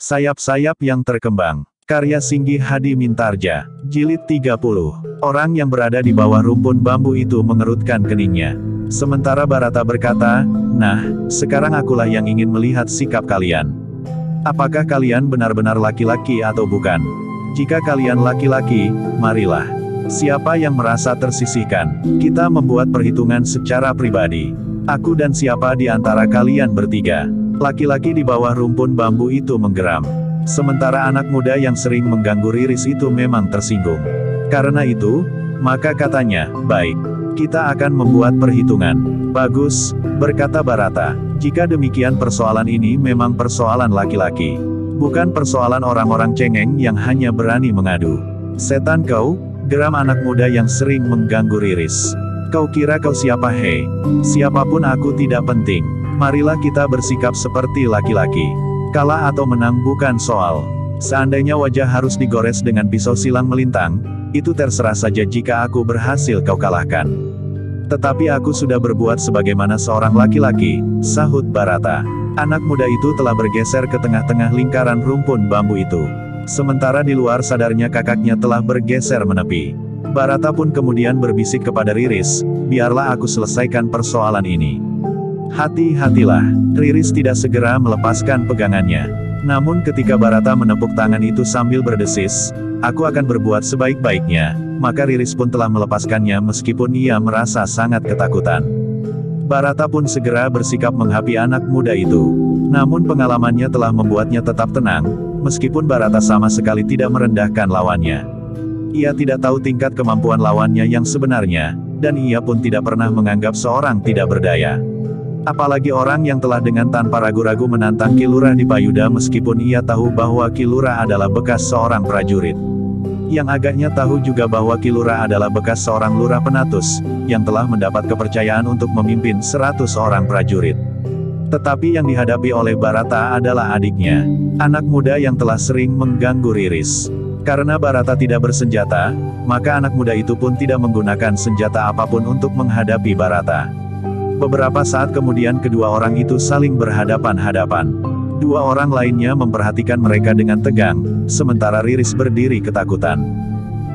Sayap-sayap yang terkembang. Karya Singgi Hadi Mintarja. Jilid 30. Orang yang berada di bawah rumpun bambu itu mengerutkan keningnya. Sementara Barata berkata, "Nah, sekarang akulah yang ingin melihat sikap kalian. Apakah kalian benar-benar laki-laki atau bukan? Jika kalian laki-laki, marilah. Siapa yang merasa tersisihkan? Kita membuat perhitungan secara pribadi. Aku dan siapa di antara kalian bertiga?" Laki-laki di bawah rumpun bambu itu menggeram. Sementara anak muda yang sering mengganggu Riris itu memang tersinggung. Karena itu, maka katanya, "Baik. Kita akan membuat perhitungan." "Bagus," berkata Barata. "Jika demikian persoalan ini memang persoalan laki-laki. Bukan persoalan orang-orang cengeng yang hanya berani mengadu." "Setan kau," geram anak muda yang sering mengganggu Riris. "Kau kira kau siapa hei? Siapapun aku tidak penting. Marilah kita bersikap seperti laki-laki. Kalah atau menang bukan soal. Seandainya wajah harus digores dengan pisau silang melintang, itu terserah saja jika aku berhasil kau kalahkan. Tetapi aku sudah berbuat sebagaimana seorang laki-laki," sahut Barata. Anak muda itu telah bergeser ke tengah-tengah lingkaran rumpun bambu itu. Sementara di luar sadarnya kakaknya telah bergeser menepi. Barata pun kemudian berbisik kepada Riris, "Biarlah aku selesaikan persoalan ini." Hati-hatilah. Riris tidak segera melepaskan pegangannya. Namun ketika Barata menepuk tangan itu sambil berdesis, "Aku akan berbuat sebaik-baiknya," maka Riris pun telah melepaskannya meskipun ia merasa sangat ketakutan. Barata pun segera bersikap menghapi anak muda itu. Namun pengalamannya telah membuatnya tetap tenang, meskipun Barata sama sekali tidak merendahkan lawannya. Ia tidak tahu tingkat kemampuan lawannya yang sebenarnya, dan ia pun tidak pernah menganggap seorang tidak berdaya. Apalagi orang yang telah dengan tanpa ragu-ragu menantang Ki Lurah di Payuda meskipun ia tahu bahwa Ki Lurah adalah bekas seorang prajurit. Yang agaknya tahu juga bahwa Ki Lurah adalah bekas seorang lurah penatus, yang telah mendapat kepercayaan untuk memimpin 100 orang prajurit. Tetapi yang dihadapi oleh Barata adalah adiknya, anak muda yang telah sering mengganggu Riris. Karena Barata tidak bersenjata, maka anak muda itu pun tidak menggunakan senjata apapun untuk menghadapi Barata. Beberapa saat kemudian kedua orang itu saling berhadapan-hadapan. Dua orang lainnya memperhatikan mereka dengan tegang, sementara Riris berdiri ketakutan.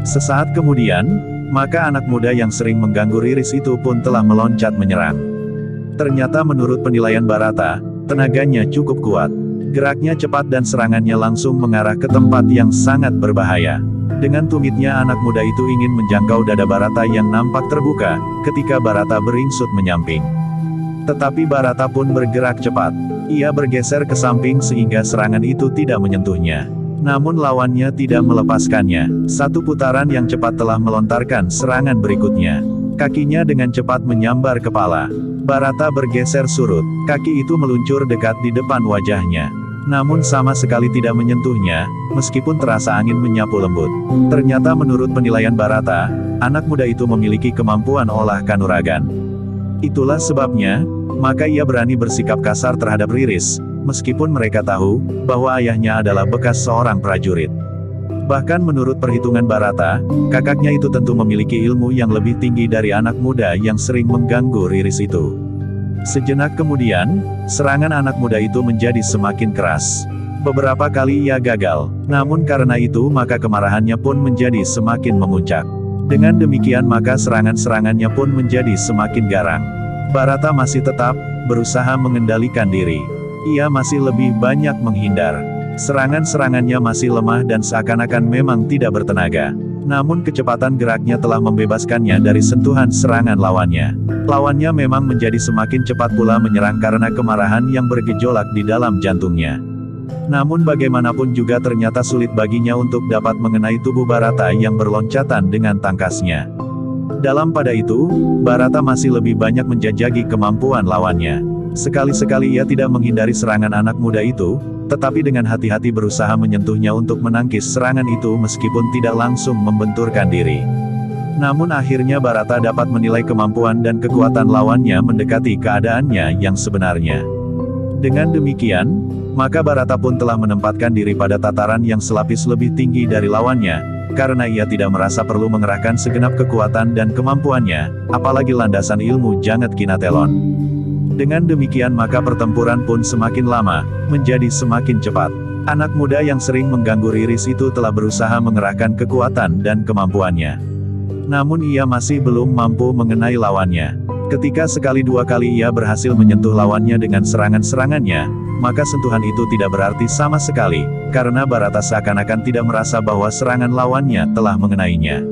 Sesaat kemudian, maka anak muda yang sering mengganggu Riris itu pun telah meloncat menyerang. Ternyata menurut penilaian Barata, tenaganya cukup kuat. Geraknya cepat dan serangannya langsung mengarah ke tempat yang sangat berbahaya. Dengan tumitnya anak muda itu ingin menjangkau dada Barata yang nampak terbuka, ketika Barata beringsut menyamping. Tetapi Barata pun bergerak cepat. Ia bergeser ke samping sehingga serangan itu tidak menyentuhnya. Namun lawannya tidak melepaskannya. Satu putaran yang cepat telah melontarkan serangan berikutnya. Kakinya dengan cepat menyambar kepala. Barata bergeser surut. Kaki itu meluncur dekat di depan wajahnya. Namun sama sekali tidak menyentuhnya, meskipun terasa angin menyapu lembut. Ternyata menurut penilaian Barata, anak muda itu memiliki kemampuan olah kanuragan. Itulah sebabnya, maka ia berani bersikap kasar terhadap Riris, meskipun mereka tahu, bahwa ayahnya adalah bekas seorang prajurit. Bahkan menurut perhitungan Barata, kakaknya itu tentu memiliki ilmu yang lebih tinggi dari anak muda yang sering mengganggu Riris itu. Sejenak kemudian, serangan anak muda itu menjadi semakin keras. Beberapa kali ia gagal, namun karena itu maka kemarahannya pun menjadi semakin memuncak. Dengan demikian maka serangan-serangannya pun menjadi semakin garang. Barata masih tetap berusaha mengendalikan diri. Ia masih lebih banyak menghindar. Serangan-serangannya masih lemah dan seakan-akan memang tidak bertenaga. Namun kecepatan geraknya telah membebaskannya dari sentuhan serangan lawannya. Lawannya memang menjadi semakin cepat pula menyerang karena kemarahan yang bergejolak di dalam jantungnya. Namun bagaimanapun juga ternyata sulit baginya untuk dapat mengenai tubuh Barata yang berloncatan dengan tangkasnya. Dalam pada itu, Barata masih lebih banyak menjajaki kemampuan lawannya. Sekali-sekali ia tidak menghindari serangan anak muda itu, tetapi dengan hati-hati berusaha menyentuhnya untuk menangkis serangan itu meskipun tidak langsung membenturkan diri. Namun akhirnya Barata dapat menilai kemampuan dan kekuatan lawannya mendekati keadaannya yang sebenarnya. Dengan demikian, maka Barata pun telah menempatkan diri pada tataran yang selapis lebih tinggi dari lawannya, karena ia tidak merasa perlu mengerahkan segenap kekuatan dan kemampuannya, apalagi landasan ilmu Jangat Kinatelon. Dengan demikian maka pertempuran pun semakin lama, menjadi semakin cepat. Anak muda yang sering mengganggu Riris itu telah berusaha mengerahkan kekuatan dan kemampuannya. Namun ia masih belum mampu mengenai lawannya. Ketika sekali dua kali ia berhasil menyentuh lawannya dengan serangan-serangannya, maka sentuhan itu tidak berarti sama sekali, karena Barata seakan-akan tidak merasa bahwa serangan lawannya telah mengenainya.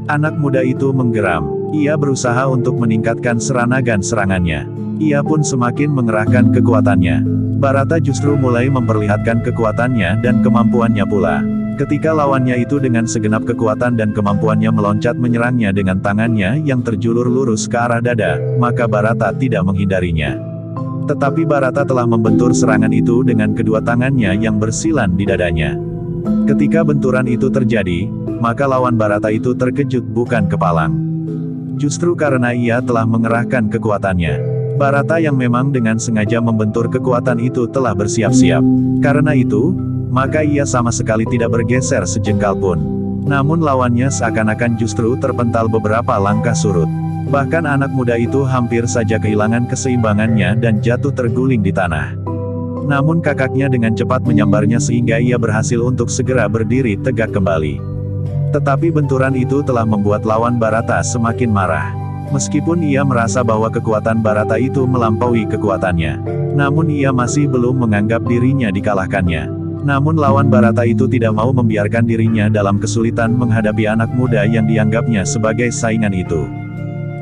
Anak muda itu menggeram. Ia berusaha untuk meningkatkan serangan-serangannya. Ia pun semakin mengerahkan kekuatannya. Barata justru mulai memperlihatkan kekuatannya dan kemampuannya pula. Ketika lawannya itu dengan segenap kekuatan dan kemampuannya meloncat menyerangnya dengan tangannya yang terjulur lurus ke arah dada, maka Barata tidak menghindarinya. Tetapi Barata telah membentur serangan itu dengan kedua tangannya yang bersilan di dadanya. Ketika benturan itu terjadi, maka lawan Barata itu terkejut bukan kepalang. Justru karena ia telah mengerahkan kekuatannya. Barata yang memang dengan sengaja membentur kekuatan itu telah bersiap-siap. Karena itu, maka ia sama sekali tidak bergeser sejengkal pun. Namun lawannya seakan-akan justru terpental beberapa langkah surut. Bahkan anak muda itu hampir saja kehilangan keseimbangannya dan jatuh terguling di tanah. Namun kakaknya dengan cepat menyambarnya sehingga ia berhasil untuk segera berdiri tegak kembali. Tetapi benturan itu telah membuat lawan Barata semakin marah. Meskipun ia merasa bahwa kekuatan Barata itu melampaui kekuatannya, namun ia masih belum menganggap dirinya dikalahkannya. Namun lawan Barata itu tidak mau membiarkan dirinya dalam kesulitan menghadapi anak muda yang dianggapnya sebagai saingan itu.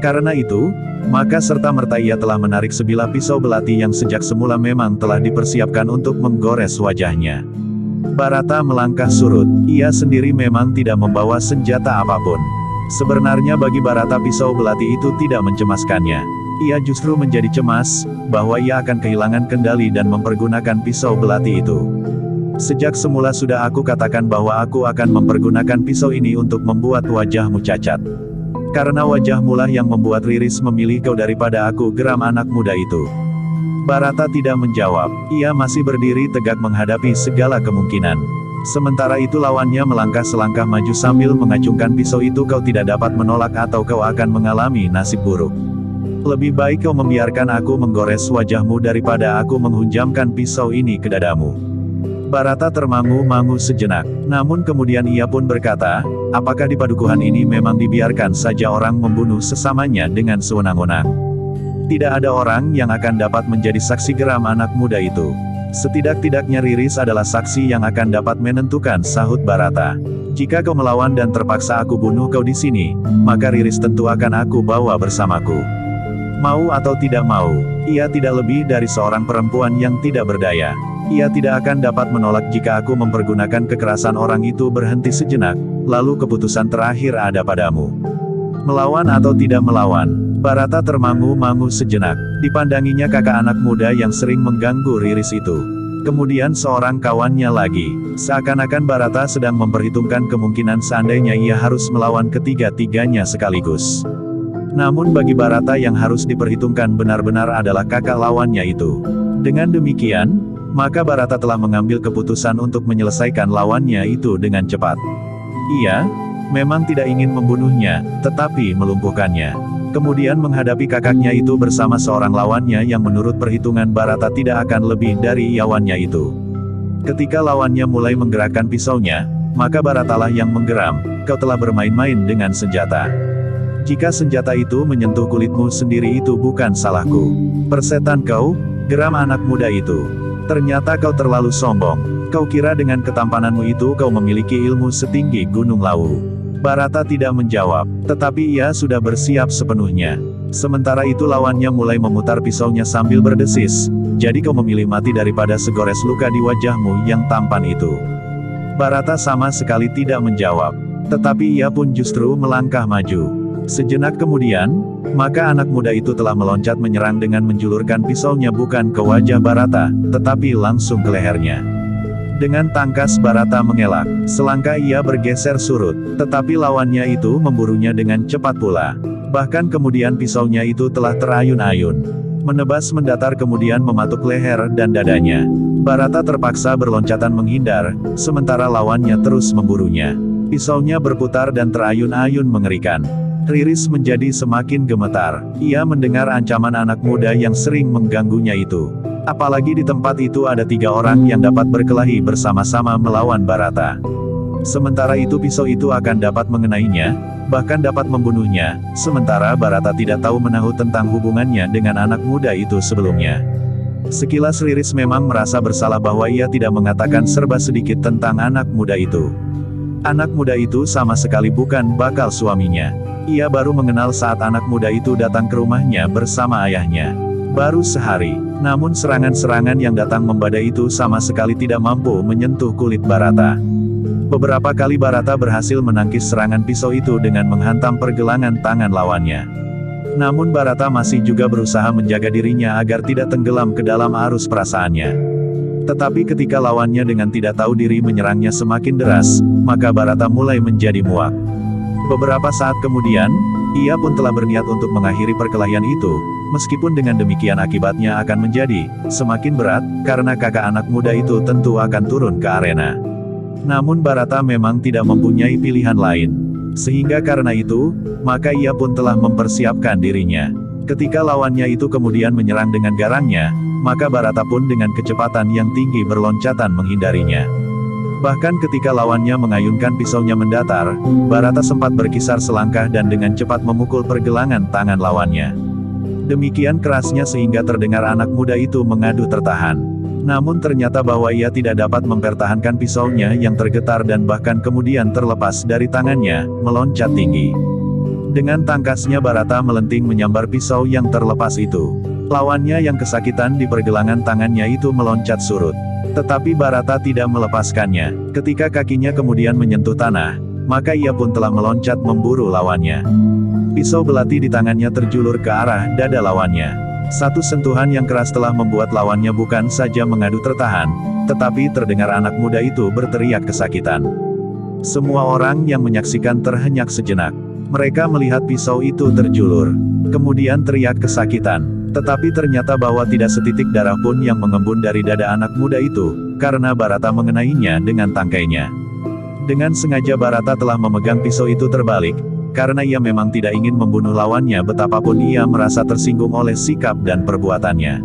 Karena itu, maka serta-merta ia telah menarik sebilah pisau belati yang sejak semula memang telah dipersiapkan untuk menggores wajahnya. Barata melangkah surut. Ia sendiri memang tidak membawa senjata apapun. Sebenarnya bagi Barata pisau belati itu tidak mencemaskannya. Ia justru menjadi cemas, bahwa ia akan kehilangan kendali dan mempergunakan pisau belati itu. Sejak semula sudah aku katakan bahwa aku akan mempergunakan pisau ini untuk membuat wajahmu cacat. Karena wajahmu lah yang membuat Riris memilih kau daripada aku, geram anak muda itu. Barata tidak menjawab. Ia masih berdiri tegak menghadapi segala kemungkinan. Sementara itu lawannya melangkah selangkah maju sambil mengacungkan pisau itu. Kau tidak dapat menolak atau kau akan mengalami nasib buruk. Lebih baik kau membiarkan aku menggores wajahmu daripada aku menghunjamkan pisau ini ke dadamu. Barata termangu-mangu sejenak. Namun kemudian ia pun berkata, apakah di padukuhan ini memang dibiarkan saja orang membunuh sesamanya dengan sewenang-wenang? Tidak ada orang yang akan dapat menjadi saksi, geram anak muda itu. Setidak-tidaknya Riris adalah saksi yang akan dapat menentukan, sahut Barata. Jika kau melawan dan terpaksa aku bunuh kau di sini, maka Riris tentu akan aku bawa bersamaku. Mau atau tidak mau, ia tidak lebih dari seorang perempuan yang tidak berdaya. Ia tidak akan dapat menolak jika aku mempergunakan kekerasan. Orang itu berhenti sejenak, lalu keputusan terakhir ada padamu. Melawan atau tidak melawan? Barata termangu-mangu sejenak. Dipandanginya kakak anak muda yang sering mengganggu Riris itu. Kemudian seorang kawannya lagi. Seakan-akan Barata sedang memperhitungkan kemungkinan seandainya ia harus melawan ketiga-tiganya sekaligus. Namun bagi Barata yang harus diperhitungkan benar-benar adalah kakak lawannya itu. Dengan demikian, maka Barata telah mengambil keputusan untuk menyelesaikan lawannya itu dengan cepat. Ia memang tidak ingin membunuhnya, tetapi melumpuhkannya. Kemudian menghadapi kakaknya itu bersama seorang lawannya yang menurut perhitungan Barata tidak akan lebih dari iawannya itu. Ketika lawannya mulai menggerakkan pisaunya, maka Baratalah yang menggeram, kau telah bermain-main dengan senjata. Jika senjata itu menyentuh kulitmu sendiri itu bukan salahku. Persetan kau, geram anak muda itu. Ternyata kau terlalu sombong. Kau kira dengan ketampananmu itu kau memiliki ilmu setinggi Gunung Lawu. Barata tidak menjawab, tetapi ia sudah bersiap sepenuhnya. Sementara itu lawannya mulai memutar pisaunya sambil berdesis, jadi kau memilih mati daripada segores luka di wajahmu yang tampan itu. Barata sama sekali tidak menjawab, tetapi ia pun justru melangkah maju. Sejenak kemudian, maka anak muda itu telah meloncat menyerang dengan menjulurkan pisaunya bukan ke wajah Barata, tetapi langsung ke lehernya. Dengan tangkas Barata mengelak, selangkah ia bergeser surut, tetapi lawannya itu memburunya dengan cepat pula. Bahkan kemudian pisaunya itu telah terayun-ayun, menebas mendatar kemudian mematuk leher dan dadanya. Barata terpaksa berloncatan menghindar, sementara lawannya terus memburunya. Pisaunya berputar dan terayun-ayun mengerikan. Riris menjadi semakin gemetar. Ia mendengar ancaman anak muda yang sering mengganggunya itu. Apalagi di tempat itu ada 3 orang yang dapat berkelahi bersama-sama melawan Barata. Sementara itu pisau itu akan dapat mengenainya, bahkan dapat membunuhnya, sementara Barata tidak tahu menahu tentang hubungannya dengan anak muda itu sebelumnya. Sekilas Riris memang merasa bersalah bahwa ia tidak mengatakan serba sedikit tentang anak muda itu. Anak muda itu sama sekali bukan bakal suaminya. Ia baru mengenal saat anak muda itu datang ke rumahnya bersama ayahnya. Baru sehari, namun serangan-serangan yang datang membadai itu sama sekali tidak mampu menyentuh kulit Barata. Beberapa kali Barata berhasil menangkis serangan pisau itu dengan menghantam pergelangan tangan lawannya. Namun Barata masih juga berusaha menjaga dirinya agar tidak tenggelam ke dalam arus perasaannya. Tetapi ketika lawannya dengan tidak tahu diri menyerangnya semakin deras, maka Barata mulai menjadi muak. Beberapa saat kemudian, ia pun telah berniat untuk mengakhiri perkelahian itu, meskipun dengan demikian akibatnya akan menjadi semakin berat, karena kakak anak muda itu tentu akan turun ke arena. Namun Barata memang tidak mempunyai pilihan lain. Sehingga karena itu, maka ia pun telah mempersiapkan dirinya. Ketika lawannya itu kemudian menyerang dengan garangnya, maka Barata pun dengan kecepatan yang tinggi berloncatan menghindarinya. Bahkan ketika lawannya mengayunkan pisaunya mendatar, Barata sempat berkisar selangkah dan dengan cepat memukul pergelangan tangan lawannya. Demikian kerasnya sehingga terdengar anak muda itu mengadu tertahan. Namun ternyata bahwa ia tidak dapat mempertahankan pisaunya yang tergetar dan bahkan kemudian terlepas dari tangannya, meloncat tinggi. Dengan tangkasnya Barata melenting menyambar pisau yang terlepas itu. Lawannya yang kesakitan di pergelangan tangannya itu meloncat surut. Tetapi Barata tidak melepaskannya. Ketika kakinya kemudian menyentuh tanah, maka ia pun telah meloncat memburu lawannya. Pisau belati di tangannya terjulur ke arah dada lawannya. Satu sentuhan yang keras telah membuat lawannya bukan saja mengadu tertahan, tetapi terdengar anak muda itu berteriak kesakitan. Semua orang yang menyaksikan terhenyak sejenak. Mereka melihat pisau itu terjulur. Kemudian teriak kesakitan. Tetapi ternyata bahwa tidak setitik darah pun yang mengembun dari dada anak muda itu, karena Barata mengenainya dengan tangkainya. Dengan sengaja Barata telah memegang pisau itu terbalik, karena ia memang tidak ingin membunuh lawannya betapapun ia merasa tersinggung oleh sikap dan perbuatannya.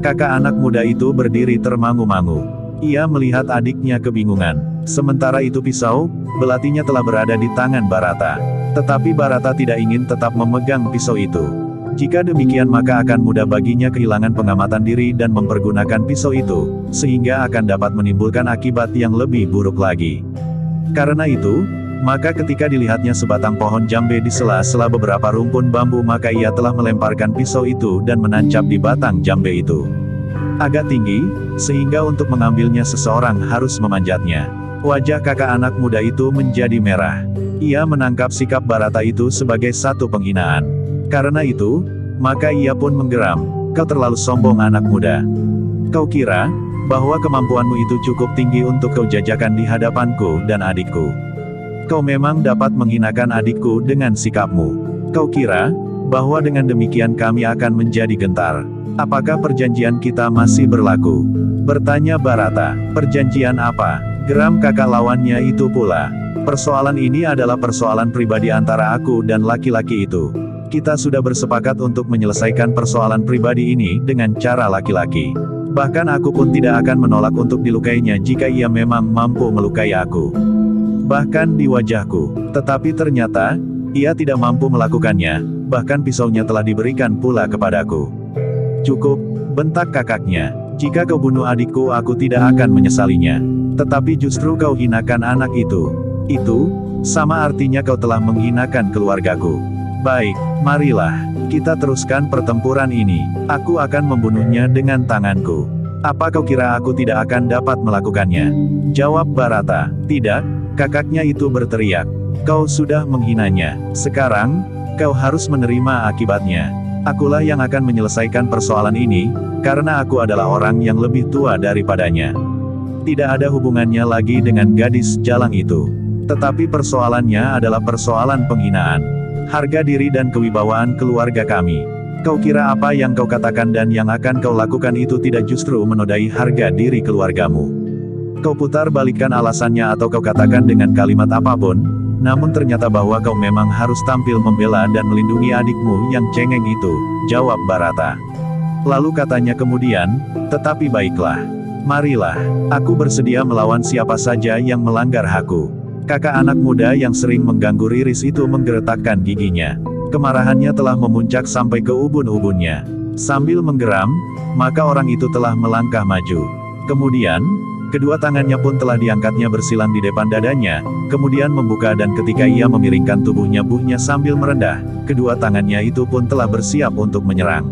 Kakak anak muda itu berdiri termangu-mangu. Ia melihat adiknya kebingungan. Sementara itu pisau belatinya telah berada di tangan Barata. Tetapi Barata tidak ingin tetap memegang pisau itu. Jika demikian maka akan mudah baginya kehilangan pengamatan diri dan mempergunakan pisau itu, sehingga akan dapat menimbulkan akibat yang lebih buruk lagi. Karena itu, maka ketika dilihatnya sebatang pohon jambe di sela-sela beberapa rumpun bambu maka ia telah melemparkan pisau itu dan menancap di batang jambe itu. Agak tinggi, sehingga untuk mengambilnya seseorang harus memanjatnya. Wajah kakak anak muda itu menjadi merah. Ia menangkap sikap Barata itu sebagai satu penghinaan. Karena itu, maka ia pun menggeram. Kau terlalu sombong anak muda. Kau kira bahwa kemampuanmu itu cukup tinggi untuk kau jajakan di hadapanku dan adikku. Kau memang dapat menghinakan adikku dengan sikapmu. Kau kira bahwa dengan demikian kami akan menjadi gentar. Apakah perjanjian kita masih berlaku? Bertanya Barata. Perjanjian apa? Geram kakak lawannya itu pula. Persoalan ini adalah persoalan pribadi antara aku dan laki-laki itu. Kita sudah bersepakat untuk menyelesaikan persoalan pribadi ini dengan cara laki-laki. Bahkan aku pun tidak akan menolak untuk dilukainya jika ia memang mampu melukai aku. Bahkan di wajahku. Tetapi ternyata, ia tidak mampu melakukannya, bahkan pisaunya telah diberikan pula kepadaku. Cukup, bentak kakaknya. Jika kau bunuh adikku aku tidak akan menyesalinya. Tetapi justru kau hinakan anak itu. Itu, sama artinya kau telah menghinakan keluargaku. Baik, marilah, kita teruskan pertempuran ini. Aku akan membunuhnya dengan tanganku. Apa kau kira aku tidak akan dapat melakukannya? Jawab Barata. Tidak, kakaknya itu berteriak. Kau sudah menghinanya. Sekarang, kau harus menerima akibatnya. Akulah yang akan menyelesaikan persoalan ini, karena aku adalah orang yang lebih tua daripadanya. Tidak ada hubungannya lagi dengan gadis jalang itu. Tetapi persoalannya adalah persoalan penghinaan. Harga diri dan kewibawaan keluarga kami. Kau kira apa yang kau katakan dan yang akan kau lakukan itu tidak justru menodai harga diri keluargamu? Kau putar balikan alasannya atau kau katakan dengan kalimat apapun, Namun ternyata bahwa kau memang harus tampil membela dan melindungi adikmu yang cengeng itu, jawab Barata. Lalu katanya kemudian, tetapi baiklah. Marilah, aku bersedia melawan siapa saja yang melanggar hakku. Kakak anak muda yang sering mengganggu Riris itu menggeretakkan giginya. Kemarahannya telah memuncak sampai ke ubun-ubunnya. Sambil menggeram, maka orang itu telah melangkah maju. Kemudian, kedua tangannya pun telah diangkatnya bersilang di depan dadanya, kemudian membuka dan ketika ia memiringkan tubuhnya buhnya sambil merendah, kedua tangannya itu pun telah bersiap untuk menyerang.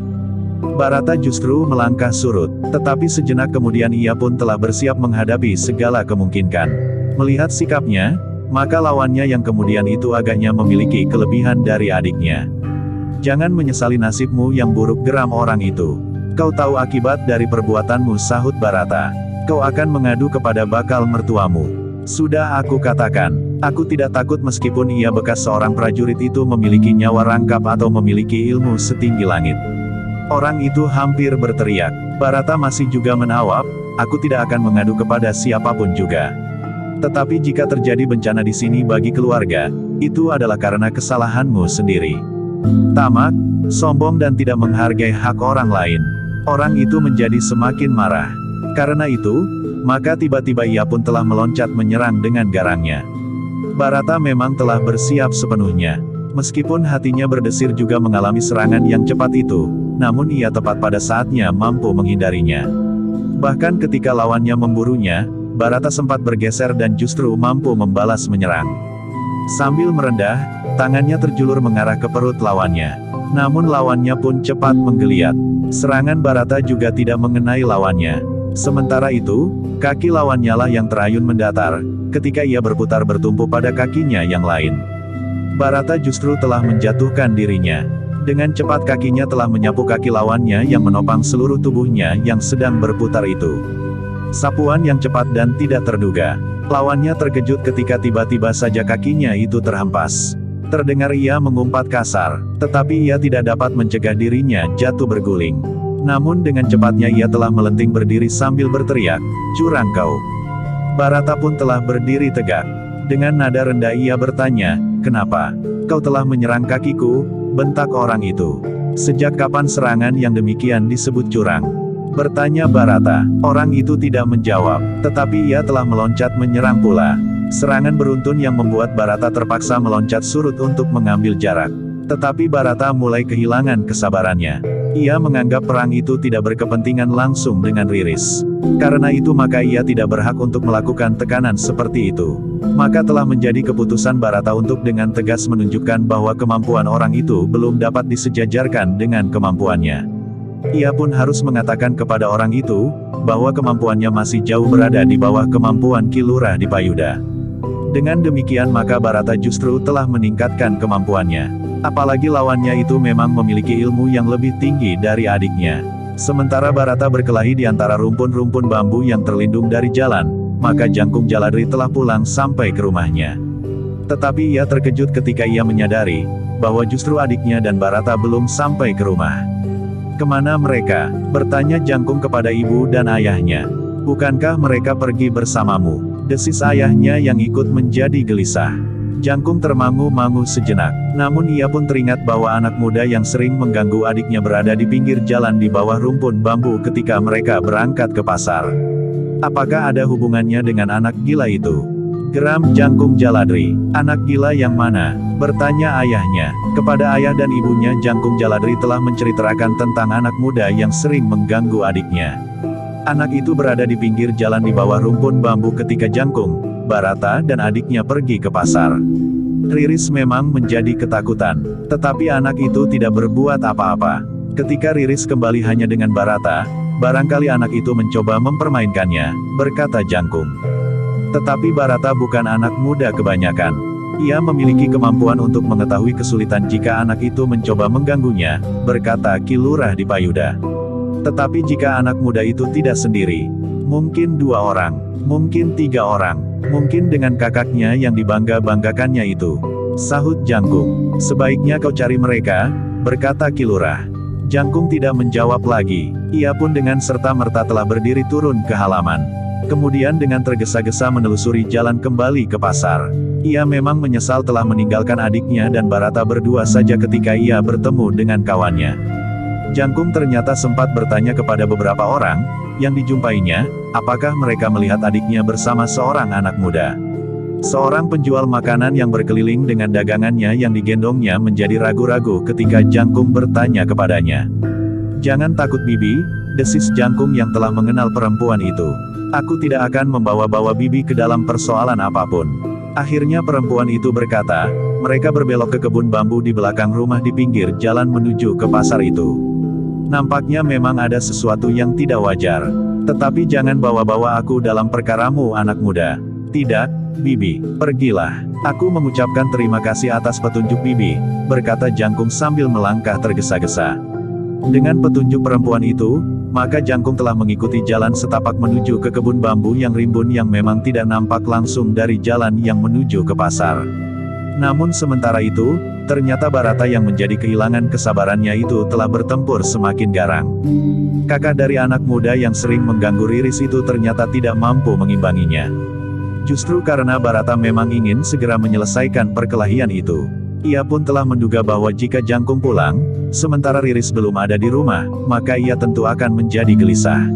Barata justru melangkah surut, tetapi sejenak kemudian ia pun telah bersiap menghadapi segala kemungkinan. Melihat sikapnya, maka lawannya yang kemudian itu agaknya memiliki kelebihan dari adiknya. Jangan menyesali nasibmu yang buruk, geram orang itu. Kau tahu akibat dari perbuatanmu, sahut Barata. Kau akan mengadu kepada bakal mertuamu. Sudah aku katakan, aku tidak takut meskipun ia bekas seorang prajurit itu memiliki nyawa rangkap atau memiliki ilmu setinggi langit. Orang itu hampir berteriak. Barata masih juga menawab, aku tidak akan mengadu kepada siapapun juga. Tetapi jika terjadi bencana di sini bagi keluarga, itu adalah karena kesalahanmu sendiri. Tamak, sombong dan tidak menghargai hak orang lain. Orang itu menjadi semakin marah. Karena itu, maka tiba-tiba ia pun telah meloncat menyerang dengan garangnya. Barata memang telah bersiap sepenuhnya. Meskipun hatinya berdesir juga mengalami serangan yang cepat itu, namun ia tepat pada saatnya mampu menghindarinya. Bahkan ketika lawannya memburunya, Barata sempat bergeser dan justru mampu membalas menyerang. Sambil merendah, tangannya terjulur mengarah ke perut lawannya. Namun lawannya pun cepat menggeliat. Serangan Barata juga tidak mengenai lawannya. Sementara itu, kaki lawannya lah yang terayun mendatar, ketika ia berputar bertumpu pada kakinya yang lain. Barata justru telah menjatuhkan dirinya. Dengan cepat kakinya telah menyapu kaki lawannya yang menopang seluruh tubuhnya yang sedang berputar itu. Sapuan yang cepat dan tidak terduga. Lawannya terkejut ketika tiba-tiba saja kakinya itu terhempas. Terdengar ia mengumpat kasar, tetapi ia tidak dapat mencegah dirinya jatuh berguling. Namun dengan cepatnya ia telah melenting berdiri sambil berteriak, "Curang kau!" Barata pun telah berdiri tegak. Dengan nada rendah ia bertanya, "Kenapa? Kau telah menyerang kakiku?" bentak orang itu. "Sejak kapan serangan yang demikian disebut curang?" bertanya Barata. Orang itu tidak menjawab, tetapi ia telah meloncat menyerang pula. Serangan beruntun yang membuat Barata terpaksa meloncat surut untuk mengambil jarak. Tetapi Barata mulai kehilangan kesabarannya. Ia menganggap perang itu tidak berkepentingan langsung dengan Riris. Karena itu maka ia tidak berhak untuk melakukan tekanan seperti itu. Maka telah menjadi keputusan Barata untuk dengan tegas menunjukkan bahwa kemampuan orang itu belum dapat disejajarkan dengan kemampuannya. Ia pun harus mengatakan kepada orang itu, bahwa kemampuannya masih jauh berada di bawah kemampuan Ki Lurah Dipayuda. Dengan demikian maka Barata justru telah meningkatkan kemampuannya. Apalagi lawannya itu memang memiliki ilmu yang lebih tinggi dari adiknya. Sementara Barata berkelahi di antara rumpun-rumpun bambu yang terlindung dari jalan, maka Jangkung Jaladri telah pulang sampai ke rumahnya. Tetapi ia terkejut ketika ia menyadari, bahwa justru adiknya dan Barata belum sampai ke rumah. "Kemana mereka?" bertanya Jangkung kepada ibu dan ayahnya. "Bukankah mereka pergi bersamamu?" desis ayahnya yang ikut menjadi gelisah. Jangkung termangu-mangu sejenak. Namun ia pun teringat bahwa anak muda yang sering mengganggu adiknya berada di pinggir jalan di bawah rumpun bambu ketika mereka berangkat ke pasar. Apakah ada hubungannya dengan anak gila itu? Geram Jangkung Jaladri. "Anak gila yang mana?" bertanya ayahnya. Kepada ayah dan ibunya Jangkung Jaladri telah menceritakan tentang anak muda yang sering mengganggu adiknya. Anak itu berada di pinggir jalan di bawah rumpun bambu ketika Jangkung, Barata dan adiknya pergi ke pasar. Riris memang menjadi ketakutan, tetapi anak itu tidak berbuat apa-apa. Ketika Riris kembali hanya dengan Barata, barangkali anak itu mencoba mempermainkannya, berkata Jangkung. Tetapi Barata bukan anak muda kebanyakan. Ia memiliki kemampuan untuk mengetahui kesulitan jika anak itu mencoba mengganggunya, berkata Ki Lurah Dipayuda. Tetapi jika anak muda itu tidak sendiri, mungkin 2 orang, mungkin 3 orang, mungkin dengan kakaknya yang dibangga-banggakannya itu, sahut Jangkung. "Sebaiknya kau cari mereka," berkata Ki Lurah. Jangkung tidak menjawab lagi. Ia pun dengan serta-merta telah berdiri turun ke halaman. Kemudian dengan tergesa-gesa menelusuri jalan kembali ke pasar. Ia memang menyesal telah meninggalkan adiknya dan Barata berdua saja ketika ia bertemu dengan kawannya. Jangkung ternyata sempat bertanya kepada beberapa orang yang dijumpainya, apakah mereka melihat adiknya bersama seorang anak muda. Seorang penjual makanan yang berkeliling dengan dagangannya yang digendongnya menjadi ragu-ragu ketika Jangkung bertanya kepadanya. "Jangan takut Bibi," desis Jangkung yang telah mengenal perempuan itu. "Aku tidak akan membawa-bawa Bibi ke dalam persoalan apapun." Akhirnya perempuan itu berkata, mereka berbelok ke kebun bambu di belakang rumah di pinggir jalan menuju ke pasar itu. "Nampaknya memang ada sesuatu yang tidak wajar. Tetapi jangan bawa-bawa aku dalam perkaramu anak muda." "Tidak, Bibi, pergilah. Aku mengucapkan terima kasih atas petunjuk Bibi," berkata Jangkung sambil melangkah tergesa-gesa. Dengan petunjuk perempuan itu, maka Jangkung telah mengikuti jalan setapak menuju ke kebun bambu yang rimbun yang memang tidak nampak langsung dari jalan yang menuju ke pasar. Namun sementara itu, ternyata Barata yang menjadi kehilangan kesabarannya itu telah bertempur semakin garang. Kakak dari anak muda yang sering mengganggu Riris itu ternyata tidak mampu mengimbanginya. Justru karena Barata memang ingin segera menyelesaikan perkelahian itu. Ia pun telah menduga bahwa jika Jangkung pulang, sementara Riris belum ada di rumah, maka ia tentu akan menjadi gelisah.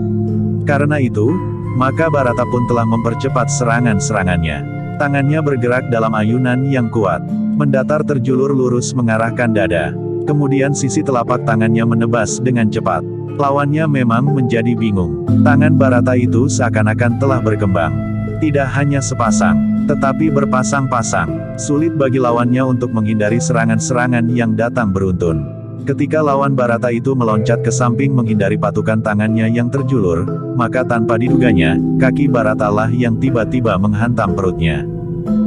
Karena itu, maka Barata pun telah mempercepat serangan-serangannya. Tangannya bergerak dalam ayunan yang kuat, mendatar terjulur lurus mengarahkan dada. Kemudian sisi telapak tangannya menebas dengan cepat. Lawannya memang menjadi bingung. Tangan Barata itu seakan-akan telah berkembang. Tidak hanya sepasang, tetapi berpasang-pasang. Sulit bagi lawannya untuk menghindari serangan-serangan yang datang beruntun. Ketika lawan Barata itu meloncat ke samping menghindari patukan tangannya yang terjulur, maka tanpa diduganya, kaki Barata lah yang tiba-tiba menghantam perutnya.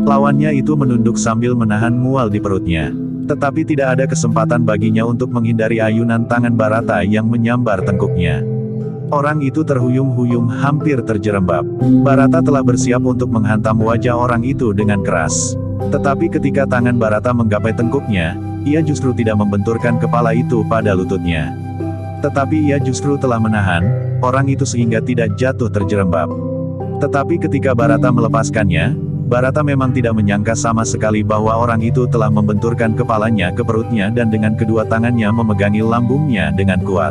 Lawannya itu menunduk sambil menahan mual di perutnya. Tetapi tidak ada kesempatan baginya untuk menghindari ayunan tangan Barata yang menyambar tengkuknya. Orang itu terhuyung-huyung hampir terjerembab. Barata telah bersiap untuk menghantam wajah orang itu dengan keras. Tetapi ketika tangan Barata menggapai tengkuknya, ia justru tidak membenturkan kepala itu pada lututnya. Tetapi ia justru telah menahan orang itu sehingga tidak jatuh terjerembab. Tetapi ketika Barata melepaskannya, Barata memang tidak menyangka sama sekali bahwa orang itu telah membenturkan kepalanya ke perutnya dan dengan kedua tangannya memegangi lambungnya dengan kuat.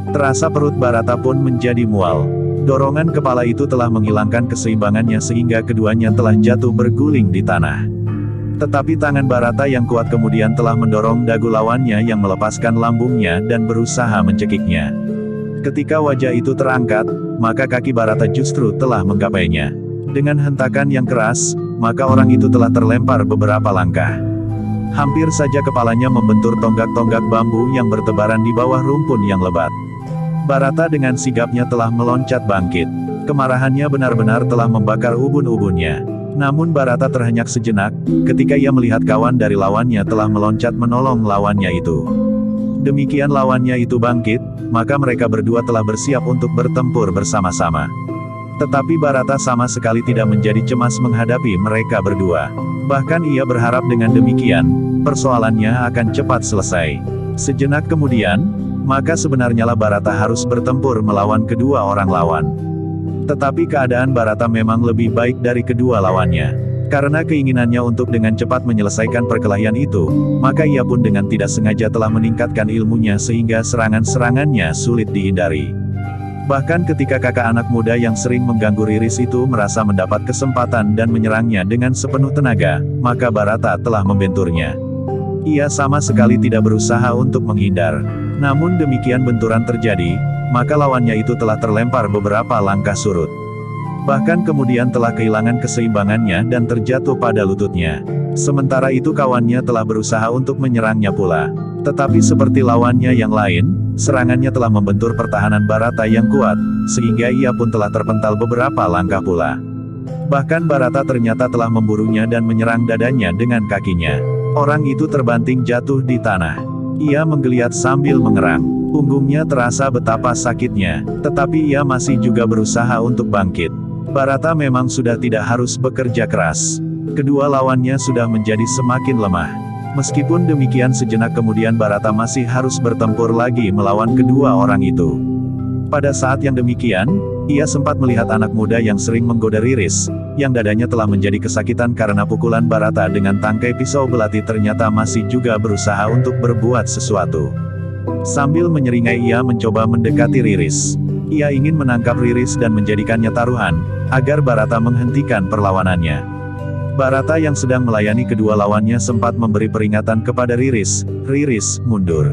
Terasa perut Barata pun menjadi mual. Dorongan kepala itu telah menghilangkan keseimbangannya sehingga keduanya telah jatuh berguling di tanah. Tetapi tangan Barata yang kuat kemudian telah mendorong dagu lawannya yang melepaskan lambungnya dan berusaha mencekiknya. Ketika wajah itu terangkat, maka kaki Barata justru telah menggapainya. Dengan hentakan yang keras, maka orang itu telah terlempar beberapa langkah. Hampir saja kepalanya membentur tonggak-tonggak bambu yang bertebaran di bawah rumpun yang lebat. Barata dengan sigapnya telah meloncat bangkit. Kemarahannya benar-benar telah membakar ubun-ubunnya. Namun Barata terhenyak sejenak, ketika ia melihat kawan dari lawannya telah meloncat menolong lawannya itu. Demikian lawannya itu bangkit, maka mereka berdua telah bersiap untuk bertempur bersama-sama. Tetapi Barata sama sekali tidak menjadi cemas menghadapi mereka berdua. Bahkan ia berharap dengan demikian, persoalannya akan cepat selesai. Sejenak kemudian, maka sebenarnya lah Barata harus bertempur melawan kedua orang lawan. Tetapi keadaan Barata memang lebih baik dari kedua lawannya. Karena keinginannya untuk dengan cepat menyelesaikan perkelahian itu, maka ia pun dengan tidak sengaja telah meningkatkan ilmunya sehingga serangan-serangannya sulit dihindari. Bahkan ketika kakak anak muda yang sering mengganggu Riris itu merasa mendapat kesempatan dan menyerangnya dengan sepenuh tenaga, maka Barata telah membenturnya. Ia sama sekali tidak berusaha untuk menghindar. Namun demikian benturan terjadi, maka lawannya itu telah terlempar beberapa langkah surut. Bahkan kemudian telah kehilangan keseimbangannya dan terjatuh pada lututnya. Sementara itu kawannya telah berusaha untuk menyerangnya pula. Tetapi seperti lawannya yang lain, serangannya telah membentur pertahanan Barata yang kuat, sehingga ia pun telah terpental beberapa langkah pula. Bahkan Barata ternyata telah memburunya dan menyerang dadanya dengan kakinya. Orang itu terbanting jatuh di tanah. Ia menggeliat sambil mengerang. Punggungnya terasa betapa sakitnya, tetapi ia masih juga berusaha untuk bangkit. Barata memang sudah tidak harus bekerja keras. Kedua lawannya sudah menjadi semakin lemah. Meskipun demikian sejenak kemudian Barata masih harus bertempur lagi melawan kedua orang itu. Pada saat yang demikian, Ia sempat melihat anak muda yang sering menggoda Riris, yang dadanya telah menjadi kesakitan karena pukulan Barata dengan tangkai pisau belati ternyata masih juga berusaha untuk berbuat sesuatu. Sambil menyeringai ia mencoba mendekati Riris. Ia ingin menangkap Riris dan menjadikannya taruhan, agar Barata menghentikan perlawanannya. Barata yang sedang melayani kedua lawannya sempat memberi peringatan kepada Riris, "Riris, mundur.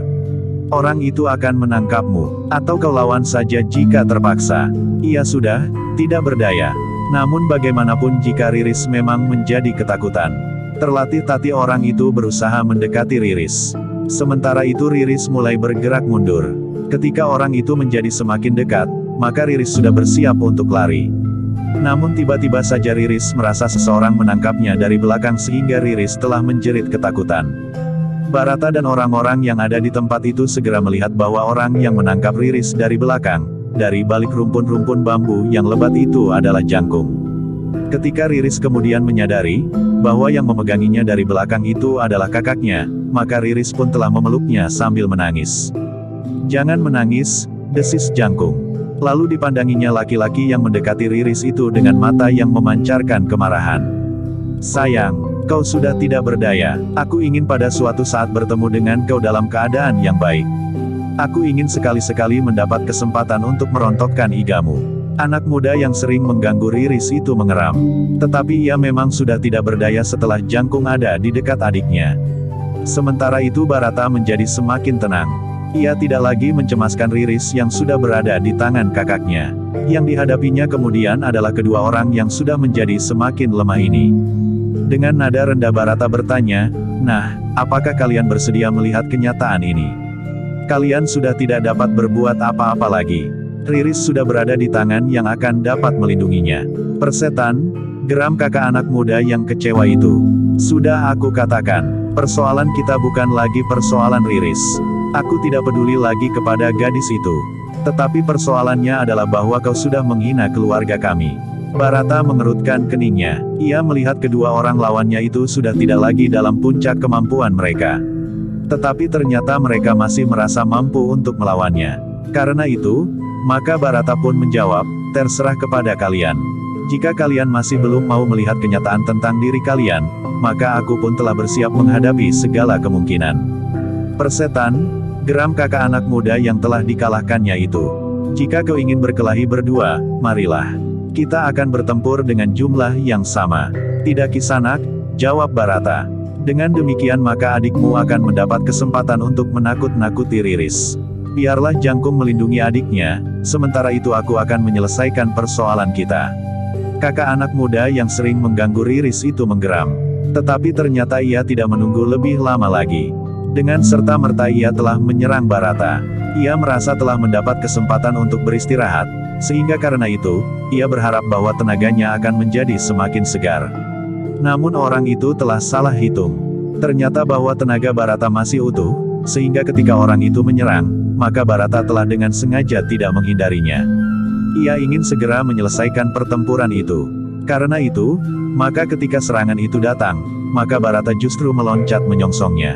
Orang itu akan menangkapmu, atau kau lawan saja jika terpaksa." Ia sudah tidak berdaya. Namun bagaimanapun jika Riris memang menjadi ketakutan. Terlatih-tatih orang itu berusaha mendekati Riris. Sementara itu Riris mulai bergerak mundur. Ketika orang itu menjadi semakin dekat, maka Riris sudah bersiap untuk lari. Namun tiba-tiba saja Riris merasa seseorang menangkapnya dari belakang sehingga Riris telah menjerit ketakutan. Barata dan orang-orang yang ada di tempat itu segera melihat bahwa orang yang menangkap Riris dari belakang, dari balik rumpun-rumpun bambu yang lebat itu adalah Jangkung. Ketika Riris kemudian menyadari, bahwa yang memeganginya dari belakang itu adalah kakaknya, maka Riris pun telah memeluknya sambil menangis. "Jangan menangis," desis Jangkung. Lalu dipandanginya laki-laki yang mendekati Riris itu dengan mata yang memancarkan kemarahan. "Sayang, kau sudah tidak berdaya. Aku ingin pada suatu saat bertemu dengan kau dalam keadaan yang baik. Aku ingin sekali-sekali mendapat kesempatan untuk merontokkan igamu." Anak muda yang sering mengganggu Riris itu mengeram. Tetapi ia memang sudah tidak berdaya setelah Jangkung ada di dekat adiknya. Sementara itu Barata menjadi semakin tenang. Ia tidak lagi mencemaskan Riris yang sudah berada di tangan kakaknya. Yang dihadapinya kemudian adalah kedua orang yang sudah menjadi semakin lemah ini. Dengan nada rendah Barata bertanya, "Nah, apakah kalian bersedia melihat kenyataan ini? Kalian sudah tidak dapat berbuat apa-apa lagi. Riris sudah berada di tangan yang akan dapat melindunginya." "Persetan," geram kakak anak muda yang kecewa itu. "Sudah aku katakan, persoalan kita bukan lagi persoalan Riris. Aku tidak peduli lagi kepada gadis itu. Tetapi persoalannya adalah bahwa kau sudah menghina keluarga kami." Barata mengerutkan keningnya. Ia melihat kedua orang lawannya itu sudah tidak lagi dalam puncak kemampuan mereka. Tetapi ternyata mereka masih merasa mampu untuk melawannya. Karena itu, maka Barata pun menjawab, "Terserah kepada kalian. Jika kalian masih belum mau melihat kenyataan tentang diri kalian, maka aku pun telah bersiap menghadapi segala kemungkinan." "Persetan," geram kakak anak muda yang telah dikalahkannya itu. "Jika kau ingin berkelahi berdua, marilah. Kita akan bertempur dengan jumlah yang sama." "Tidak Kisanak," jawab Barata. "Dengan demikian maka adikmu akan mendapat kesempatan untuk menakut-nakuti Riris. Biarlah Jangkung melindungi adiknya, sementara itu aku akan menyelesaikan persoalan kita." Kakak anak muda yang sering mengganggu Riris itu menggeram. Tetapi ternyata ia tidak menunggu lebih lama lagi. Dengan serta-merta ia telah menyerang Barata. Ia merasa telah mendapat kesempatan untuk beristirahat, sehingga karena itu, ia berharap bahwa tenaganya akan menjadi semakin segar. Namun orang itu telah salah hitung. Ternyata bahwa tenaga Barata masih utuh, sehingga ketika orang itu menyerang, maka Barata telah dengan sengaja tidak menghindarinya. Ia ingin segera menyelesaikan pertempuran itu. Karena itu, maka ketika serangan itu datang, maka Barata justru meloncat menyongsongnya.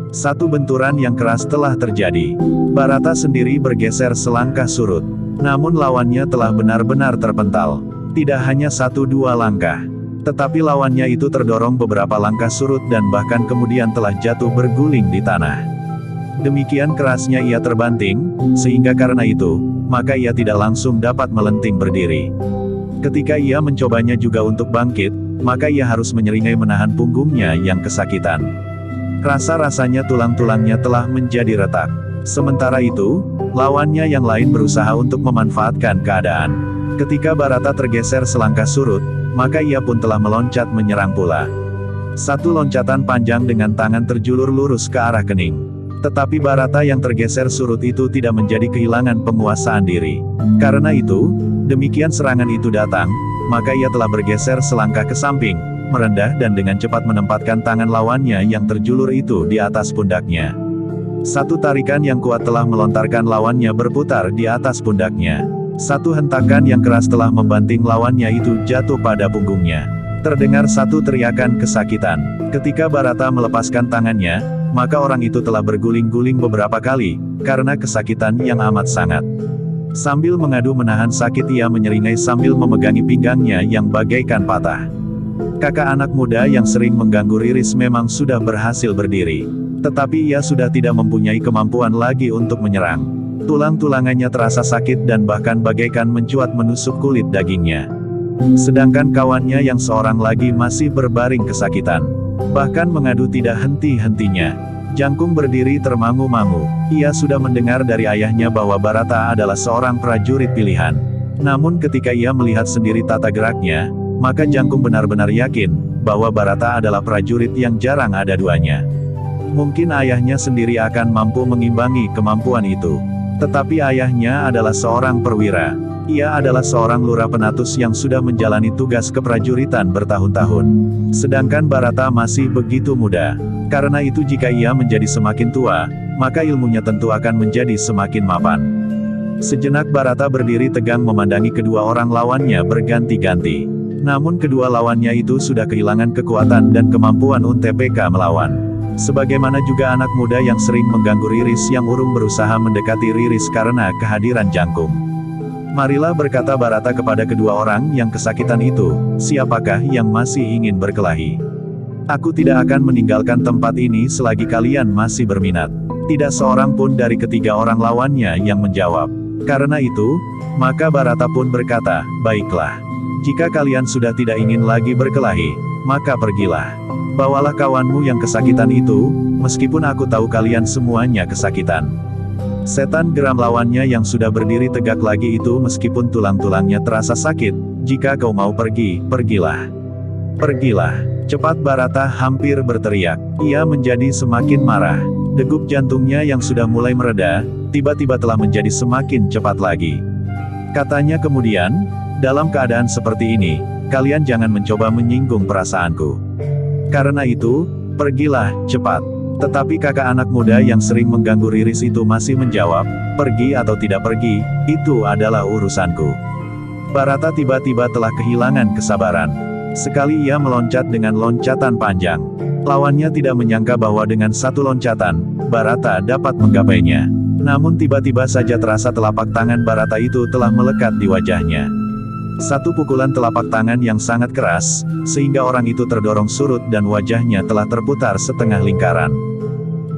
Satu benturan yang keras telah terjadi. Barata sendiri bergeser selangkah surut. Namun lawannya telah benar-benar terpental. Tidak hanya 1-2 langkah. Tetapi lawannya itu terdorong beberapa langkah surut dan bahkan kemudian telah jatuh berguling di tanah. Demikian kerasnya ia terbanting, sehingga karena itu, maka ia tidak langsung dapat melenting berdiri. Ketika ia mencobanya juga untuk bangkit, maka ia harus menyeringai menahan punggungnya yang kesakitan. Rasa-rasanya tulang-tulangnya telah menjadi retak. Sementara itu, lawannya yang lain berusaha untuk memanfaatkan keadaan. Ketika Barata tergeser selangkah surut, maka ia pun telah meloncat menyerang pula. Satu loncatan panjang dengan tangan terjulur lurus ke arah kening. Tetapi Barata yang tergeser surut itu tidak menjadi kehilangan penguasaan diri. Karena itu, demikian serangan itu datang, maka ia telah bergeser selangkah ke samping, merendah dan dengan cepat menempatkan tangan lawannya yang terjulur itu di atas pundaknya. Satu tarikan yang kuat telah melontarkan lawannya berputar di atas pundaknya. Satu hentakan yang keras telah membanting lawannya itu jatuh pada punggungnya. Terdengar satu teriakan kesakitan. Ketika Barata melepaskan tangannya, maka orang itu telah berguling-guling beberapa kali, karena kesakitan yang amat sangat. Sambil mengadu menahan sakit ia menyeringai sambil memegangi pinggangnya yang bagaikan patah. Kakak anak muda yang sering mengganggu Riris memang sudah berhasil berdiri. Tetapi ia sudah tidak mempunyai kemampuan lagi untuk menyerang. Tulang-tulangannya terasa sakit dan bahkan bagaikan mencuat menusuk kulit dagingnya. Sedangkan kawannya yang seorang lagi masih berbaring kesakitan. Bahkan mengadu tidak henti-hentinya. Jangkung berdiri termangu-mangu. Ia sudah mendengar dari ayahnya bahwa Barata adalah seorang prajurit pilihan. Namun ketika ia melihat sendiri tata geraknya, maka Jangkung benar-benar yakin bahwa Barata adalah prajurit yang jarang ada duanya. Mungkin ayahnya sendiri akan mampu mengimbangi kemampuan itu. Tetapi ayahnya adalah seorang perwira. Ia adalah seorang lurah penatus yang sudah menjalani tugas keprajuritan bertahun-tahun. Sedangkan Barata masih begitu muda. Karena itu jika ia menjadi semakin tua, maka ilmunya tentu akan menjadi semakin mapan. Sejenak Barata berdiri tegang memandangi kedua orang lawannya berganti-ganti. Namun kedua lawannya itu sudah kehilangan kekuatan dan kemampuan untuk melawan. Sebagaimana juga anak muda yang sering mengganggu Riris yang urung berusaha mendekati Riris karena kehadiran Jangkung. Marilah, berkata Barata kepada kedua orang yang kesakitan itu, siapakah yang masih ingin berkelahi? Aku tidak akan meninggalkan tempat ini selagi kalian masih berminat. Tidak seorang pun dari ketiga orang lawannya yang menjawab. Karena itu, maka Barata pun berkata, baiklah. Jika kalian sudah tidak ingin lagi berkelahi, maka pergilah. Bawalah kawanmu yang kesakitan itu, meskipun aku tahu kalian semuanya kesakitan. Setan geram lawannya yang sudah berdiri tegak lagi itu meskipun tulang-tulangnya terasa sakit, jika kau mau pergi, pergilah. Pergilah. Cepat, Barata hampir berteriak. Ia menjadi semakin marah. Degup jantungnya yang sudah mulai mereda, tiba-tiba telah menjadi semakin cepat lagi. Katanya kemudian, dalam keadaan seperti ini, kalian jangan mencoba menyinggung perasaanku. Karena itu, pergilah, cepat. Tetapi kakak anak muda yang sering mengganggu Riris itu masih menjawab, pergi atau tidak pergi, itu adalah urusanku. Barata tiba-tiba telah kehilangan kesabaran. Sekali ia meloncat dengan loncatan panjang. Lawannya tidak menyangka bahwa dengan satu loncatan, Barata dapat menggapainya. Namun tiba-tiba saja terasa telapak tangan Barata itu telah melekat di wajahnya. Satu pukulan telapak tangan yang sangat keras, sehingga orang itu terdorong surut dan wajahnya telah terputar setengah lingkaran.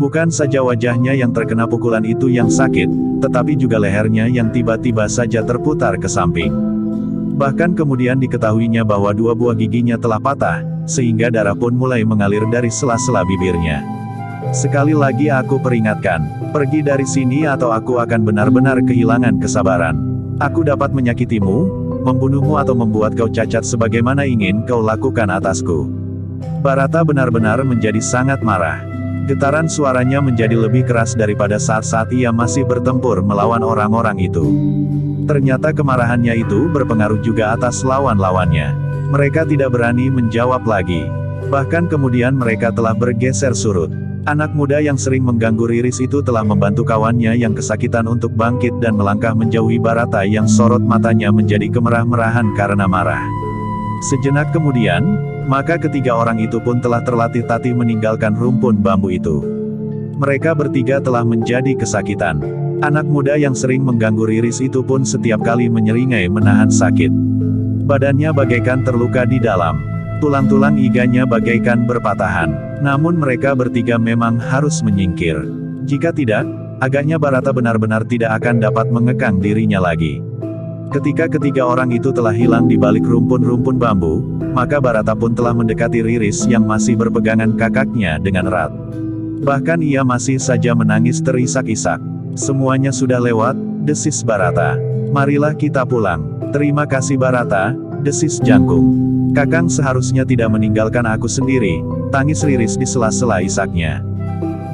Bukan saja wajahnya yang terkena pukulan itu yang sakit, tetapi juga lehernya yang tiba-tiba saja terputar ke samping. Bahkan kemudian diketahuinya bahwa dua buah giginya telah patah, sehingga darah pun mulai mengalir dari sela-sela bibirnya. Sekali lagi aku peringatkan, pergi dari sini atau aku akan benar-benar kehilangan kesabaran. Aku dapat menyakitimu, membunuhmu atau membuat kau cacat sebagaimana ingin kau lakukan atasku. Barata benar-benar menjadi sangat marah. Getaran suaranya menjadi lebih keras daripada saat-saat ia masih bertempur melawan orang-orang itu. Ternyata kemarahannya itu berpengaruh juga atas lawan-lawannya. Mereka tidak berani menjawab lagi. Bahkan kemudian mereka telah bergeser surut. Anak muda yang sering mengganggu Riris itu telah membantu kawannya yang kesakitan untuk bangkit dan melangkah menjauhi Barata yang sorot matanya menjadi kemerah-merahan karena marah. Sejenak kemudian, maka ketiga orang itu pun telah terlatih-tatih meninggalkan rumpun bambu itu. Mereka bertiga telah menjadi kesakitan. Anak muda yang sering mengganggu Riris itu pun setiap kali menyeringai menahan sakit. Badannya bagaikan terluka di dalam. Tulang-tulang iganya bagaikan berpatahan. Namun mereka bertiga memang harus menyingkir. Jika tidak, agaknya Barata benar-benar tidak akan dapat mengekang dirinya lagi. Ketika ketiga orang itu telah hilang di balik rumpun-rumpun bambu, maka Barata pun telah mendekati Riris yang masih berpegangan kakaknya dengan erat. Bahkan ia masih saja menangis terisak-isak. Semuanya sudah lewat, desis Barata. Marilah kita pulang. Terima kasih Barata, desis Jangkung. Kakang seharusnya tidak meninggalkan aku sendiri, tangis Riris di sela-sela isaknya.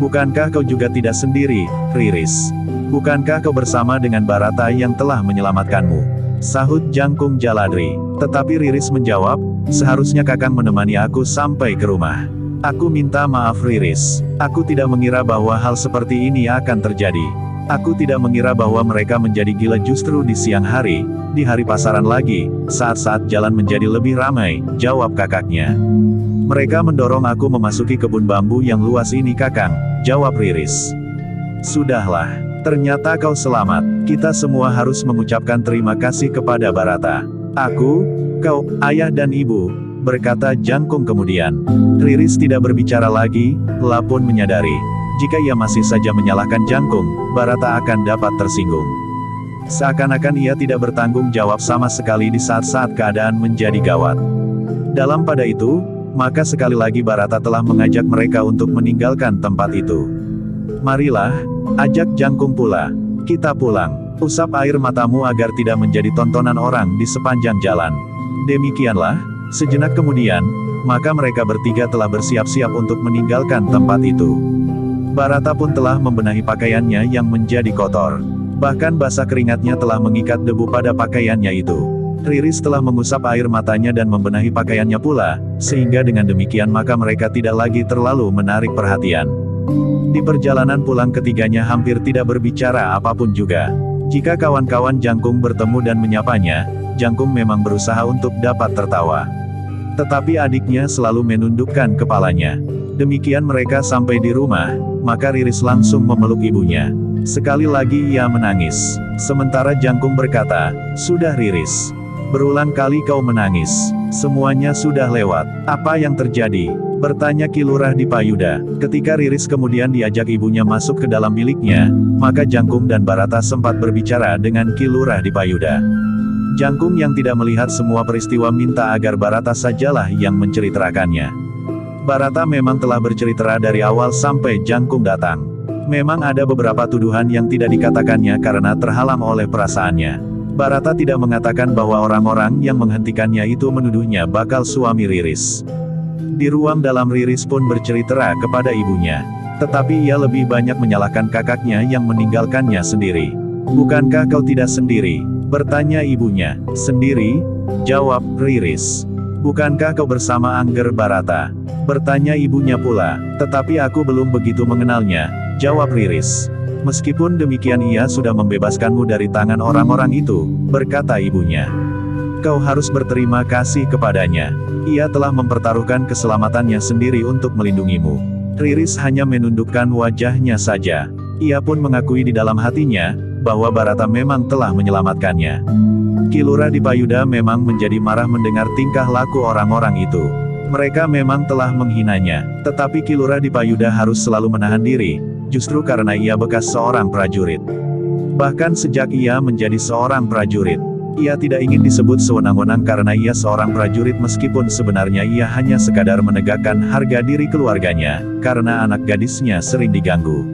Bukankah kau juga tidak sendiri, Riris? Bukankah kau bersama dengan Barata yang telah menyelamatkanmu? Sahut Jangkung Jaladri. Tetapi Riris menjawab, seharusnya Kakang menemani aku sampai ke rumah. Aku minta maaf Riris. Aku tidak mengira bahwa hal seperti ini akan terjadi. Aku tidak mengira bahwa mereka menjadi gila justru di siang hari, di hari pasaran lagi, saat-saat jalan menjadi lebih ramai, jawab kakaknya. Mereka mendorong aku memasuki kebun bambu yang luas ini Kakang, jawab Riris. Sudahlah. Ternyata kau selamat. Kita semua harus mengucapkan terima kasih kepada Barata. Aku, kau, ayah dan ibu, berkata Jangkung kemudian. Riris tidak berbicara lagi, La pun menyadari. Jika ia masih saja menyalahkan Jangkung, Barata akan dapat tersinggung. Seakan-akan ia tidak bertanggung jawab sama sekali di saat-saat keadaan menjadi gawat. Dalam pada itu, maka sekali lagi Barata telah mengajak mereka untuk meninggalkan tempat itu. Marilah, ajak Jangkung pula. Kita pulang. Usap air matamu agar tidak menjadi tontonan orang di sepanjang jalan. Demikianlah, sejenak kemudian, maka mereka bertiga telah bersiap-siap untuk meninggalkan tempat itu. Barata pun telah membenahi pakaiannya yang menjadi kotor. Bahkan basah keringatnya telah mengikat debu pada pakaiannya itu. Riris telah mengusap air matanya dan membenahi pakaiannya pula, sehingga dengan demikian maka mereka tidak lagi terlalu menarik perhatian. Di perjalanan pulang ketiganya hampir tidak berbicara apapun juga. Jika kawan-kawan Jangkung bertemu dan menyapanya, Jangkung memang berusaha untuk dapat tertawa. Tetapi adiknya selalu menundukkan kepalanya. Demikian mereka sampai di rumah, maka Riris langsung memeluk ibunya. Sekali lagi ia menangis. Sementara Jangkung berkata, "Sudah Riris. Berulang kali kau menangis. Semuanya sudah lewat. Apa yang terjadi?" bertanya Ki Lurah Dipayuda. Ketika Riris kemudian diajak ibunya masuk ke dalam biliknya, maka Jangkung dan Barata sempat berbicara dengan Ki Lurah Dipayuda. Jangkung yang tidak melihat semua peristiwa minta agar Barata sajalah yang menceritakannya. Barata memang telah bercerita dari awal sampai Jangkung datang. Memang ada beberapa tuduhan yang tidak dikatakannya karena terhalang oleh perasaannya. Barata tidak mengatakan bahwa orang-orang yang menghentikannya itu menuduhnya bakal suami Riris. Di ruang dalam Riris pun bercerita kepada ibunya. Tetapi ia lebih banyak menyalahkan kakaknya yang meninggalkannya sendiri. "Bukankah kau tidak sendiri?" bertanya ibunya. "Sendiri?" jawab Riris. "Bukankah kau bersama Angger Barata?" bertanya ibunya pula. "Tetapi aku belum begitu mengenalnya," jawab Riris. "Meskipun demikian ia sudah membebaskanmu dari tangan orang-orang itu," berkata ibunya. "Kau harus berterima kasih kepadanya. Ia telah mempertaruhkan keselamatannya sendiri untuk melindungimu." Riris hanya menundukkan wajahnya saja. Ia pun mengakui di dalam hatinya, bahwa Barata memang telah menyelamatkannya. Ki Lurah Dipayuda memang menjadi marah mendengar tingkah laku orang-orang itu. Mereka memang telah menghinanya, tetapi Ki Lurah Dipayuda harus selalu menahan diri, justru karena ia bekas seorang prajurit. Bahkan sejak ia menjadi seorang prajurit, ia tidak ingin disebut sewenang-wenang karena ia seorang prajurit meskipun sebenarnya ia hanya sekadar menegakkan harga diri keluarganya, karena anak gadisnya sering diganggu.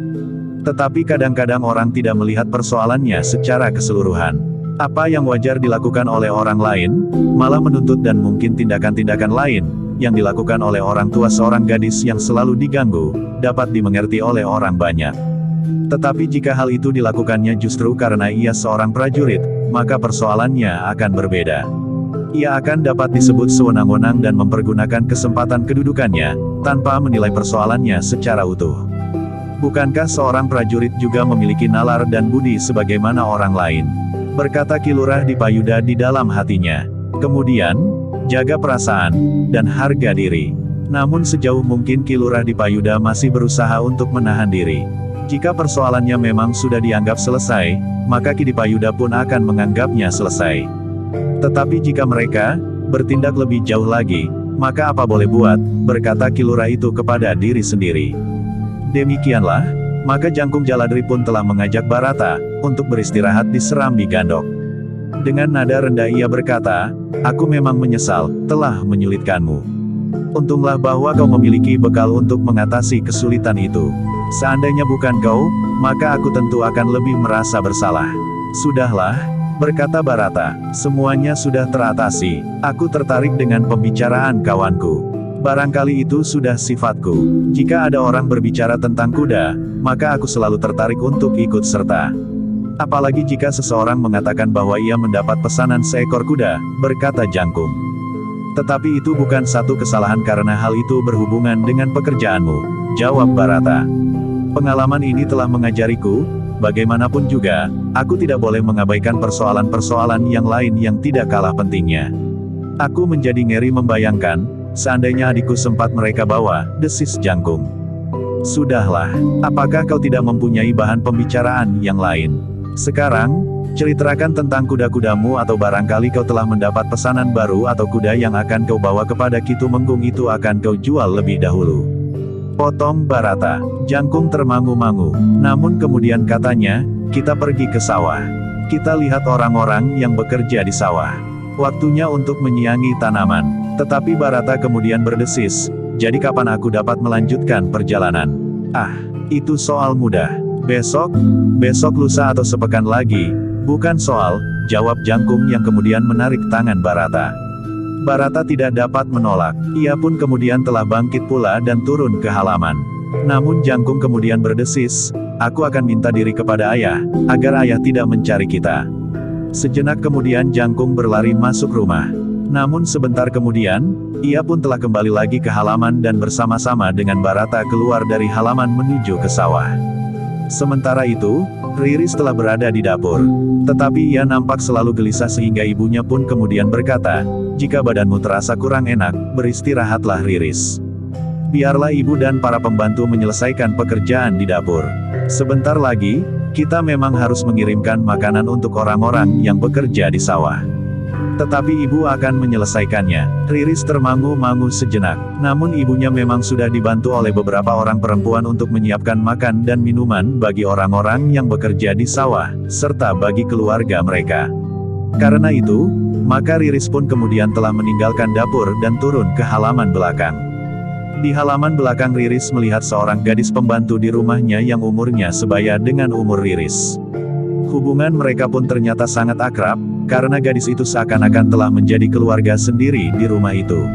Tetapi kadang-kadang orang tidak melihat persoalannya secara keseluruhan. Apa yang wajar dilakukan oleh orang lain, malah menuntut dan mungkin tindakan-tindakan lain, yang dilakukan oleh orang tua seorang gadis yang selalu diganggu, dapat dimengerti oleh orang banyak. Tetapi jika hal itu dilakukannya justru karena ia seorang prajurit, maka persoalannya akan berbeda. Ia akan dapat disebut sewenang-wenang dan mempergunakan kesempatan kedudukannya, tanpa menilai persoalannya secara utuh. Bukankah seorang prajurit juga memiliki nalar dan budi sebagaimana orang lain? Berkata Ki Lurah Dipayuda di dalam hatinya. Kemudian, jaga perasaan, dan harga diri. Namun sejauh mungkin Ki Lurah Dipayuda masih berusaha untuk menahan diri. Jika persoalannya memang sudah dianggap selesai, maka Ki Dipayuda pun akan menganggapnya selesai. Tetapi jika mereka bertindak lebih jauh lagi, maka apa boleh buat, berkata Ki Lurah itu kepada diri sendiri. Demikianlah, maka Jangkung Jaladri pun telah mengajak Barata untuk beristirahat di Serambi Gandok. Dengan nada rendah ia berkata, "Aku memang menyesal telah menyulitkanmu. Untunglah bahwa kau memiliki bekal untuk mengatasi kesulitan itu. Seandainya bukan kau, maka aku tentu akan lebih merasa bersalah." "Sudahlah," berkata Barata, "semuanya sudah teratasi. Aku tertarik dengan pembicaraan kawanku. Barangkali itu sudah sifatku. Jika ada orang berbicara tentang kuda, maka aku selalu tertarik untuk ikut serta. Apalagi jika seseorang mengatakan bahwa ia mendapat pesanan seekor kuda," berkata Jangkung. "Tetapi itu bukan satu kesalahan karena hal itu berhubungan dengan pekerjaanmu," jawab Barata. "Pengalaman ini telah mengajariku, bagaimanapun juga, aku tidak boleh mengabaikan persoalan-persoalan yang lain yang tidak kalah pentingnya. Aku menjadi ngeri membayangkan, seandainya adikku sempat mereka bawa," desis Jangkung. Sudahlah, apakah kau tidak mempunyai bahan pembicaraan yang lain? Sekarang, ceritakan tentang kuda-kudamu atau barangkali kau telah mendapat pesanan baru atau kuda yang akan kau bawa kepada Kitu Menggung itu akan kau jual lebih dahulu. Potong Barata. Jangkung termangu-mangu. Namun kemudian katanya, kita pergi ke sawah. Kita lihat orang-orang yang bekerja di sawah. Waktunya untuk menyiangi tanaman. Tetapi Barata kemudian berdesis, jadi kapan aku dapat melanjutkan perjalanan? Ah, itu soal mudah. Besok lusa atau sepekan lagi. Bukan soal, jawab Jangkung yang kemudian menarik tangan Barata. Barata tidak dapat menolak. Ia pun kemudian telah bangkit pula dan turun ke halaman. Namun Jangkung kemudian berdesis, aku akan minta diri kepada ayah, agar ayah tidak mencari kita. Sejenak kemudian Jangkung berlari masuk rumah. Namun sebentar kemudian, ia pun telah kembali lagi ke halaman dan bersama-sama dengan Barata keluar dari halaman menuju ke sawah. Sementara itu, Riris telah berada di dapur. Tetapi ia nampak selalu gelisah sehingga ibunya pun kemudian berkata, jika badanmu terasa kurang enak, beristirahatlah Riris. Biarlah ibu dan para pembantu menyelesaikan pekerjaan di dapur. Sebentar lagi, kita memang harus mengirimkan makanan untuk orang-orang yang bekerja di sawah. Tetapi ibu akan menyelesaikannya. Riris termangu-mangu sejenak. Namun ibunya memang sudah dibantu oleh beberapa orang perempuan untuk menyiapkan makan dan minuman bagi orang-orang yang bekerja di sawah, serta bagi keluarga mereka. Karena itu, maka Riris pun kemudian telah meninggalkan dapur dan turun ke halaman belakang. Di halaman belakang Riris melihat seorang gadis pembantu di rumahnya yang umurnya sebaya dengan umur Riris. Hubungan mereka pun ternyata sangat akrab, karena gadis itu seakan-akan telah menjadi keluarga sendiri di rumah itu.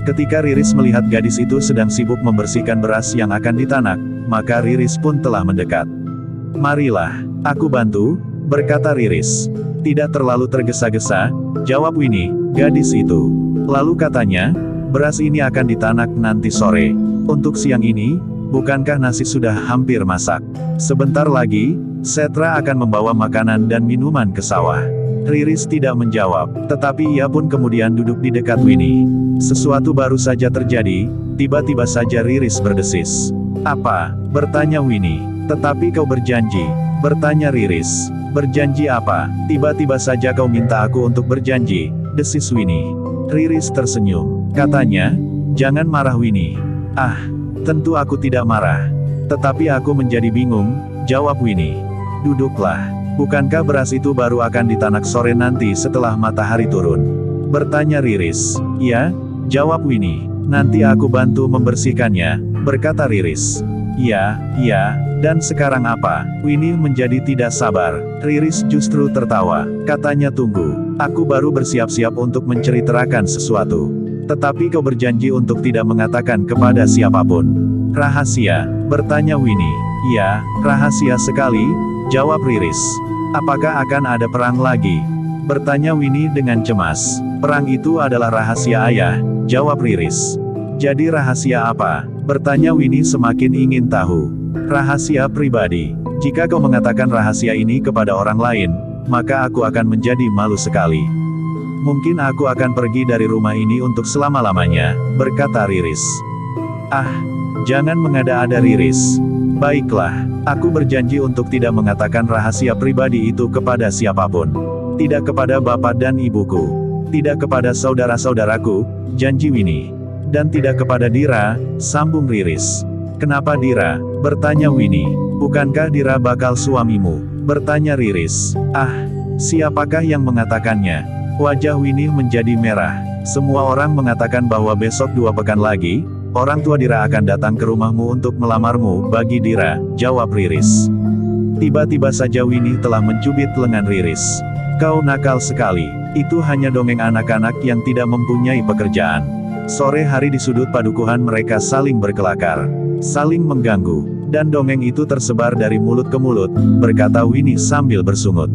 Ketika Riris melihat gadis itu sedang sibuk membersihkan beras yang akan ditanak, maka Riris pun telah mendekat. Marilah, aku bantu, berkata Riris. Tidak terlalu tergesa-gesa, jawab Winnie, gadis itu. Lalu katanya, beras ini akan ditanak nanti sore. Untuk siang ini, bukankah nasi sudah hampir masak? Sebentar lagi, Setra akan membawa makanan dan minuman ke sawah. Riris tidak menjawab, tetapi ia pun kemudian duduk di dekat Winnie. Sesuatu baru saja terjadi, tiba-tiba saja Riris berdesis. Apa? Bertanya Winnie. Tetapi kau berjanji, bertanya Riris. Berjanji apa? Tiba-tiba saja kau minta aku untuk berjanji, desis Winnie. Riris tersenyum. Katanya, jangan marah Winnie. Ah, tentu aku tidak marah. Tetapi aku menjadi bingung, jawab Winnie. Duduklah. Bukankah beras itu baru akan ditanak sore nanti setelah matahari turun? Bertanya Riris. Ya, jawab Winnie. Nanti aku bantu membersihkannya, berkata Riris. Ya, dan sekarang apa? Winnie menjadi tidak sabar. Riris justru tertawa. Katanya tunggu, aku baru bersiap-siap untuk menceritakan sesuatu. Tetapi kau berjanji untuk tidak mengatakan kepada siapapun. Rahasia, bertanya Winnie. Ya, rahasia sekali, jawab Riris. Apakah akan ada perang lagi? Bertanya Winnie dengan cemas. Perang itu adalah rahasia ayah, jawab Riris. Jadi rahasia apa? Bertanya Winnie semakin ingin tahu. Rahasia pribadi. Jika kau mengatakan rahasia ini kepada orang lain, maka aku akan menjadi malu sekali. Mungkin aku akan pergi dari rumah ini untuk selama-lamanya, berkata Riris. Ah, jangan mengada-ada Riris. Baiklah, aku berjanji untuk tidak mengatakan rahasia pribadi itu kepada siapapun. Tidak kepada bapak dan ibuku. Tidak kepada saudara-saudaraku, janji Winnie. Dan tidak kepada Dira, sambung Riris. Kenapa Dira? Bertanya Winnie. Bukankah Dira bakal suamimu? Bertanya Riris. Ah, siapakah yang mengatakannya? Wajah Winnie menjadi merah. Semua orang mengatakan bahwa besok 2 pekan lagi, orang tua Dira akan datang ke rumahmu untuk melamarmu bagi Dira, jawab Riris. Tiba-tiba saja Winnie telah mencubit lengan Riris. Kau nakal sekali. Itu hanya dongeng anak-anak yang tidak mempunyai pekerjaan. Sore hari di sudut padukuhan mereka saling berkelakar, saling mengganggu, dan dongeng itu tersebar dari mulut ke mulut, berkata Winnie sambil bersungut.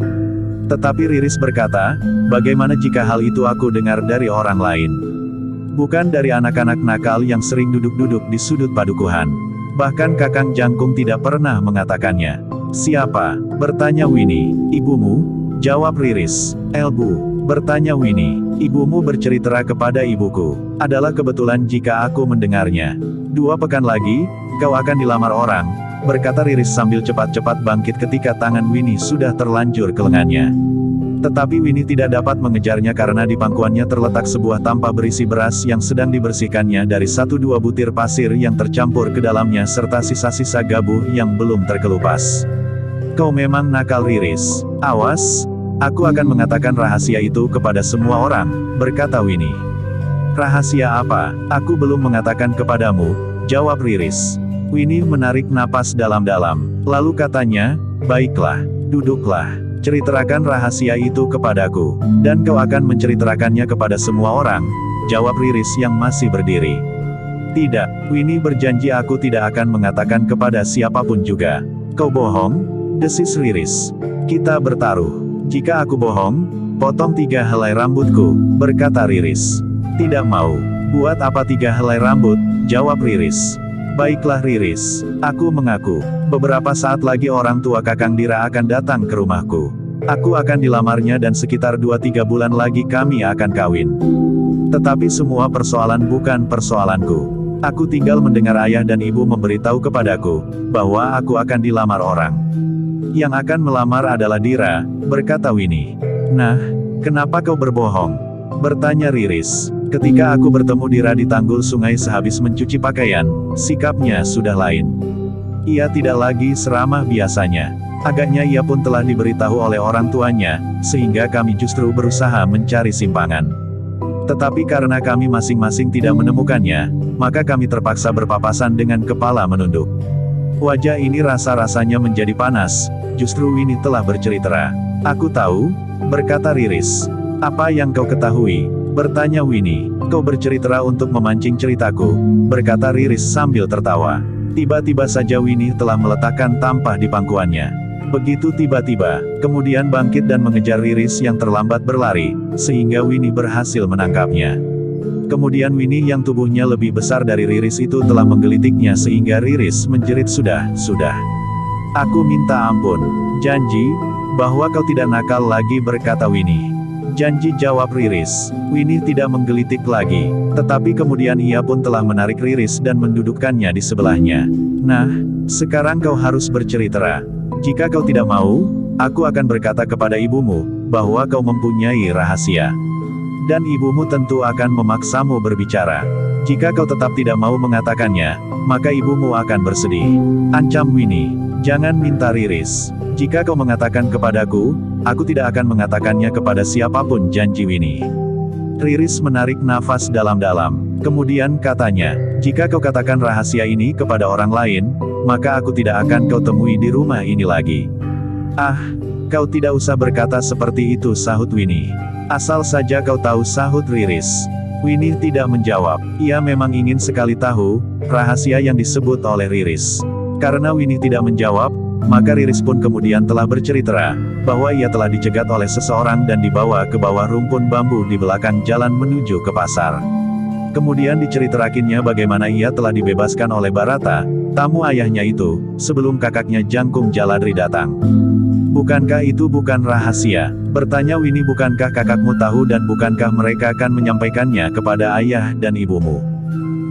Tetapi Riris berkata, bagaimana jika hal itu aku dengar dari orang lain? Bukan dari anak-anak nakal yang sering duduk-duduk di sudut padukuhan. Bahkan Kakang Jangkung tidak pernah mengatakannya. Siapa? Bertanya Winnie. Ibumu? Jawab Riris. Elbu. Bertanya Winnie. Ibumu bercerita kepada ibuku. Adalah kebetulan jika aku mendengarnya. 2 pekan lagi, Kau akan dilamar orang, berkata Riris sambil cepat-cepat bangkit ketika tangan Winnie sudah terlanjur ke lengannya. Tetapi Winnie tidak dapat mengejarnya karena di pangkuannya terletak sebuah tampah berisi beras yang sedang dibersihkannya dari 1-2 butir pasir yang tercampur ke dalamnya serta sisa-sisa gabuh yang belum terkelupas. Kau memang nakal Riris. Awas, aku akan mengatakan rahasia itu kepada semua orang, berkata Winnie. Rahasia apa? Aku belum mengatakan kepadamu, jawab Riris. Winnie menarik napas dalam-dalam, lalu katanya, baiklah, duduklah, ceritakan rahasia itu kepadaku, dan kau akan menceritakannya kepada semua orang, jawab Riris yang masih berdiri. Tidak, Winnie berjanji aku tidak akan mengatakan kepada siapapun juga. Kau bohong? Desis Riris. Kita bertaruh. Jika aku bohong, potong 3 helai rambutku, berkata Riris. Tidak mau. Buat apa 3 helai rambut, jawab Riris. Baiklah Riris, aku mengaku. Beberapa saat lagi orang tua Kakang Dira akan datang ke rumahku. Aku akan dilamarnya dan sekitar 2-3 bulan lagi kami akan kawin. Tetapi semua persoalan bukan persoalanku. Aku tinggal mendengar ayah dan ibu memberitahu kepadaku, bahwa aku akan dilamar orang. Yang akan melamar adalah Dira, berkata Winnie. Nah, kenapa kau berbohong? Bertanya Riris. Ketika aku bertemu Dira di tanggul sungai sehabis mencuci pakaian, sikapnya sudah lain. Ia tidak lagi seramah biasanya. Agaknya ia pun telah diberitahu oleh orang tuanya, sehingga kami justru berusaha mencari simpangan. Tetapi karena kami masing-masing tidak menemukannya, maka kami terpaksa berpapasan dengan kepala menunduk. Wajah ini rasa-rasanya menjadi panas, justru Winnie telah bercerita. Aku tahu, berkata Riris. Apa yang kau ketahui? Bertanya Winnie. Kau bercerita untuk memancing ceritaku, berkata Riris sambil tertawa. Tiba-tiba saja Winnie telah meletakkan tampah di pangkuannya. Begitu tiba-tiba, kemudian bangkit dan mengejar Riris yang terlambat berlari, sehingga Winnie berhasil menangkapnya. Kemudian Winnie yang tubuhnya lebih besar dari Riris itu telah menggelitiknya sehingga Riris menjerit sudah. Aku minta ampun. Janji, bahwa kau tidak nakal lagi, berkata Winnie. Janji, jawab Riris. Winnie tidak menggelitik lagi, tetapi kemudian ia pun telah menarik Riris dan mendudukkannya di sebelahnya. Nah, sekarang kau harus bercerita. Jika kau tidak mau, aku akan berkata kepada ibumu, bahwa kau mempunyai rahasia. Dan ibumu tentu akan memaksamu berbicara. Jika kau tetap tidak mau mengatakannya, maka ibumu akan bersedih. Ancam Winnie. Jangan, minta Riris. Jika kau mengatakan kepadaku, aku tidak akan mengatakannya kepada siapapun, janji Winnie. Riris menarik nafas dalam-dalam. Kemudian katanya, jika kau katakan rahasia ini kepada orang lain, maka aku tidak akan kau temui di rumah ini lagi. Ah, kau tidak usah berkata seperti itu, sahut Winnie. Asal saja kau tahu, sahut Riris. Winnie tidak menjawab. Ia memang ingin sekali tahu rahasia yang disebut oleh Riris. Karena Winnie tidak menjawab, maka Riris pun kemudian telah bercerita, bahwa ia telah dicegat oleh seseorang dan dibawa ke bawah rumpun bambu di belakang jalan menuju ke pasar. Kemudian diceritakannya bagaimana ia telah dibebaskan oleh Barata, tamu ayahnya itu, sebelum kakaknya Jangkung Jaladri datang. Bukankah itu bukan rahasia? Bertanya Winnie. Bukankah kakakmu tahu dan bukankah mereka akan menyampaikannya kepada ayah dan ibumu?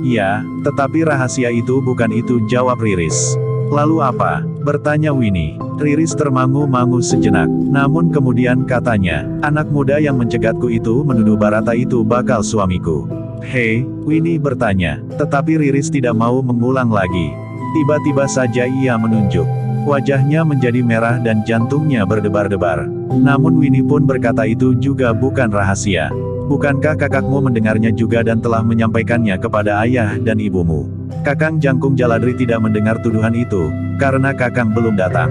Iya, tetapi rahasia itu bukan itu, jawab Riris. Lalu apa? Bertanya Winnie. Riris termangu-mangu sejenak. Namun kemudian katanya, anak muda yang mencegatku itu menuduh Barata itu bakal suamiku. Hei, Winnie bertanya. Tetapi Riris tidak mau mengulang lagi. Tiba-tiba saja ia menunjuk. Wajahnya menjadi merah dan jantungnya berdebar-debar. Namun Winnie pun berkata itu juga bukan rahasia. Bukankah kakakmu mendengarnya juga dan telah menyampaikannya kepada ayah dan ibumu? Kakang Jangkung Jaladri tidak mendengar tuduhan itu, karena kakang belum datang.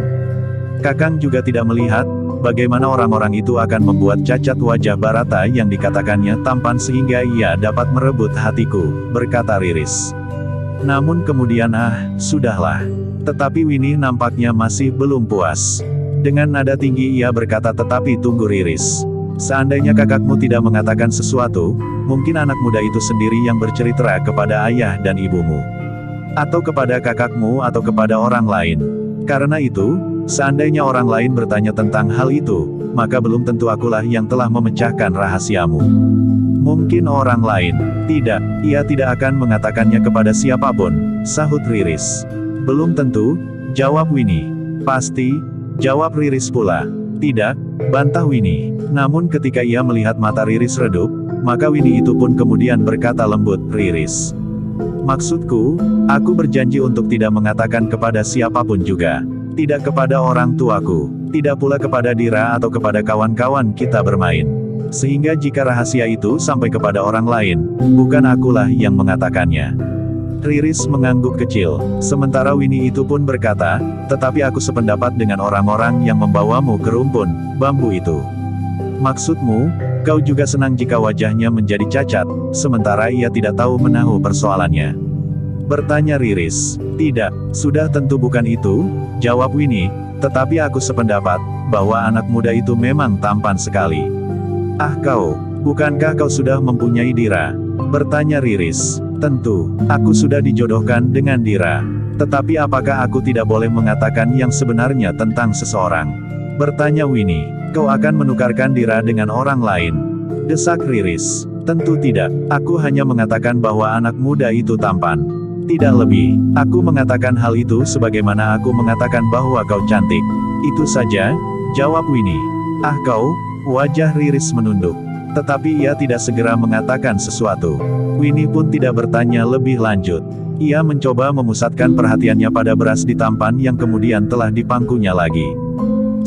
Kakang juga tidak melihat, bagaimana orang-orang itu akan membuat cacat wajah Barata yang dikatakannya tampan sehingga ia dapat merebut hatiku, berkata Riris. Namun kemudian sudahlah. Tetapi Winnie nampaknya masih belum puas. Dengan nada tinggi ia berkata, tetapi tunggu Riris. Seandainya kakakmu tidak mengatakan sesuatu, mungkin anak muda itu sendiri yang bercerita kepada ayah dan ibumu. Atau kepada kakakmu atau kepada orang lain. Karena itu, seandainya orang lain bertanya tentang hal itu, maka belum tentu akulah yang telah memecahkan rahasiamu. Mungkin orang lain. Tidak, ia tidak akan mengatakannya kepada siapapun, sahut Riris. Belum tentu, jawab Winnie. Pasti, jawab Riris pula. Tidak, bantah Winnie. Namun ketika ia melihat mata Riris redup, maka Winnie itu pun kemudian berkata lembut, Riris. Maksudku, aku berjanji untuk tidak mengatakan kepada siapapun juga. Tidak kepada orang tuaku, tidak pula kepada Dira atau kepada kawan-kawan kita bermain. Sehingga jika rahasia itu sampai kepada orang lain, bukan akulah yang mengatakannya. Riris mengangguk kecil, sementara Winnie itu pun berkata, tetapi aku sependapat dengan orang-orang yang membawamu ke rumpun bambu itu. Maksudmu, kau juga senang jika wajahnya menjadi cacat, sementara ia tidak tahu menahu persoalannya. Bertanya Riris. Tidak, sudah tentu bukan itu, jawab Winnie, tetapi aku sependapat, bahwa anak muda itu memang tampan sekali. Ah kau, bukankah kau sudah mempunyai Dira? Bertanya Riris. Tentu, aku sudah dijodohkan dengan Dira. Tetapi apakah aku tidak boleh mengatakan yang sebenarnya tentang seseorang? Bertanya Winnie. Kau akan menukarkan Dira dengan orang lain? Desak Riris. Tentu tidak, aku hanya mengatakan bahwa anak muda itu tampan. Tidak lebih, aku mengatakan hal itu sebagaimana aku mengatakan bahwa kau cantik. Itu saja, jawab Winnie. Ah kau, wajah Riris menunduk. Tetapi ia tidak segera mengatakan sesuatu. Winnie pun tidak bertanya lebih lanjut. Ia mencoba memusatkan perhatiannya pada beras di tampan yang kemudian telah dipangkunya lagi.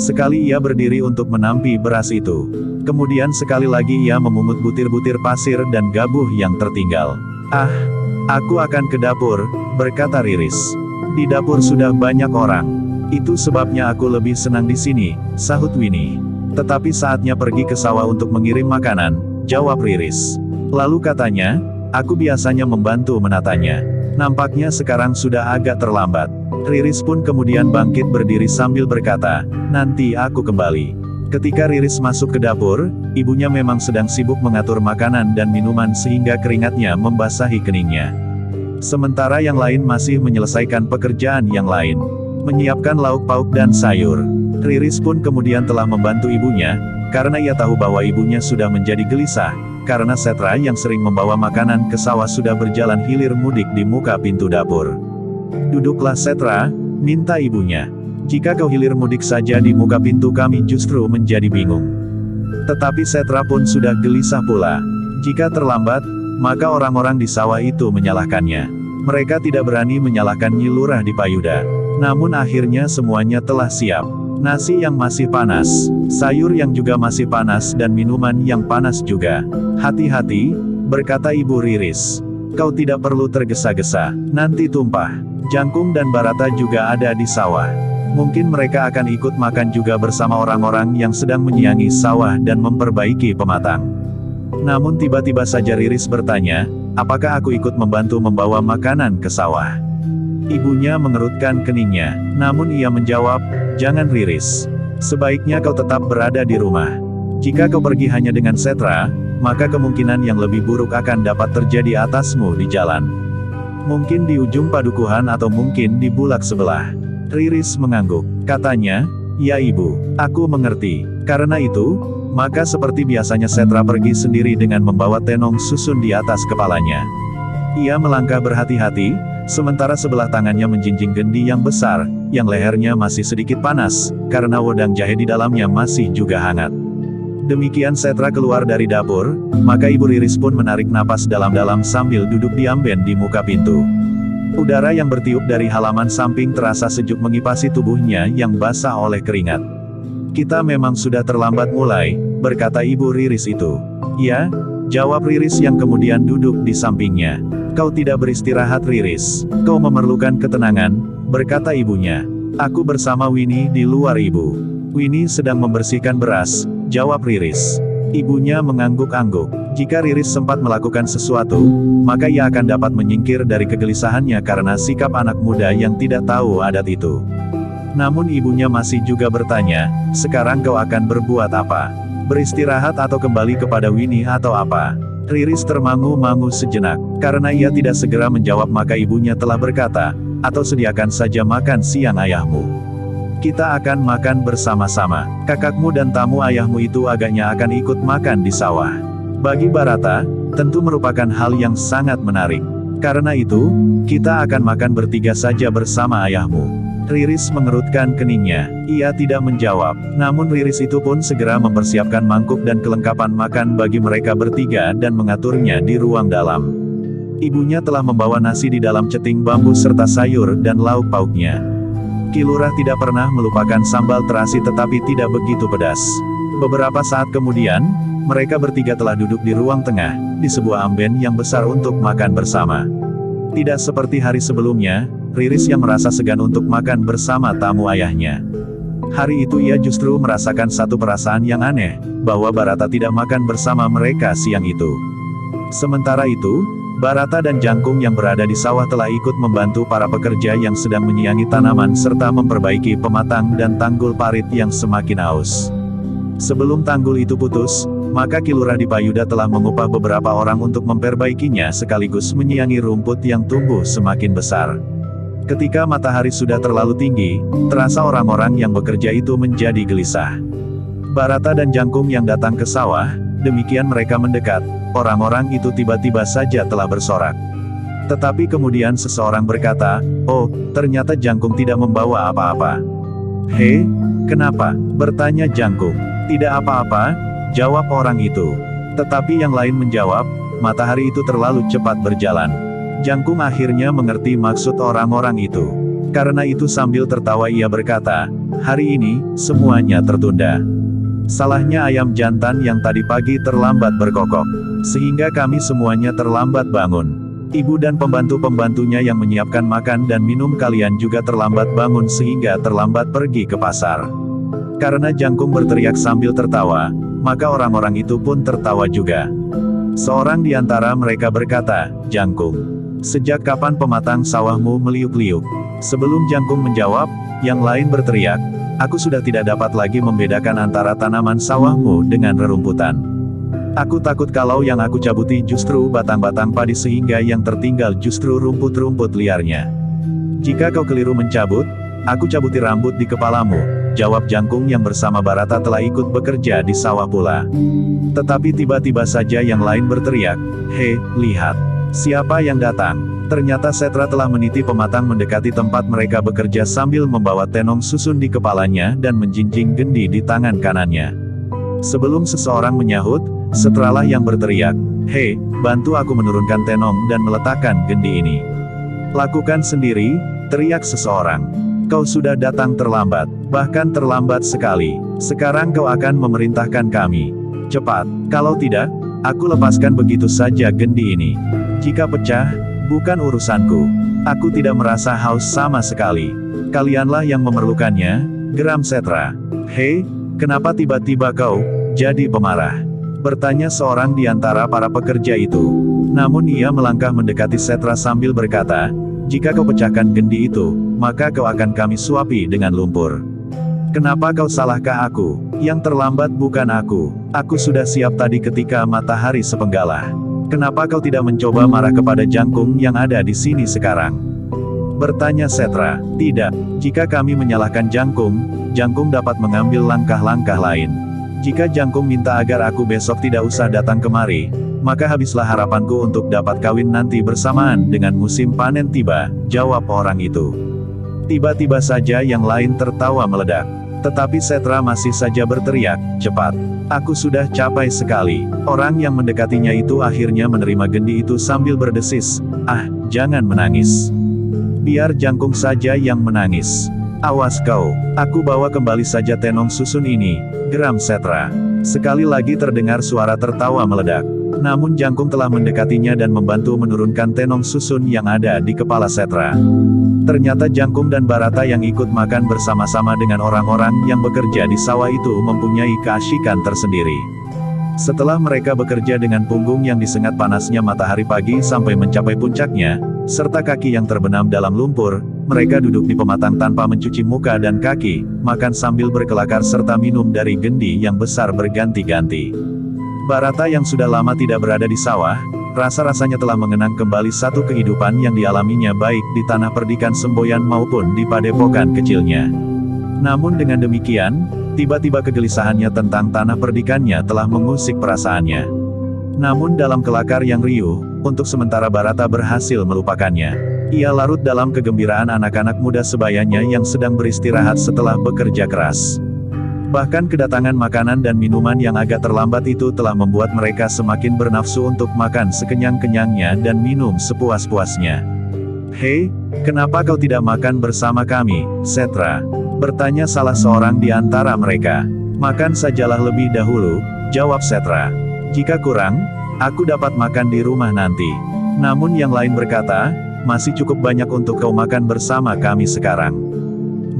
Sekali ia berdiri untuk menampi beras itu. Kemudian sekali lagi ia memungut butir-butir pasir dan gabuh yang tertinggal. Ah, aku akan ke dapur, berkata Riris. Di dapur sudah banyak orang. Itu sebabnya aku lebih senang di sini, sahut Winnie. Tetapi saatnya pergi ke sawah untuk mengirim makanan, jawab Riris. Lalu katanya, aku biasanya membantu menatanya. Nampaknya sekarang sudah agak terlambat. Riris pun kemudian bangkit berdiri sambil berkata, nanti aku kembali. Ketika Riris masuk ke dapur, ibunya memang sedang sibuk mengatur makanan dan minuman sehingga keringatnya membasahi keningnya. Sementara yang lain masih menyelesaikan pekerjaan yang lain. Menyiapkan lauk pauk dan sayur. Riris pun kemudian telah membantu ibunya, karena ia tahu bahwa ibunya sudah menjadi gelisah, karena Setra yang sering membawa makanan ke sawah sudah berjalan hilir mudik di muka pintu dapur. Duduklah Setra, minta ibunya. Jika kau hilir mudik saja di muka pintu kami justru menjadi bingung. Tetapi Setra pun sudah gelisah pula. Jika terlambat, maka orang-orang di sawah itu menyalahkannya. Mereka tidak berani menyalahkan Nyi Lurah di Payuda. Namun akhirnya semuanya telah siap. Nasi yang masih panas, sayur yang juga masih panas dan minuman yang panas juga. Hati-hati, berkata Ibu Riris. Kau tidak perlu tergesa-gesa, nanti tumpah. Jangkung dan Barata juga ada di sawah. Mungkin mereka akan ikut makan juga bersama orang-orang yang sedang menyiangi sawah dan memperbaiki pematang. Namun tiba-tiba saja Riris bertanya, apakah aku ikut membantu membawa makanan ke sawah? Ibunya mengerutkan keningnya, namun ia menjawab, jangan Riris. Sebaiknya kau tetap berada di rumah. Jika kau pergi hanya dengan Setra, maka kemungkinan yang lebih buruk akan dapat terjadi atasmu di jalan. Mungkin di ujung padukuhan atau mungkin di bulak sebelah. Riris mengangguk. Katanya, ya ibu, aku mengerti. Karena itu, maka seperti biasanya Setra pergi sendiri dengan membawa tenong susun di atas kepalanya. Ia melangkah berhati-hati, sementara sebelah tangannya menjinjing gendi yang besar, yang lehernya masih sedikit panas, karena wedang jahe di dalamnya masih juga hangat. Demikian Setra keluar dari dapur, maka Ibu Riris pun menarik napas dalam-dalam sambil duduk di amben di muka pintu. Udara yang bertiup dari halaman samping terasa sejuk mengipasi tubuhnya yang basah oleh keringat. Kita memang sudah terlambat mulai, berkata Ibu Riris itu. Ya, jawab Riris yang kemudian duduk di sampingnya. Kau tidak beristirahat Riris, kau memerlukan ketenangan, berkata ibunya. Aku bersama Winnie di luar ibu. Winnie sedang membersihkan beras, jawab Riris. Ibunya mengangguk-angguk. Jika Riris sempat melakukan sesuatu, maka ia akan dapat menyingkir dari kegelisahannya karena sikap anak muda yang tidak tahu adat itu. Namun ibunya masih juga bertanya, sekarang kau akan berbuat apa? Beristirahat atau kembali kepada Winnie atau apa? Riris termangu-mangu sejenak. Karena ia tidak segera menjawab maka ibunya telah berkata, atau sediakan saja makan siang ayahmu. Kita akan makan bersama-sama. Kakakmu dan tamu ayahmu itu agaknya akan ikut makan di sawah. Bagi Barata, tentu merupakan hal yang sangat menarik. Karena itu, kita akan makan bertiga saja bersama ayahmu. Riris mengerutkan keningnya. Ia tidak menjawab. Namun Riris itu pun segera mempersiapkan mangkuk dan kelengkapan makan bagi mereka bertiga dan mengaturnya di ruang dalam. Ibunya telah membawa nasi di dalam ceting bambu serta sayur dan lauk pauknya. Ki Lurah tidak pernah melupakan sambal terasi tetapi tidak begitu pedas. Beberapa saat kemudian, mereka bertiga telah duduk di ruang tengah, di sebuah amben yang besar untuk makan bersama. Tidak seperti hari sebelumnya, Riris yang merasa segan untuk makan bersama tamu ayahnya. Hari itu ia justru merasakan satu perasaan yang aneh, bahwa Barata tidak makan bersama mereka siang itu. Sementara itu, Barata dan Jangkung yang berada di sawah telah ikut membantu para pekerja yang sedang menyiangi tanaman serta memperbaiki pematang dan tanggul parit yang semakin aus. Sebelum tanggul itu putus, maka Ki Lurah Dipayuda telah mengupah beberapa orang untuk memperbaikinya sekaligus menyiangi rumput yang tumbuh semakin besar. Ketika matahari sudah terlalu tinggi, terasa orang-orang yang bekerja itu menjadi gelisah. Barata dan Jangkung yang datang ke sawah, demikian mereka mendekat, orang-orang itu tiba-tiba saja telah bersorak. Tetapi kemudian seseorang berkata, "Oh, ternyata Jangkung tidak membawa apa-apa." "Hei, kenapa?" bertanya Jangkung. "Tidak apa-apa," jawab orang itu. Tetapi yang lain menjawab, "Matahari itu terlalu cepat berjalan." Jangkung akhirnya mengerti maksud orang-orang itu. Karena itu sambil tertawa ia berkata, "Hari ini, semuanya tertunda. Salahnya ayam jantan yang tadi pagi terlambat berkokok. Sehingga kami semuanya terlambat bangun. Ibu dan pembantu-pembantunya yang menyiapkan makan dan minum kalian juga terlambat bangun sehingga terlambat pergi ke pasar." Karena Jangkung berteriak sambil tertawa, maka orang-orang itu pun tertawa juga. Seorang di antara mereka berkata, "Jangkung, sejak kapan pematang sawahmu meliuk-liuk?" Sebelum Jangkung menjawab, yang lain berteriak, "Aku sudah tidak dapat lagi membedakan antara tanaman sawahmu dengan rerumputan. Aku takut kalau yang aku cabuti justru batang-batang padi sehingga yang tertinggal justru rumput-rumput liarnya. Jika kau keliru mencabut, aku cabuti rambut di kepalamu," jawab Jangkung yang bersama Barata telah ikut bekerja di sawah pula. Tetapi tiba-tiba saja yang lain berteriak, "Hei, lihat. Siapa yang datang?" Ternyata Setra telah meniti pematang mendekati tempat mereka bekerja sambil membawa tenong susun di kepalanya dan menjinjing gendi di tangan kanannya. Sebelum seseorang menyahut, Setralah yang berteriak, "Hei, bantu aku menurunkan tenong dan meletakkan gendi ini." "Lakukan sendiri," teriak seseorang. "Kau sudah datang terlambat, bahkan terlambat sekali. Sekarang kau akan memerintahkan kami. Cepat, kalau tidak, aku lepaskan begitu saja gendi ini. Jika pecah, bukan urusanku. Aku tidak merasa haus sama sekali. Kalianlah yang memerlukannya," geram Setra. "Hei, kenapa tiba-tiba kau jadi pemarah?" bertanya seorang di antara para pekerja itu. Namun ia melangkah mendekati Setra sambil berkata, "Jika kau pecahkan gendi itu, maka kau akan kami suapi dengan lumpur. Kenapa kau salahkah aku? Yang terlambat bukan aku. Aku sudah siap tadi ketika matahari sepenggalah. Kenapa kau tidak mencoba marah kepada Jangkung yang ada di sini sekarang?" bertanya Setra. "Tidak, jika kami menyalahkan Jangkung, Jangkung dapat mengambil langkah-langkah lain. Jika Jangkung minta agar aku besok tidak usah datang kemari, maka habislah harapanku untuk dapat kawin nanti bersamaan dengan musim panen tiba," jawab orang itu. Tiba-tiba saja yang lain tertawa meledak. Tetapi Setra masih saja berteriak, "Cepat. Aku sudah capek sekali." Orang yang mendekatinya itu akhirnya menerima gendi itu sambil berdesis, "Ah, jangan menangis. Biar Jangkung saja yang menangis. Awas kau, aku bawa kembali saja tenong susun ini," geram Setra. Sekali lagi terdengar suara tertawa meledak. Namun Jangkung telah mendekatinya dan membantu menurunkan tenong susun yang ada di kepala Setra. Ternyata Jangkung dan Barata yang ikut makan bersama-sama dengan orang-orang yang bekerja di sawah itu mempunyai keasyikan tersendiri. Setelah mereka bekerja dengan punggung yang disengat panasnya matahari pagi sampai mencapai puncaknya, serta kaki yang terbenam dalam lumpur, mereka duduk di pematang tanpa mencuci muka dan kaki, makan sambil berkelakar serta minum dari gendi yang besar berganti-ganti. Barata yang sudah lama tidak berada di sawah, rasa-rasanya telah mengenang kembali satu kehidupan yang dialaminya baik di tanah perdikan semboyan maupun di padepokan kecilnya. Namun dengan demikian, tiba-tiba kegelisahannya tentang tanah perdikannya telah mengusik perasaannya. Namun dalam kelakar yang riuh, untuk sementara Barata berhasil melupakannya. Ia larut dalam kegembiraan anak-anak muda sebayanya yang sedang beristirahat setelah bekerja keras. Bahkan kedatangan makanan dan minuman yang agak terlambat itu telah membuat mereka semakin bernafsu untuk makan sekenyang-kenyangnya dan minum sepuas-puasnya. "Hei, kenapa kau tidak makan bersama kami, Setra?" bertanya salah seorang di antara mereka. "Makan sajalah lebih dahulu," jawab Setra. "Jika kurang, aku dapat makan di rumah nanti." Namun yang lain berkata, "Masih cukup banyak untuk kau makan bersama kami sekarang.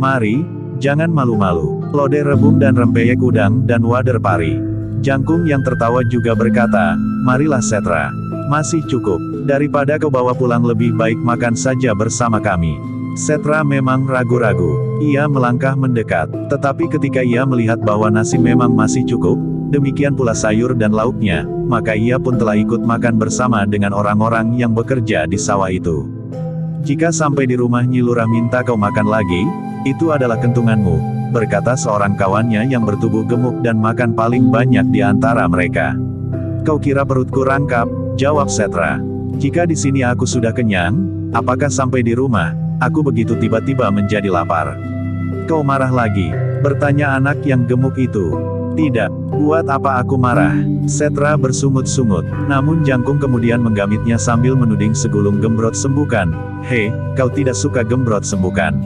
Mari, jangan malu-malu." Lode rebung dan rempeyek udang dan wader pari. Jangkung yang tertawa juga berkata, "Marilah Setra. Masih cukup. Daripada kau bawa pulang lebih baik makan saja bersama kami." Setra memang ragu-ragu. Ia melangkah mendekat. Tetapi ketika ia melihat bahwa nasi memang masih cukup, demikian pula sayur dan lauknya, maka ia pun telah ikut makan bersama dengan orang-orang yang bekerja di sawah itu. "Jika sampai di rumah Nyi Lurah minta kau makan lagi, itu adalah kentunganmu," berkata seorang kawannya yang bertubuh gemuk dan makan paling banyak di antara mereka. "Kau kira perutku rangkap?" jawab Setra. "Jika di sini aku sudah kenyang, apakah sampai di rumah, aku begitu tiba-tiba menjadi lapar?" "Kau marah lagi?" bertanya anak yang gemuk itu. "Tidak, buat apa aku marah?" Setra bersungut-sungut. Namun Jangkung kemudian menggamitnya sambil menuding segulung gembrot sembukan. "Hei, kau tidak suka gembrot sembukan?"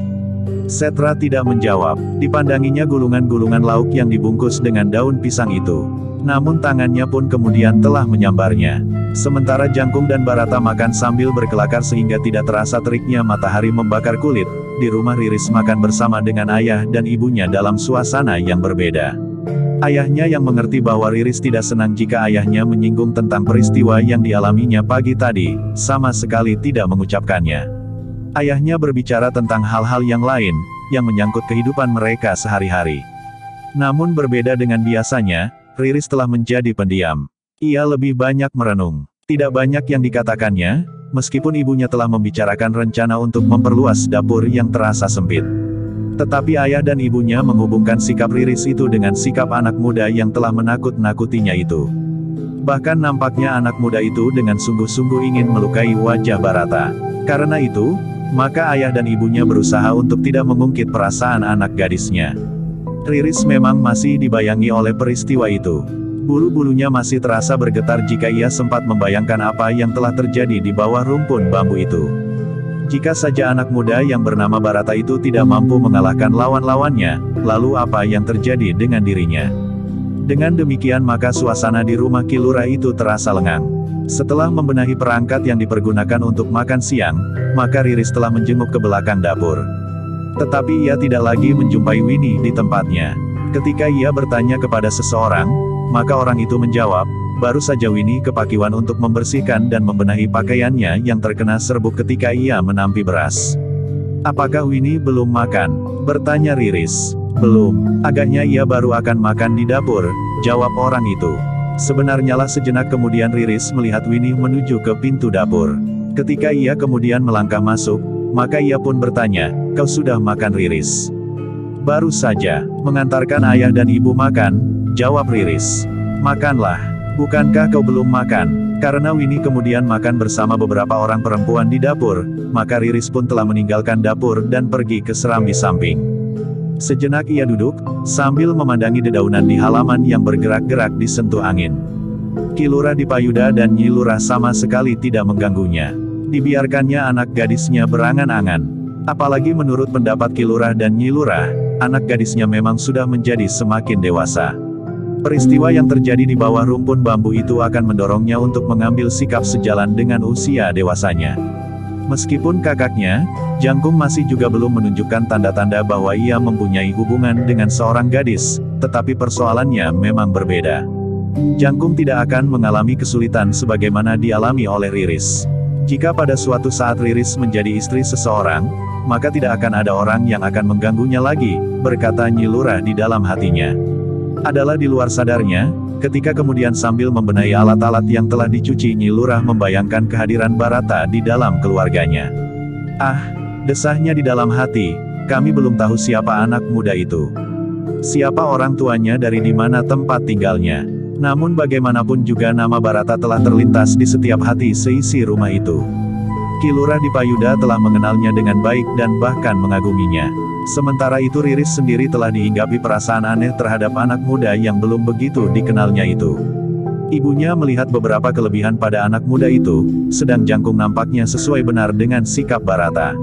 Setra tidak menjawab. Dipandanginya gulungan-gulungan lauk yang dibungkus dengan daun pisang itu. Namun tangannya pun kemudian telah menyambarnya. Sementara Jangkung dan Barata makan sambil berkelakar sehingga tidak terasa teriknya matahari membakar kulit, di rumah Riris makan bersama dengan ayah dan ibunya dalam suasana yang berbeda. Ayahnya yang mengerti bahwa Riris tidak senang jika ayahnya menyinggung tentang peristiwa yang dialaminya pagi tadi, sama sekali tidak mengucapkannya. Ayahnya berbicara tentang hal-hal yang lain, yang menyangkut kehidupan mereka sehari-hari. Namun berbeda dengan biasanya, Riris telah menjadi pendiam. Ia lebih banyak merenung. Tidak banyak yang dikatakannya, meskipun ibunya telah membicarakan rencana untuk memperluas dapur yang terasa sempit. Tetapi ayah dan ibunya menghubungkan sikap Riris itu dengan sikap anak muda yang telah menakut-nakutinya itu. Bahkan nampaknya anak muda itu dengan sungguh-sungguh ingin melukai wajah Barata. Karena itu, maka ayah dan ibunya berusaha untuk tidak mengungkit perasaan anak gadisnya. Riris memang masih dibayangi oleh peristiwa itu. Bulu-bulunya masih terasa bergetar jika ia sempat membayangkan apa yang telah terjadi di bawah rumpun bambu itu. Jika saja anak muda yang bernama Barata itu tidak mampu mengalahkan lawan-lawannya, lalu apa yang terjadi dengan dirinya? Dengan demikian maka suasana di rumah Ki Lurah itu terasa lengang. Setelah membenahi perangkat yang dipergunakan untuk makan siang, maka Riris telah menjenguk ke belakang dapur. Tetapi ia tidak lagi menjumpai Winnie di tempatnya. Ketika ia bertanya kepada seseorang, maka orang itu menjawab, baru saja Winnie ke Pakiwan untuk membersihkan dan membenahi pakaiannya yang terkena serbuk ketika ia menampi beras. "Apakah Winnie belum makan?" bertanya Riris. "Belum, agaknya ia baru akan makan di dapur," jawab orang itu. Sebenarnya lah sejenak kemudian Riris melihat Winnie menuju ke pintu dapur. Ketika ia kemudian melangkah masuk, maka ia pun bertanya, "Kau sudah makan Riris?" "Baru saja, mengantarkan ayah dan ibu makan," jawab Riris. "Makanlah. Bukankah kau belum makan?" Karena Winnie kemudian makan bersama beberapa orang perempuan di dapur, maka Riris pun telah meninggalkan dapur dan pergi ke serambi samping. Sejenak ia duduk, sambil memandangi dedaunan di halaman yang bergerak-gerak disentuh angin. Ki Lurah Dipayuda dan Nyi Lurah sama sekali tidak mengganggunya. Dibiarkannya anak gadisnya berangan-angan. Apalagi menurut pendapat Ki Lurah dan Nyi Lurah, anak gadisnya memang sudah menjadi semakin dewasa. Peristiwa yang terjadi di bawah rumpun bambu itu akan mendorongnya untuk mengambil sikap sejalan dengan usia dewasanya. Meskipun kakaknya, Jangkung masih juga belum menunjukkan tanda-tanda bahwa ia mempunyai hubungan dengan seorang gadis, tetapi persoalannya memang berbeda. Jangkung tidak akan mengalami kesulitan sebagaimana dialami oleh Riris. Jika pada suatu saat Riris menjadi istri seseorang, maka tidak akan ada orang yang akan mengganggunya lagi, berkata Nyi Lurah di dalam hatinya. Adalah di luar sadarnya, ketika kemudian sambil membenahi alat-alat yang telah dicuci Nyi Lurah membayangkan kehadiran Barata di dalam keluarganya. "Ah," desahnya di dalam hati, "kami belum tahu siapa anak muda itu. Siapa orang tuanya dari di mana tempat tinggalnya. Namun bagaimanapun juga nama Barata telah terlintas di setiap hati seisi rumah itu. Ki Lurah Dipayuda telah mengenalnya dengan baik dan bahkan mengaguminya. Sementara itu Riris sendiri telah dihinggapi perasaan aneh terhadap anak muda yang belum begitu dikenalnya itu. Ibunya melihat beberapa kelebihan pada anak muda itu, sedang Jangkung nampaknya sesuai benar dengan sikap Barata.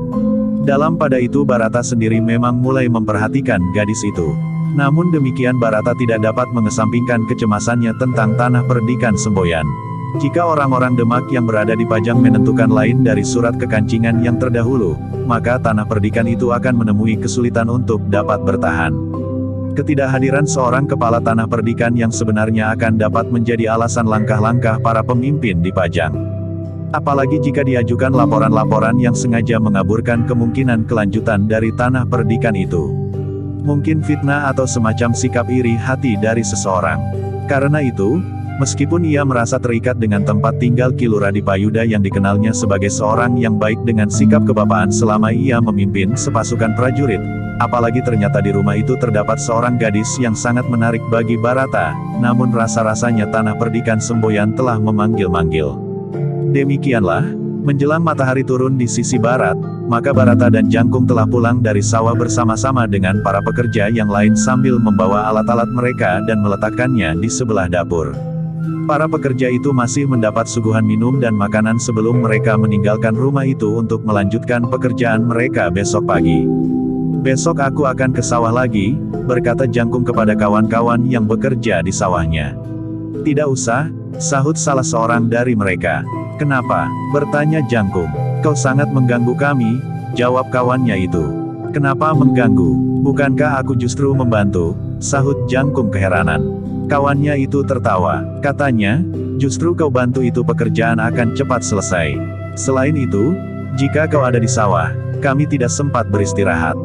Dalam pada itu Barata sendiri memang mulai memperhatikan gadis itu. Namun demikian Barata tidak dapat mengesampingkan kecemasannya tentang tanah perdikan Semboyan. Jika orang-orang Demak yang berada di Pajang menentukan lain dari surat kekancingan yang terdahulu, maka tanah perdikan itu akan menemui kesulitan untuk dapat bertahan. Ketidakhadiran seorang kepala tanah perdikan yang sebenarnya akan dapat menjadi alasan langkah-langkah para pemimpin di Pajang. Apalagi jika diajukan laporan-laporan yang sengaja mengaburkan kemungkinan kelanjutan dari tanah perdikan itu. Mungkin fitnah atau semacam sikap iri hati dari seseorang. Karena itu, meskipun ia merasa terikat dengan tempat tinggal Ki Lurah Dipayuda yang dikenalnya sebagai seorang yang baik dengan sikap kebapaan selama ia memimpin sepasukan prajurit, apalagi ternyata di rumah itu terdapat seorang gadis yang sangat menarik bagi Barata, namun rasa-rasanya tanah perdikan Semboyan telah memanggil-manggil. Demikianlah, menjelang matahari turun di sisi barat, maka Barata dan Jangkung telah pulang dari sawah bersama-sama dengan para pekerja yang lain sambil membawa alat-alat mereka dan meletakkannya di sebelah dapur. Para pekerja itu masih mendapat suguhan minum dan makanan sebelum mereka meninggalkan rumah itu untuk melanjutkan pekerjaan mereka besok pagi. "Besok aku akan ke sawah lagi," berkata Jangkung kepada kawan-kawan yang bekerja di sawahnya. "Tidak usah," sahut salah seorang dari mereka. "Kenapa?" bertanya Jangkung. "Kau sangat mengganggu kami," jawab kawannya itu. "Kenapa mengganggu? Bukankah aku justru membantu?" sahut Jangkung keheranan. Kawannya itu tertawa. Katanya, "Justru kau bantu itu pekerjaan akan cepat selesai. Selain itu, jika kau ada di sawah, kami tidak sempat beristirahat."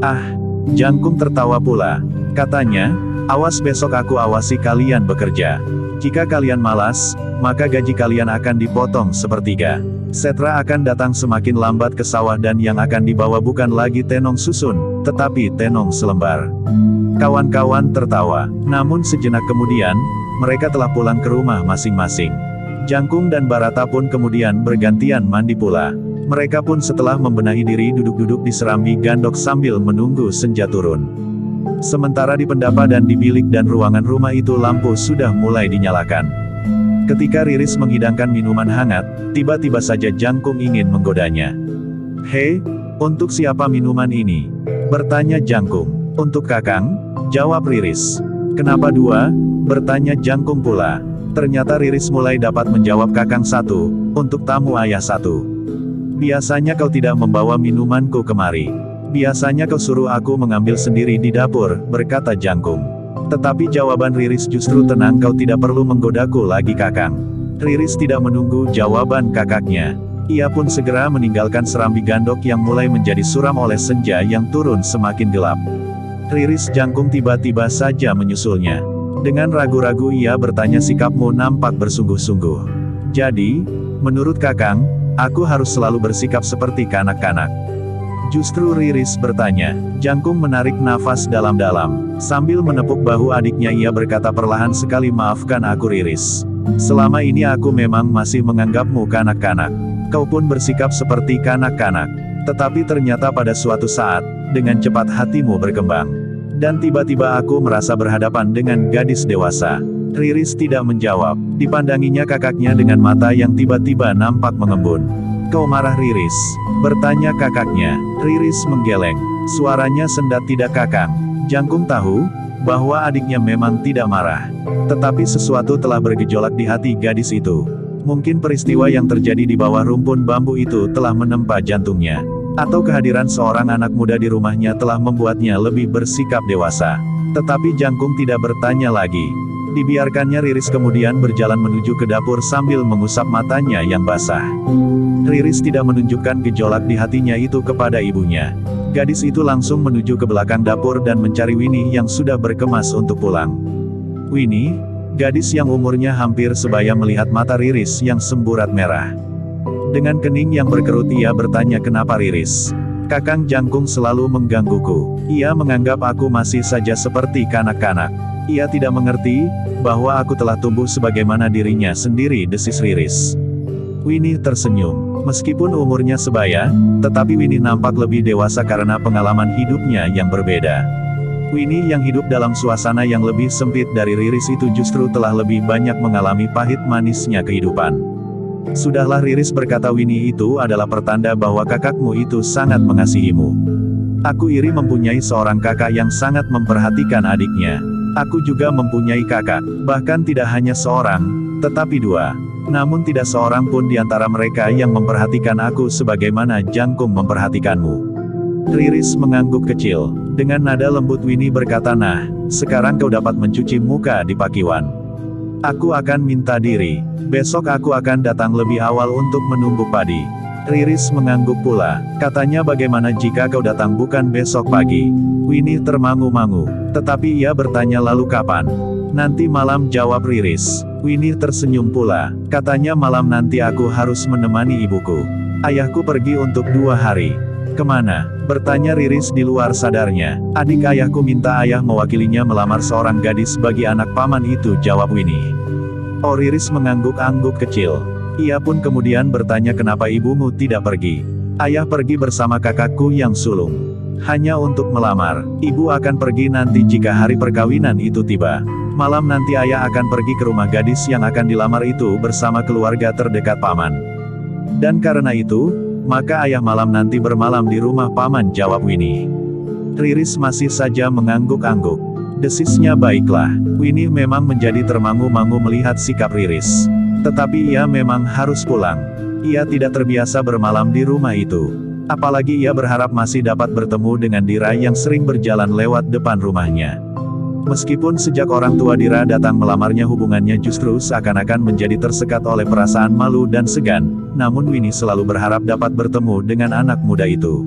"Ah," Jangkung tertawa pula. Katanya, "Awas besok aku awasi kalian bekerja. Jika kalian malas, maka gaji kalian akan dipotong sepertiga. Setra akan datang semakin lambat ke sawah dan yang akan dibawa bukan lagi tenong susun, tetapi tenong selembar." Kawan-kawan tertawa. Namun sejenak kemudian, mereka telah pulang ke rumah masing-masing. Jangkung dan Barata pun kemudian bergantian mandi pula. Mereka pun setelah membenahi diri duduk-duduk di serambi gandok sambil menunggu senja turun. Sementara di pendapa dan di bilik dan ruangan rumah itu lampu sudah mulai dinyalakan. Ketika Riris menghidangkan minuman hangat, tiba-tiba saja Jangkung ingin menggodanya. "Hei, untuk siapa minuman ini?" bertanya Jangkung. "Untuk Kakang," jawab Riris. "Kenapa dua?" bertanya Jangkung pula. Ternyata Riris mulai dapat menjawab. "Kakang satu, untuk tamu ayah satu. Biasanya kau tidak membawa minumanku kemari. Biasanya kau suruh aku mengambil sendiri di dapur," berkata Jangkung. Tetapi jawaban Riris justru tenang. "Kau tidak perlu menggodaku lagi Kakang." Riris tidak menunggu jawaban kakaknya. Ia pun segera meninggalkan serambi gandok yang mulai menjadi suram oleh senja yang turun semakin gelap. Riris Jangkung tiba-tiba saja menyusulnya. Dengan ragu-ragu ia bertanya, "Sikapmu nampak bersungguh-sungguh. Jadi, menurut Kakang, aku harus selalu bersikap seperti kanak-kanak?" Justru Riris bertanya. Jangkung menarik nafas dalam-dalam. Sambil menepuk bahu adiknya ia berkata perlahan sekali, "Maafkan aku Riris. Selama ini aku memang masih menganggapmu kanak-kanak. Kau pun bersikap seperti kanak-kanak. Tetapi ternyata pada suatu saat, dengan cepat hatimu berkembang. Dan tiba-tiba aku merasa berhadapan dengan gadis dewasa." Riris tidak menjawab. Dipandanginya kakaknya dengan mata yang tiba-tiba nampak mengembun. "Kau marah Riris?" bertanya kakaknya. Riris menggeleng. Suaranya sendat. "Tidak Kakang." Jangkung tahu bahwa adiknya memang tidak marah. Tetapi sesuatu telah bergejolak di hati gadis itu. Mungkin peristiwa yang terjadi di bawah rumpun bambu itu telah menempa jantungnya. Atau kehadiran seorang anak muda di rumahnya telah membuatnya lebih bersikap dewasa. Tetapi Jangkung tidak bertanya lagi. Dibiarkannya Riris kemudian berjalan menuju ke dapur sambil mengusap matanya yang basah. Riris tidak menunjukkan gejolak di hatinya itu kepada ibunya. Gadis itu langsung menuju ke belakang dapur dan mencari Winnie yang sudah berkemas untuk pulang. Winnie, gadis yang umurnya hampir sebaya, melihat mata Riris yang semburat merah. Dengan kening yang berkerut ia bertanya, "Kenapa Riris? Kakang Jangkung selalu menggangguku. Ia menganggap aku masih saja seperti kanak-kanak. Ia tidak mengerti, bahwa aku telah tumbuh sebagaimana dirinya sendiri, desis Riris. Winnie tersenyum. Meskipun umurnya sebaya, tetapi Winnie nampak lebih dewasa karena pengalaman hidupnya yang berbeda. Winnie yang hidup dalam suasana yang lebih sempit dari Riris itu justru telah lebih banyak mengalami pahit manisnya kehidupan. Sudahlah, Riris, berkata Winnie, itu adalah pertanda bahwa kakakmu itu sangat mengasihimu. Aku iri mempunyai seorang kakak yang sangat memperhatikan adiknya. Aku juga mempunyai kakak, bahkan tidak hanya seorang, tetapi dua. Namun tidak seorang pun di antara mereka yang memperhatikan aku sebagaimana Jangkung memperhatikanmu. Riris mengangguk kecil. Dengan nada lembut Winnie berkata, nah, sekarang kau dapat mencuci muka di Pakiwan. Aku akan minta diri. Besok aku akan datang lebih awal untuk menumbuk padi. Riris mengangguk pula. Katanya, bagaimana jika kau datang bukan besok pagi? Winnie termangu-mangu. Tetapi ia bertanya, lalu kapan? Nanti malam, jawab Riris. Winnie tersenyum pula. Katanya, malam nanti aku harus menemani ibuku. Ayahku pergi untuk 2 hari. Kemana? Bertanya Riris di luar sadarnya. Adik ayahku minta ayah mewakilinya melamar seorang gadis bagi anak paman itu, jawab Winnie. Oh, Riris mengangguk-angguk kecil. Ia pun kemudian bertanya, kenapa ibumu tidak pergi? Ayah pergi bersama kakakku yang sulung. Hanya untuk melamar. Ibu akan pergi nanti jika hari perkawinan itu tiba. Malam nanti ayah akan pergi ke rumah gadis yang akan dilamar itu bersama keluarga terdekat paman. Dan karena itu, maka ayah malam nanti bermalam di rumah paman, jawab Winnie. Riris masih saja mengangguk-angguk. Desisnya, baiklah. Winnie memang menjadi termangu-mangu melihat sikap Riris. Tetapi ia memang harus pulang. Ia tidak terbiasa bermalam di rumah itu. Apalagi ia berharap masih dapat bertemu dengan Dira yang sering berjalan lewat depan rumahnya. Meskipun sejak orang tua Dira datang melamarnya hubungannya justru seakan-akan menjadi tersekat oleh perasaan malu dan segan, namun Winnie selalu berharap dapat bertemu dengan anak muda itu.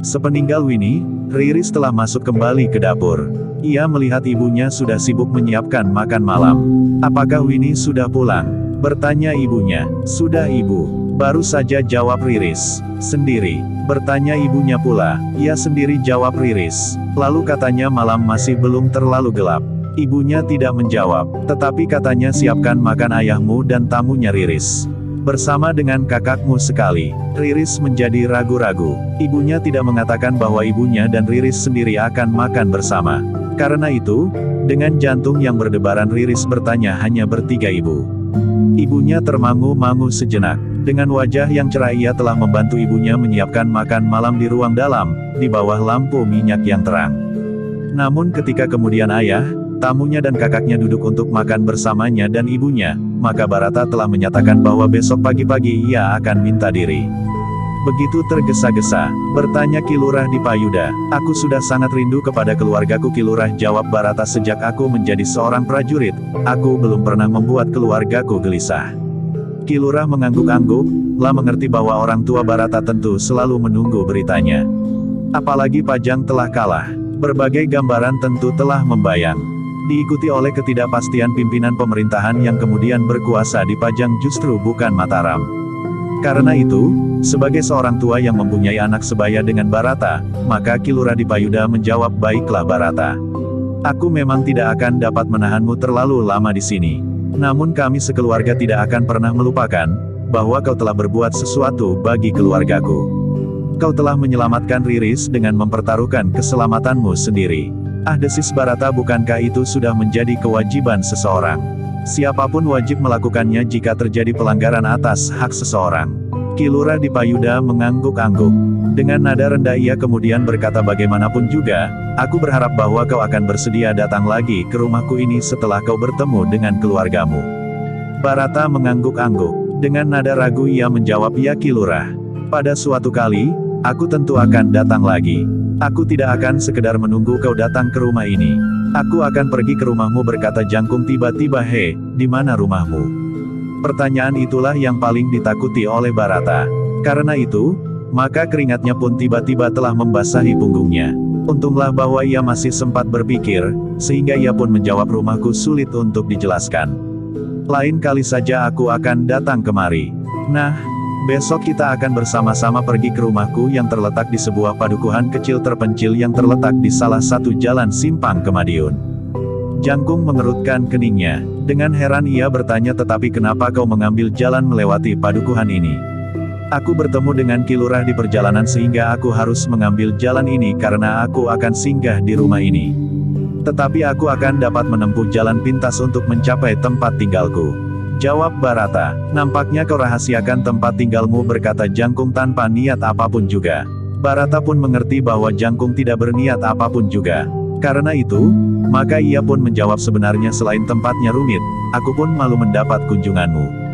Sepeninggal Winnie, Riris telah masuk kembali ke dapur. Ia melihat ibunya sudah sibuk menyiapkan makan malam. Apakah Winnie sudah pulang? Bertanya ibunya. Sudah, Ibu. Baru saja, jawab Riris. Sendiri? Bertanya ibunya pula. Ia sendiri, jawab Riris. Lalu katanya malam masih belum terlalu gelap. Ibunya tidak menjawab. Tetapi katanya, siapkan makan ayahmu dan tamunya Riris. Bersama dengan kakakmu sekali. Riris menjadi ragu-ragu. Ibunya tidak mengatakan bahwa ibunya dan Riris sendiri akan makan bersama. Karena itu, dengan jantung yang berdebaran Riris bertanya, hanya bertiga ibu. Ibunya termangu-mangu sejenak. Dengan wajah yang cerah ia telah membantu ibunya menyiapkan makan malam di ruang dalam, di bawah lampu minyak yang terang. Namun ketika kemudian ayah, tamunya dan kakaknya duduk untuk makan bersamanya dan ibunya, maka Barata telah menyatakan bahwa besok pagi-pagi ia akan minta diri. Begitu tergesa-gesa, bertanya Ki Lurah di Payuda. Aku sudah sangat rindu kepada keluargaku, Ki Lurah, jawab Barata. Sejak aku menjadi seorang prajurit, aku belum pernah membuat keluargaku gelisah. Ki Lurah mengangguk-angguk, lah mengerti bahwa orang tua Barata tentu selalu menunggu beritanya. Apalagi Pajang telah kalah. Berbagai gambaran tentu telah membayang. Diikuti oleh ketidakpastian pimpinan pemerintahan yang kemudian berkuasa di Pajang justru bukan Mataram. Karena itu, sebagai seorang tua yang mempunyai anak sebaya dengan Barata, maka Ki Lurah di Payuda menjawab, baiklah Barata. Aku memang tidak akan dapat menahanmu terlalu lama di sini. Namun kami sekeluarga tidak akan pernah melupakan, bahwa kau telah berbuat sesuatu bagi keluargaku. Kau telah menyelamatkan Riris dengan mempertaruhkan keselamatanmu sendiri. Ah, desis Barata, bukankah itu sudah menjadi kewajiban seseorang? Siapapun wajib melakukannya jika terjadi pelanggaran atas hak seseorang. Ki Lurah di Payuda mengangguk-angguk. Dengan nada rendah ia kemudian berkata, bagaimanapun juga, aku berharap bahwa kau akan bersedia datang lagi ke rumahku ini setelah kau bertemu dengan keluargamu. Barata mengangguk-angguk. Dengan nada ragu ia menjawab, ya Ki Lurah. Pada suatu kali, aku tentu akan datang lagi. Aku tidak akan sekedar menunggu kau datang ke rumah ini. Aku akan pergi ke rumahmu, berkata Jangkung tiba-tiba. He, di mana rumahmu? Pertanyaan itulah yang paling ditakuti oleh Barata. Karena itu, maka keringatnya pun tiba-tiba telah membasahi punggungnya. Untunglah bahwa ia masih sempat berpikir, sehingga ia pun menjawab, rumahku sulit untuk dijelaskan. Lain kali saja aku akan datang kemari. Nah, besok kita akan bersama-sama pergi ke rumahku yang terletak di sebuah padukuhan kecil terpencil yang terletak di salah satu jalan simpang ke Madiun. Jangkung mengerutkan keningnya. Dengan heran ia bertanya, tetapi kenapa kau mengambil jalan melewati padukuhan ini? Aku bertemu dengan Ki Lurah di perjalanan sehingga aku harus mengambil jalan ini karena aku akan singgah di rumah ini. Tetapi aku akan dapat menempuh jalan pintas untuk mencapai tempat tinggalku. Jawab Barata. Nampaknya kau rahasiakan tempat tinggalmu, berkata Jangkung tanpa niat apapun juga. Barata pun mengerti bahwa Jangkung tidak berniat apapun juga. Karena itu, maka ia pun menjawab, sebenarnya selain tempatnya rumit, aku pun malu mendapat kunjunganmu.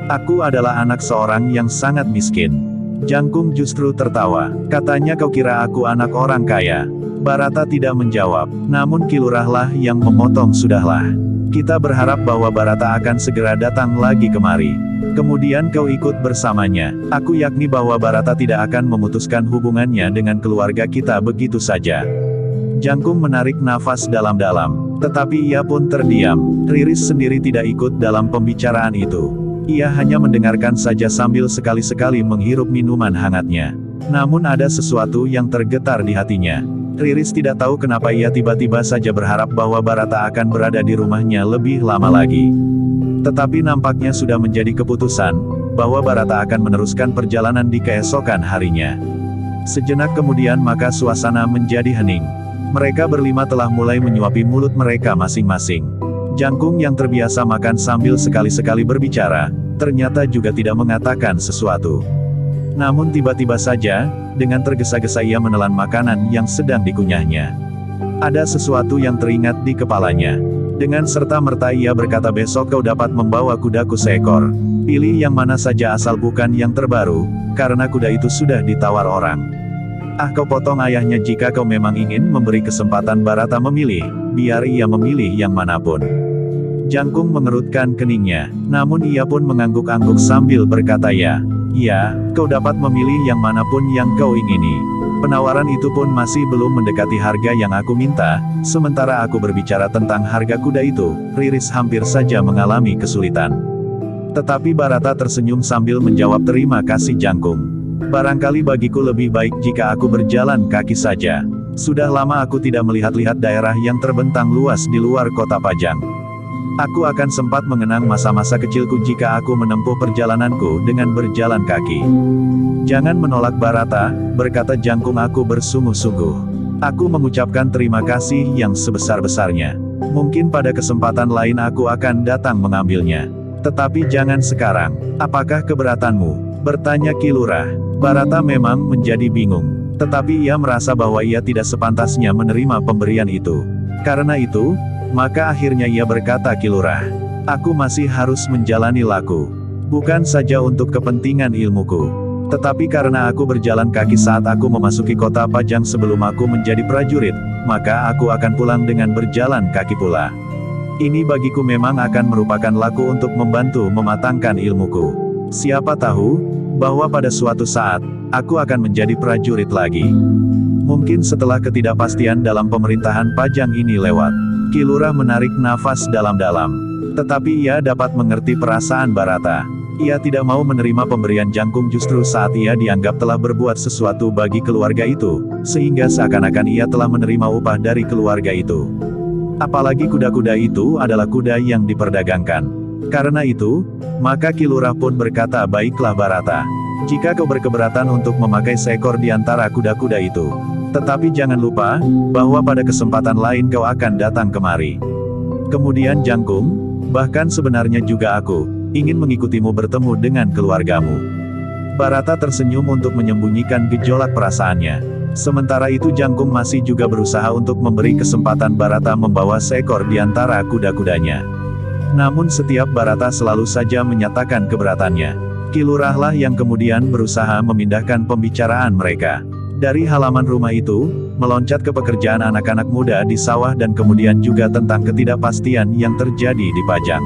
Aku adalah anak seorang yang sangat miskin. Jangkung justru tertawa. Katanya, kau kira aku anak orang kaya? Barata tidak menjawab. Namun Ki Lurah lah yang memotong. Sudahlah. Kita berharap bahwa Barata akan segera datang lagi kemari. Kemudian kau ikut bersamanya. Aku yakni bahwa Barata tidak akan memutuskan hubungannya dengan keluarga kita begitu saja. Jangkung menarik nafas dalam-dalam. Tetapi ia pun terdiam. Riris sendiri tidak ikut dalam pembicaraan itu. Ia hanya mendengarkan saja sambil sekali-sekali menghirup minuman hangatnya. Namun ada sesuatu yang tergetar di hatinya. Riris tidak tahu kenapa ia tiba-tiba saja berharap bahwa Barata akan berada di rumahnya lebih lama lagi. Tetapi nampaknya sudah menjadi keputusan, bahwa Barata akan meneruskan perjalanan di keesokan harinya. Sejenak kemudian maka suasana menjadi hening. Mereka berlima telah mulai menyuapi mulut mereka masing-masing. Jangkung yang terbiasa makan sambil sekali-sekali berbicara, ternyata juga tidak mengatakan sesuatu. Namun tiba-tiba saja, dengan tergesa-gesa ia menelan makanan yang sedang dikunyahnya. Ada sesuatu yang teringat di kepalanya. Dengan serta-merta ia berkata, besok kau dapat membawa kudaku seekor. Pilih yang mana saja asal bukan yang terbaru, karena kuda itu sudah ditawar orang. Ah, kau potong ayahnya, jika kau memang ingin memberi kesempatan Barata memilih, biar ia memilih yang manapun. Jangkung mengerutkan keningnya, namun ia pun mengangguk-angguk sambil berkata, ya, kau dapat memilih yang manapun yang kau ingini. Penawaran itu pun masih belum mendekati harga yang aku minta. Sementara aku berbicara tentang harga kuda itu, Riris hampir saja mengalami kesulitan. Tetapi Barata tersenyum sambil menjawab, terima kasih Jangkung. Barangkali bagiku lebih baik jika aku berjalan kaki saja. Sudah lama aku tidak melihat-lihat daerah yang terbentang luas di luar kota Pajang. Aku akan sempat mengenang masa-masa kecilku jika aku menempuh perjalananku dengan berjalan kaki. Jangan menolak Barata, berkata Jangkung, aku bersungguh-sungguh. Aku mengucapkan terima kasih yang sebesar-besarnya. Mungkin pada kesempatan lain aku akan datang mengambilnya. Tetapi jangan sekarang. Apakah keberatanmu? Bertanya Ki Lurah. Barata memang menjadi bingung. Tetapi ia merasa bahwa ia tidak sepantasnya menerima pemberian itu. Karena itu, maka akhirnya ia berkata, Ki Lurah, aku masih harus menjalani laku. Bukan saja untuk kepentingan ilmuku, tetapi karena aku berjalan kaki saat aku memasuki kota Pajang sebelum aku menjadi prajurit, maka aku akan pulang dengan berjalan kaki pula. Ini bagiku memang akan merupakan laku untuk membantu mematangkan ilmuku. Siapa tahu, bahwa pada suatu saat, aku akan menjadi prajurit lagi. Mungkin setelah ketidakpastian dalam pemerintahan Pajang ini lewat. Ki Lurah menarik nafas dalam-dalam. Tetapi ia dapat mengerti perasaan Barata. Ia tidak mau menerima pemberian Jangkung justru saat ia dianggap telah berbuat sesuatu bagi keluarga itu, sehingga seakan-akan ia telah menerima upah dari keluarga itu. Apalagi kuda-kuda itu adalah kuda yang diperdagangkan. Karena itu, maka Ki Lurah pun berkata, baiklah Barata. Jika kau berkeberatan untuk memakai seekor di antara kuda-kuda itu. Tetapi jangan lupa, bahwa pada kesempatan lain kau akan datang kemari. Kemudian Jangkung, bahkan sebenarnya juga aku, ingin mengikutimu bertemu dengan keluargamu. Barata tersenyum untuk menyembunyikan gejolak perasaannya. Sementara itu Jangkung masih juga berusaha untuk memberi kesempatan Barata membawa seekor di antara kuda-kudanya. Namun setiap Barata selalu saja menyatakan keberatannya. Ki Lurah lah yang kemudian berusaha memindahkan pembicaraan mereka. Dari halaman rumah itu, meloncat ke pekerjaan anak-anak muda di sawah dan kemudian juga tentang ketidakpastian yang terjadi di Pajang.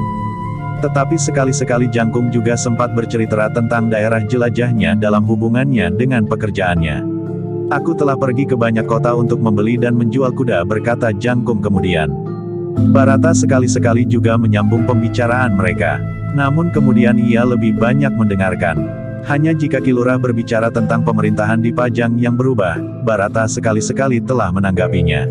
Tetapi sekali-sekali Jangkung juga sempat bercerita tentang daerah jelajahnya dalam hubungannya dengan pekerjaannya. Aku telah pergi ke banyak kota untuk membeli dan menjual kuda, berkata Jangkung kemudian. Barata sekali-sekali juga menyambung pembicaraan mereka. Namun kemudian ia lebih banyak mendengarkan. Hanya jika Ki Lurah berbicara tentang pemerintahan di Pajang yang berubah, Barata sekali-sekali telah menanggapinya.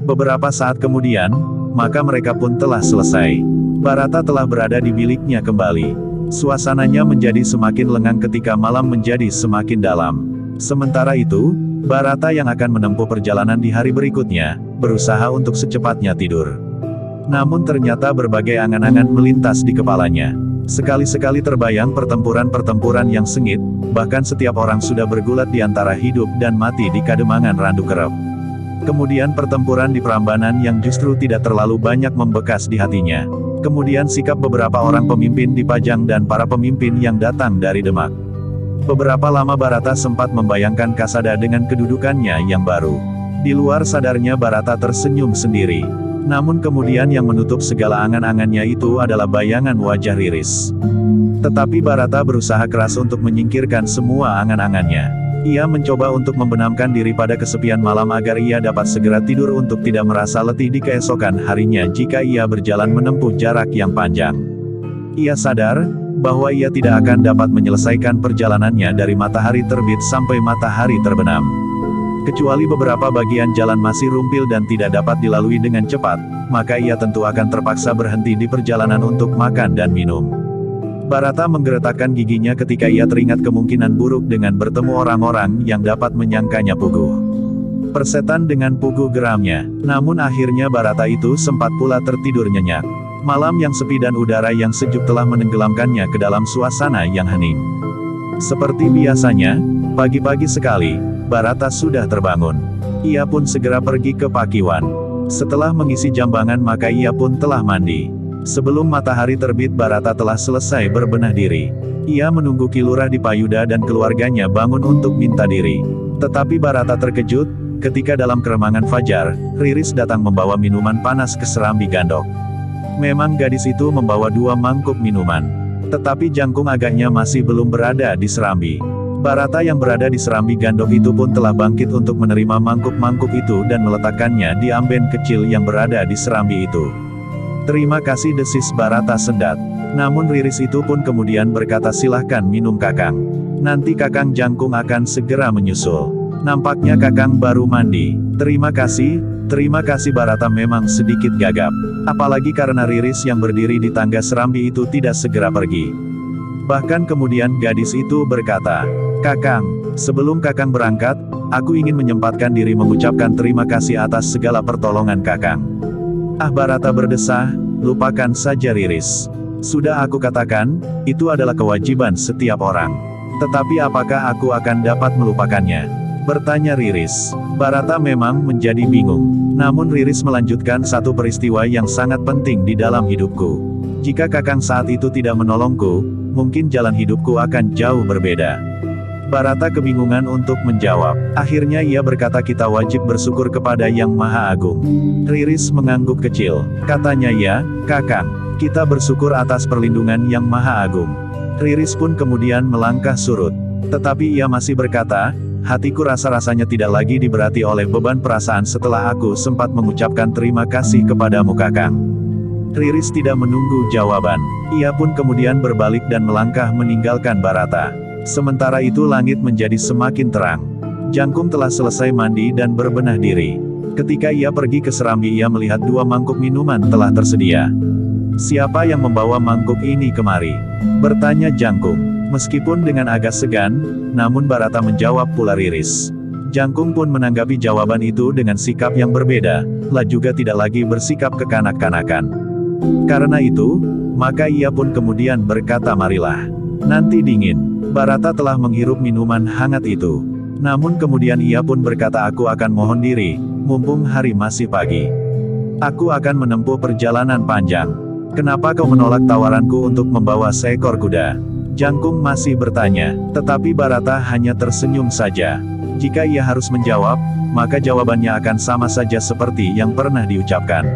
Beberapa saat kemudian, maka mereka pun telah selesai. Barata telah berada di biliknya kembali. Suasananya menjadi semakin lengang ketika malam menjadi semakin dalam. Sementara itu, Barata yang akan menempuh perjalanan di hari berikutnya, berusaha untuk secepatnya tidur. Namun ternyata berbagai angan-angan melintas di kepalanya. Sekali-sekali terbayang pertempuran-pertempuran yang sengit, bahkan setiap orang sudah bergulat di antara hidup dan mati di kademangan Randu Kerep. Kemudian pertempuran di Prambanan yang justru tidak terlalu banyak membekas di hatinya. Kemudian sikap beberapa orang pemimpin di Pajang dan para pemimpin yang datang dari Demak. Beberapa lama Barata sempat membayangkan Kasada dengan kedudukannya yang baru. Di luar sadarnya Barata tersenyum sendiri. Namun kemudian yang menutup segala angan-angannya itu adalah bayangan wajah Riris. Tetapi Barata berusaha keras untuk menyingkirkan semua angan-angannya. Ia mencoba untuk membenamkan diri pada kesepian malam agar ia dapat segera tidur untuk tidak merasa letih di keesokan harinya jika ia berjalan menempuh jarak yang panjang. Ia sadar bahwa ia tidak akan dapat menyelesaikan perjalanannya dari matahari terbit sampai matahari terbenam. Kecuali beberapa bagian jalan masih rumpil dan tidak dapat dilalui dengan cepat, maka ia tentu akan terpaksa berhenti di perjalanan untuk makan dan minum. Barata menggeretakkan giginya ketika ia teringat kemungkinan buruk dengan bertemu orang-orang yang dapat menyangkanya puguh. Persetan dengan puguh geramnya, namun akhirnya Barata itu sempat pula tertidur nyenyak. Malam yang sepi dan udara yang sejuk telah menenggelamkannya ke dalam suasana yang hening. Seperti biasanya, pagi-pagi sekali, Barata sudah terbangun. Ia pun segera pergi ke Pakiwan. Setelah mengisi jambangan maka ia pun telah mandi. Sebelum matahari terbit Barata telah selesai berbenah diri. Ia menunggu Ki Lurah di Payuda dan keluarganya bangun untuk minta diri. Tetapi Barata terkejut, ketika dalam keremangan fajar, Riris datang membawa minuman panas ke Serambi Gandok. Memang gadis itu membawa 2 mangkuk minuman. Tetapi jangkung agaknya masih belum berada di Serambi. Barata yang berada di Serambi Gandok itu pun telah bangkit untuk menerima mangkuk-mangkuk itu dan meletakkannya di amben kecil yang berada di Serambi itu. Terima kasih, desis Barata sendat. Namun Riris itu pun kemudian berkata, silahkan minum Kakang. Nanti Kakang Jangkung akan segera menyusul. Nampaknya Kakang baru mandi. Terima kasih Barata memang sedikit gagap. Apalagi karena Riris yang berdiri di tangga Serambi itu tidak segera pergi. Bahkan kemudian gadis itu berkata, Kakang, sebelum Kakang berangkat, aku ingin menyempatkan diri mengucapkan terima kasih atas segala pertolongan Kakang. Ah, Barata berdesah, lupakan saja Riris. Sudah aku katakan, itu adalah kewajiban setiap orang. Tetapi apakah aku akan dapat melupakannya? Bertanya Riris. Barata memang menjadi bingung. Namun Riris melanjutkan, satu peristiwa yang sangat penting di dalam hidupku. Jika Kakang saat itu tidak menolongku, mungkin jalan hidupku akan jauh berbeda. Barata kebingungan untuk menjawab. Akhirnya ia berkata, kita wajib bersyukur kepada Yang Maha Agung. Riris mengangguk kecil. Katanya, ya, Kakang, kita bersyukur atas perlindungan Yang Maha Agung. Riris pun kemudian melangkah surut. Tetapi ia masih berkata, hatiku rasa-rasanya tidak lagi diberati oleh beban perasaan setelah aku sempat mengucapkan terima kasih kepadamu Kakang. Riris tidak menunggu jawaban. Ia pun kemudian berbalik dan melangkah meninggalkan Barata. Sementara itu langit menjadi semakin terang. Jangkung telah selesai mandi dan berbenah diri. Ketika ia pergi ke Serambi ia melihat 2 mangkuk minuman telah tersedia. Siapa yang membawa mangkuk ini kemari? Bertanya Jangkung. Meskipun dengan agak segan, namun Barata menjawab pula Riris. Jangkung pun menanggapi jawaban itu dengan sikap yang berbeda, lah juga tidak lagi bersikap kekanak-kanakan. Karena itu, maka ia pun kemudian berkata, marilah. Nanti dingin. Barata telah menghirup minuman hangat itu. Namun kemudian ia pun berkata, aku akan mohon diri, mumpung hari masih pagi. Aku akan menempuh perjalanan panjang. Kenapa kau menolak tawaranku untuk membawa seekor kuda? Jangkung masih bertanya, tetapi Barata hanya tersenyum saja. Jika ia harus menjawab, maka jawabannya akan sama saja seperti yang pernah diucapkan.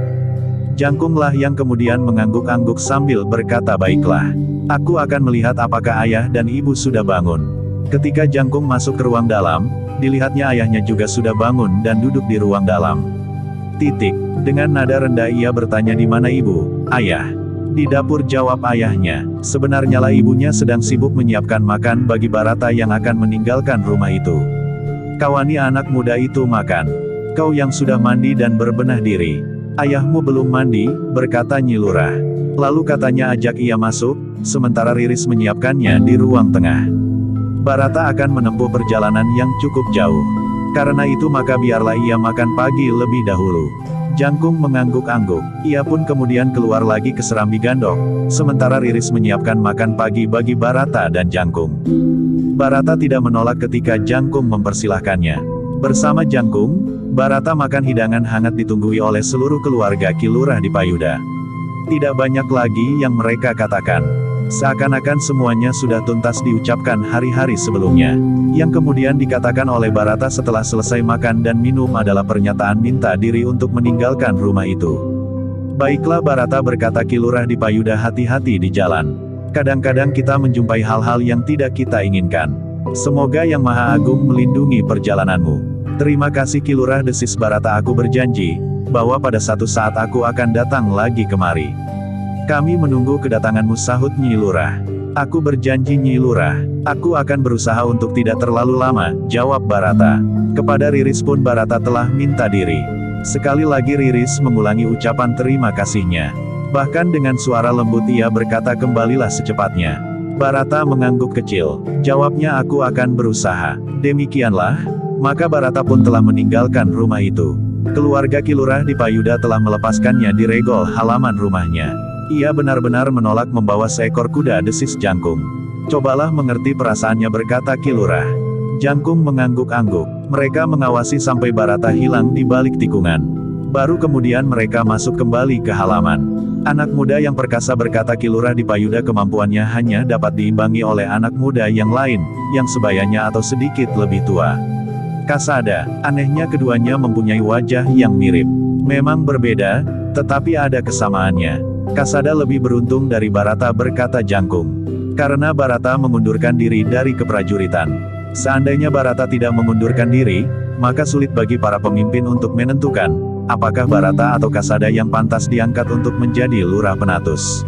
Jangkunglah yang kemudian mengangguk-angguk sambil berkata, baiklah. Aku akan melihat apakah ayah dan ibu sudah bangun. Ketika Jangkung masuk ke ruang dalam, dilihatnya ayahnya juga sudah bangun dan duduk di ruang dalam. Dengan nada rendah ia bertanya, di mana ibu? Ayah. Di dapur, jawab ayahnya. Sebenarnya lah ibunya sedang sibuk menyiapkan makan bagi Barata yang akan meninggalkan rumah itu. Kawani anak muda itu makan. Kau yang sudah mandi dan berbenah diri. Ayahmu belum mandi, berkata Nyi Lurah. Lalu katanya ajak ia masuk, sementara Riris menyiapkannya di ruang tengah. Barata akan menempuh perjalanan yang cukup jauh. Karena itu maka biarlah ia makan pagi lebih dahulu. Jangkung mengangguk-angguk. Ia pun kemudian keluar lagi ke Serambi Gandok, sementara Riris menyiapkan makan pagi bagi Barata dan Jangkung. Barata tidak menolak ketika Jangkung mempersilahkannya. Bersama Jangkung, Barata makan hidangan hangat ditunggui oleh seluruh keluarga Ki Lurah di Payuda. Tidak banyak lagi yang mereka katakan. Seakan-akan semuanya sudah tuntas diucapkan hari-hari sebelumnya. Yang kemudian dikatakan oleh Barata setelah selesai makan dan minum adalah pernyataan minta diri untuk meninggalkan rumah itu. Baiklah, Barata, berkata Ki Lurah di Payuda, hati-hati di jalan. Kadang-kadang kita menjumpai hal-hal yang tidak kita inginkan. Semoga Yang Maha Agung melindungi perjalananmu. Terima kasih Ki Lurah, desis Barata. Aku berjanji bahwa pada satu saat aku akan datang lagi kemari. Kami menunggu kedatanganmu, sahut Nyi Lurah. Aku berjanji Nyi Lurah, aku akan berusaha untuk tidak terlalu lama, jawab Barata. Kepada Riris pun Barata telah minta diri. Sekali lagi Riris mengulangi ucapan terima kasihnya. Bahkan dengan suara lembut ia berkata, kembalilah secepatnya. Barata mengangguk kecil. Jawabnya, aku akan berusaha. Demikianlah, maka Barata pun telah meninggalkan rumah itu. Keluarga Ki Lurah di Payuda telah melepaskannya di regol halaman rumahnya. Ia benar-benar menolak membawa seekor kuda, desis Jangkung. Cobalah mengerti perasaannya, berkata Ki Lurah. Jangkung mengangguk-angguk. Mereka mengawasi sampai Barata hilang di balik tikungan. Baru kemudian mereka masuk kembali ke halaman. Anak muda yang perkasa, berkata Ki Lurah di Payuda, kemampuannya hanya dapat diimbangi oleh anak muda yang lain, yang sebayanya atau sedikit lebih tua. Kasada, anehnya keduanya mempunyai wajah yang mirip. Memang berbeda, tetapi ada kesamaannya. Kasada lebih beruntung dari Barata, berkata Jangkung. Karena Barata mengundurkan diri dari keprajuritan. Seandainya Barata tidak mengundurkan diri, maka sulit bagi para pemimpin untuk menentukan, apakah Barata atau Kasada yang pantas diangkat untuk menjadi lurah Penatus.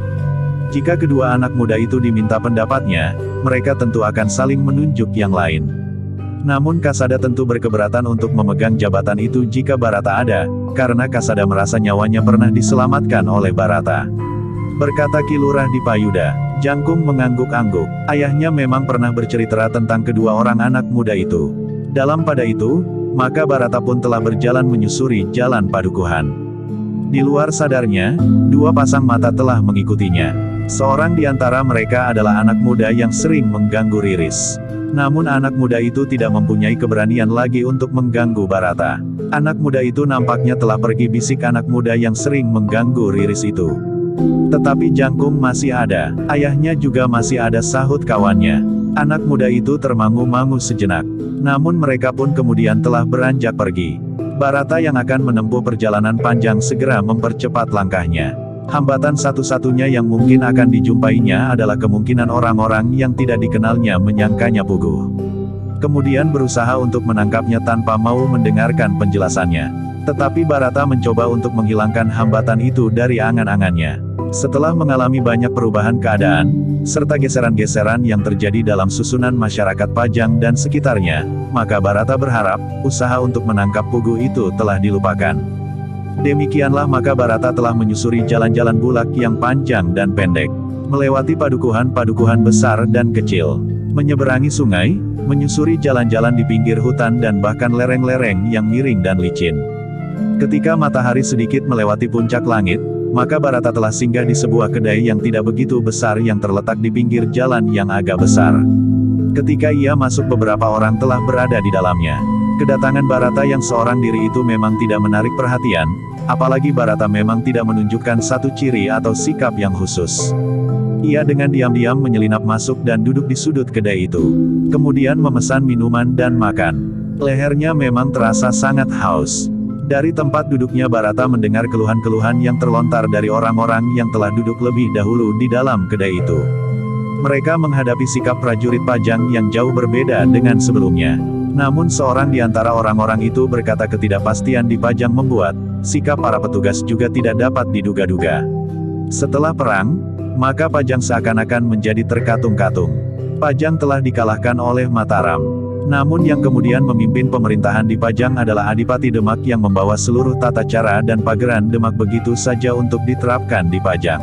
Jika kedua anak muda itu diminta pendapatnya, mereka tentu akan saling menunjuk yang lain. Namun Kasada tentu berkeberatan untuk memegang jabatan itu jika Barata ada, karena Kasada merasa nyawanya pernah diselamatkan oleh Barata. Berkata Ki Lurah di Payuda. Jangkung mengangguk-angguk. Ayahnya memang pernah bercerita tentang kedua orang anak muda itu. Dalam pada itu, maka Barata pun telah berjalan menyusuri jalan Padukuhan. Di luar sadarnya, dua pasang mata telah mengikutinya. Seorang di antara mereka adalah anak muda yang sering mengganggu Riris. Namun anak muda itu tidak mempunyai keberanian lagi untuk mengganggu Barata. Anak muda itu nampaknya telah pergi, bisik anak muda yang sering mengganggu Riris itu. Tetapi Jangkung masih ada, ayahnya juga masih ada, sahut kawannya. Anak muda itu termangu-mangu sejenak. Namun mereka pun kemudian telah beranjak pergi. Barata yang akan menempuh perjalanan panjang segera mempercepat langkahnya. Hambatan satu-satunya yang mungkin akan dijumpainya adalah kemungkinan orang-orang yang tidak dikenalnya menyangkanya puguh. Kemudian berusaha untuk menangkapnya tanpa mau mendengarkan penjelasannya. Tetapi Barata mencoba untuk menghilangkan hambatan itu dari angan-angannya. Setelah mengalami banyak perubahan keadaan, serta geseran-geseran yang terjadi dalam susunan masyarakat Pajang dan sekitarnya, maka Barata berharap, usaha untuk menangkap puguh itu telah dilupakan. Demikianlah maka Barata telah menyusuri jalan-jalan bulak yang panjang dan pendek, melewati padukuhan-padukuhan besar dan kecil, menyeberangi sungai, menyusuri jalan-jalan di pinggir hutan dan bahkan lereng-lereng yang miring dan licin. Ketika matahari sedikit melewati puncak langit, maka Barata telah singgah di sebuah kedai yang tidak begitu besar yang terletak di pinggir jalan yang agak besar. Ketika ia masuk, beberapa orang telah berada di dalamnya. Kedatangan Barata yang seorang diri itu memang tidak menarik perhatian, apalagi Barata memang tidak menunjukkan satu ciri atau sikap yang khusus. Ia dengan diam-diam menyelinap masuk dan duduk di sudut kedai itu. Kemudian memesan minuman dan makan. Lehernya memang terasa sangat haus. Dari tempat duduknya Barata mendengar keluhan-keluhan yang terlontar dari orang-orang yang telah duduk lebih dahulu di dalam kedai itu. Mereka menghadapi sikap prajurit Pajang yang jauh berbeda dengan sebelumnya. Namun seorang di antara orang-orang itu berkata, ketidakpastian di Pajang membuat sikap para petugas juga tidak dapat diduga-duga. Setelah perang, maka Pajang seakan-akan menjadi terkatung-katung. Pajang telah dikalahkan oleh Mataram. Namun yang kemudian memimpin pemerintahan di Pajang adalah Adipati Demak yang membawa seluruh tata cara dan pageran Demak begitu saja untuk diterapkan di Pajang.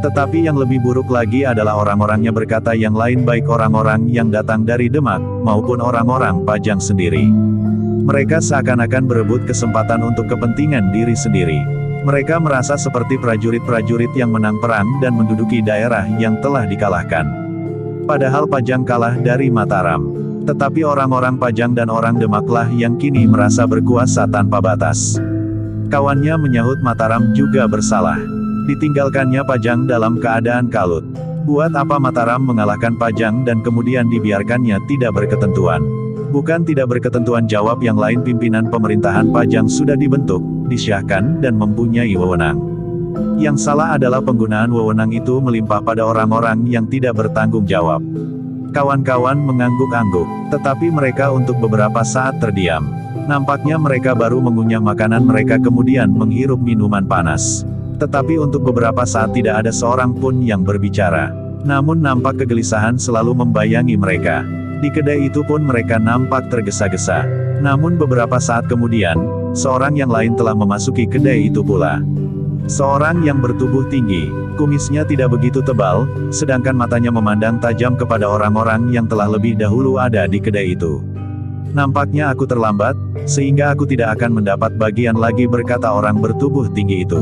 Tetapi yang lebih buruk lagi adalah orang-orangnya berkata yang lain, baik orang-orang yang datang dari Demak, maupun orang-orang Pajang sendiri. Mereka seakan-akan berebut kesempatan untuk kepentingan diri sendiri. Mereka merasa seperti prajurit-prajurit yang menang perang dan menduduki daerah yang telah dikalahkan. Padahal Pajang kalah dari Mataram. Tetapi orang-orang Pajang dan orang Demaklah yang kini merasa berkuasa tanpa batas. Kawannya menyahut Mataram juga bersalah. Ditinggalkannya Pajang dalam keadaan kalut. Buat apa Mataram mengalahkan Pajang dan kemudian dibiarkannya tidak berketentuan? Bukan tidak berketentuan, jawab yang lain, pimpinan pemerintahan Pajang sudah dibentuk, disyahkan, dan mempunyai wewenang. Yang salah adalah penggunaan wewenang itu melimpah pada orang-orang yang tidak bertanggung jawab. Kawan-kawan mengangguk-angguk, tetapi mereka untuk beberapa saat terdiam. Nampaknya mereka baru mengunyah makanan mereka kemudian menghirup minuman panas. Tetapi untuk beberapa saat tidak ada seorang pun yang berbicara. Namun nampak kegelisahan selalu membayangi mereka. Di kedai itu pun mereka nampak tergesa-gesa. Namun beberapa saat kemudian, seorang yang lain telah memasuki kedai itu pula. Seorang yang bertubuh tinggi, kumisnya tidak begitu tebal, sedangkan matanya memandang tajam kepada orang-orang yang telah lebih dahulu ada di kedai itu. Nampaknya aku terlambat, sehingga aku tidak akan mendapat bagian lagi, berkata orang bertubuh tinggi itu.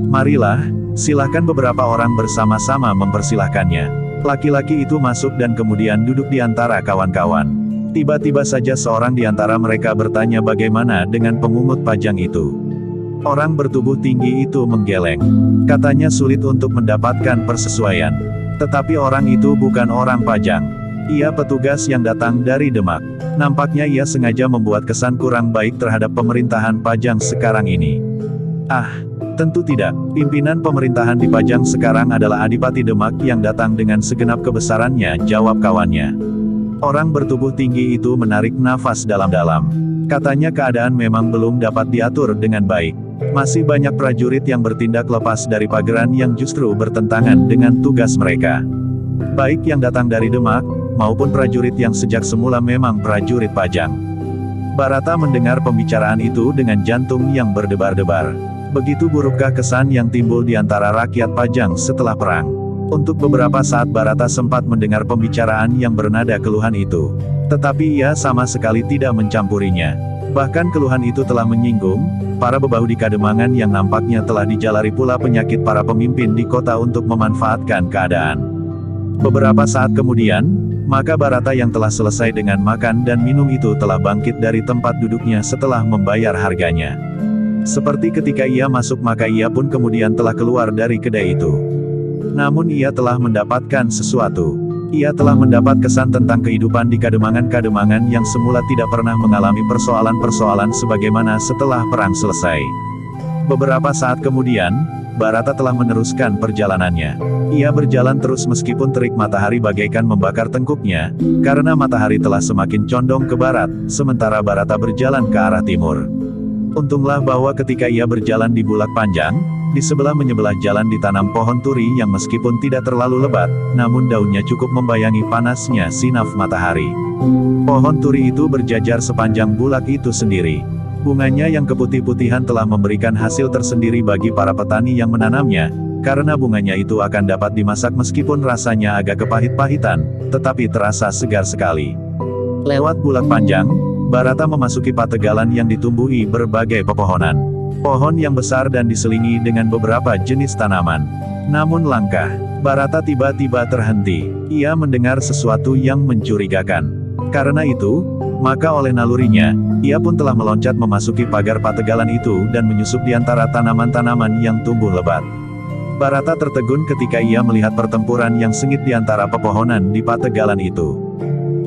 Marilah, silahkan, beberapa orang bersama-sama mempersilahkannya. Laki-laki itu masuk dan kemudian duduk di antara kawan-kawan. Tiba-tiba saja seorang di antara mereka bertanya bagaimana dengan pemungut pajang itu. Orang bertubuh tinggi itu menggeleng. Katanya sulit untuk mendapatkan persesuaian. Tetapi orang itu bukan orang Pajang. Ia petugas yang datang dari Demak. Nampaknya ia sengaja membuat kesan kurang baik terhadap pemerintahan Pajang sekarang ini. Ah, tentu tidak. Pimpinan pemerintahan di Pajang sekarang adalah Adipati Demak yang datang dengan segenap kebesarannya, jawab kawannya. Orang bertubuh tinggi itu menarik nafas dalam-dalam. Katanya keadaan memang belum dapat diatur dengan baik. Masih banyak prajurit yang bertindak lepas dari pageran yang justru bertentangan dengan tugas mereka. Baik yang datang dari Demak, maupun prajurit yang sejak semula memang prajurit Pajang. Barata mendengar pembicaraan itu dengan jantung yang berdebar-debar. Begitu burukkah kesan yang timbul di antara rakyat Pajang setelah perang? Untuk beberapa saat Barata sempat mendengar pembicaraan yang bernada keluhan itu. Tetapi ia sama sekali tidak mencampurinya. Bahkan keluhan itu telah menyinggung para bebahu di Kademangan yang nampaknya telah dijalari pula penyakit para pemimpin di kota untuk memanfaatkan keadaan. Beberapa saat kemudian, maka Barata yang telah selesai dengan makan dan minum itu telah bangkit dari tempat duduknya setelah membayar harganya. Seperti ketika ia masuk maka ia pun kemudian telah keluar dari kedai itu. Namun ia telah mendapatkan sesuatu. Ia telah mendapat kesan tentang kehidupan di Kademangan-Kademangan yang semula tidak pernah mengalami persoalan-persoalan sebagaimana setelah perang selesai. Beberapa saat kemudian, Barata telah meneruskan perjalanannya. Ia berjalan terus meskipun terik matahari bagaikan membakar tengkuknya, karena matahari telah semakin condong ke barat, sementara Barata berjalan ke arah timur. Untunglah bahwa ketika ia berjalan di Bulak Panjang, di sebelah menyebelah jalan ditanam pohon turi yang meskipun tidak terlalu lebat, namun daunnya cukup membayangi panasnya sinaf matahari. Pohon turi itu berjajar sepanjang bulak itu sendiri. Bunganya yang keputih-putihan telah memberikan hasil tersendiri bagi para petani yang menanamnya, karena bunganya itu akan dapat dimasak meskipun rasanya agak kepahit-pahitan, tetapi terasa segar sekali. Lewat Bulak Panjang, Barata memasuki pategalan yang ditumbuhi berbagai pepohonan. Pohon yang besar dan diselingi dengan beberapa jenis tanaman. Namun langkah Barata tiba-tiba terhenti. Ia mendengar sesuatu yang mencurigakan. Karena itu, maka oleh nalurinya, ia pun telah meloncat memasuki pagar pategalan itu dan menyusup di antara tanaman-tanaman yang tumbuh lebat. Barata tertegun ketika ia melihat pertempuran yang sengit di antara pepohonan di pategalan itu.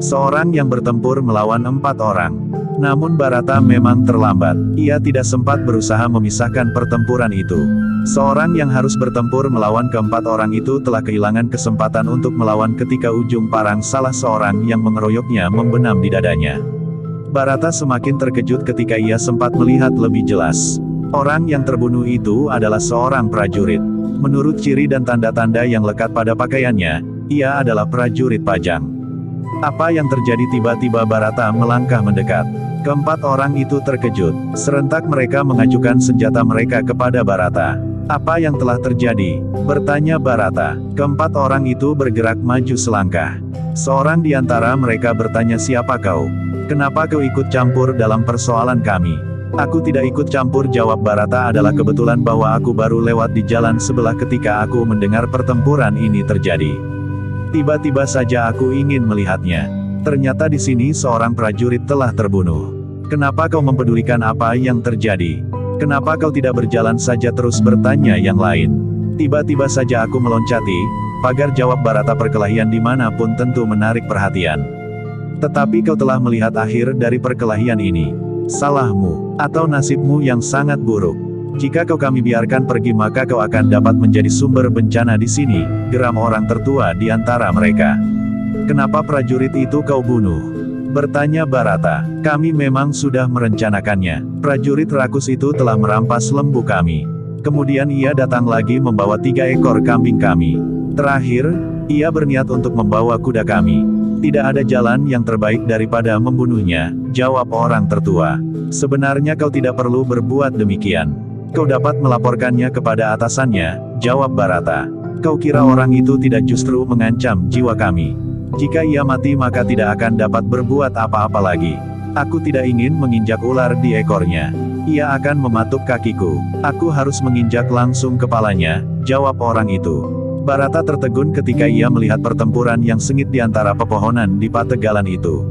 Seorang yang bertempur melawan 4 orang. Namun Barata memang terlambat. Ia tidak sempat berusaha memisahkan pertempuran itu. Seorang yang harus bertempur melawan ke-4 orang itu telah kehilangan kesempatan untuk melawan ketika ujung parang salah seorang yang mengeroyoknya membenam di dadanya. Barata semakin terkejut ketika ia sempat melihat lebih jelas. Orang yang terbunuh itu adalah seorang prajurit. Menurut ciri dan tanda-tanda yang lekat pada pakaiannya, ia adalah prajurit Pajang. Apa yang terjadi? Tiba-tiba Barata melangkah mendekat. Keempat orang itu terkejut. Serentak mereka mengajukan senjata mereka kepada Barata. Apa yang telah terjadi? Bertanya Barata. Keempat orang itu bergerak maju selangkah. Seorang di antara mereka bertanya, siapa kau? Kenapa kau ikut campur dalam persoalan kami? Aku tidak ikut campur, jawab Barata. Adalah kebetulan bahwa aku baru lewat di jalan sebelah ketika aku mendengar pertempuran ini terjadi. Tiba-tiba saja aku ingin melihatnya. Ternyata di sini seorang prajurit telah terbunuh. Kenapa kau mempedulikan apa yang terjadi? Kenapa kau tidak berjalan saja? Terus bertanya yang lain. Tiba-tiba saja aku meloncati pagar, jawab Barata. Perkelahian dimanapun tentu menarik perhatian. Tetapi kau telah melihat akhir dari perkelahian ini. Salahmu, atau nasibmu yang sangat buruk. Jika kau kami biarkan pergi maka kau akan dapat menjadi sumber bencana di sini, geram orang tertua di antara mereka. Kenapa prajurit itu kau bunuh? Bertanya Barata. Kami memang sudah merencanakannya. Prajurit rakus itu telah merampas lembu kami. Kemudian ia datang lagi membawa 3 ekor kambing kami. Terakhir, ia berniat untuk membawa kuda kami. Tidak ada jalan yang terbaik daripada membunuhnya, jawab orang tertua. Sebenarnya kau tidak perlu berbuat demikian. Kau dapat melaporkannya kepada atasannya, jawab Barata. Kau kira orang itu tidak justru mengancam jiwa kami? Jika ia mati maka tidak akan dapat berbuat apa-apa lagi. Aku tidak ingin menginjak ular di ekornya. Ia akan mematuk kakiku. Aku harus menginjak langsung kepalanya, jawab orang itu. Barata tertegun ketika ia melihat pertempuran yang sengit di antara pepohonan di Pategalan itu.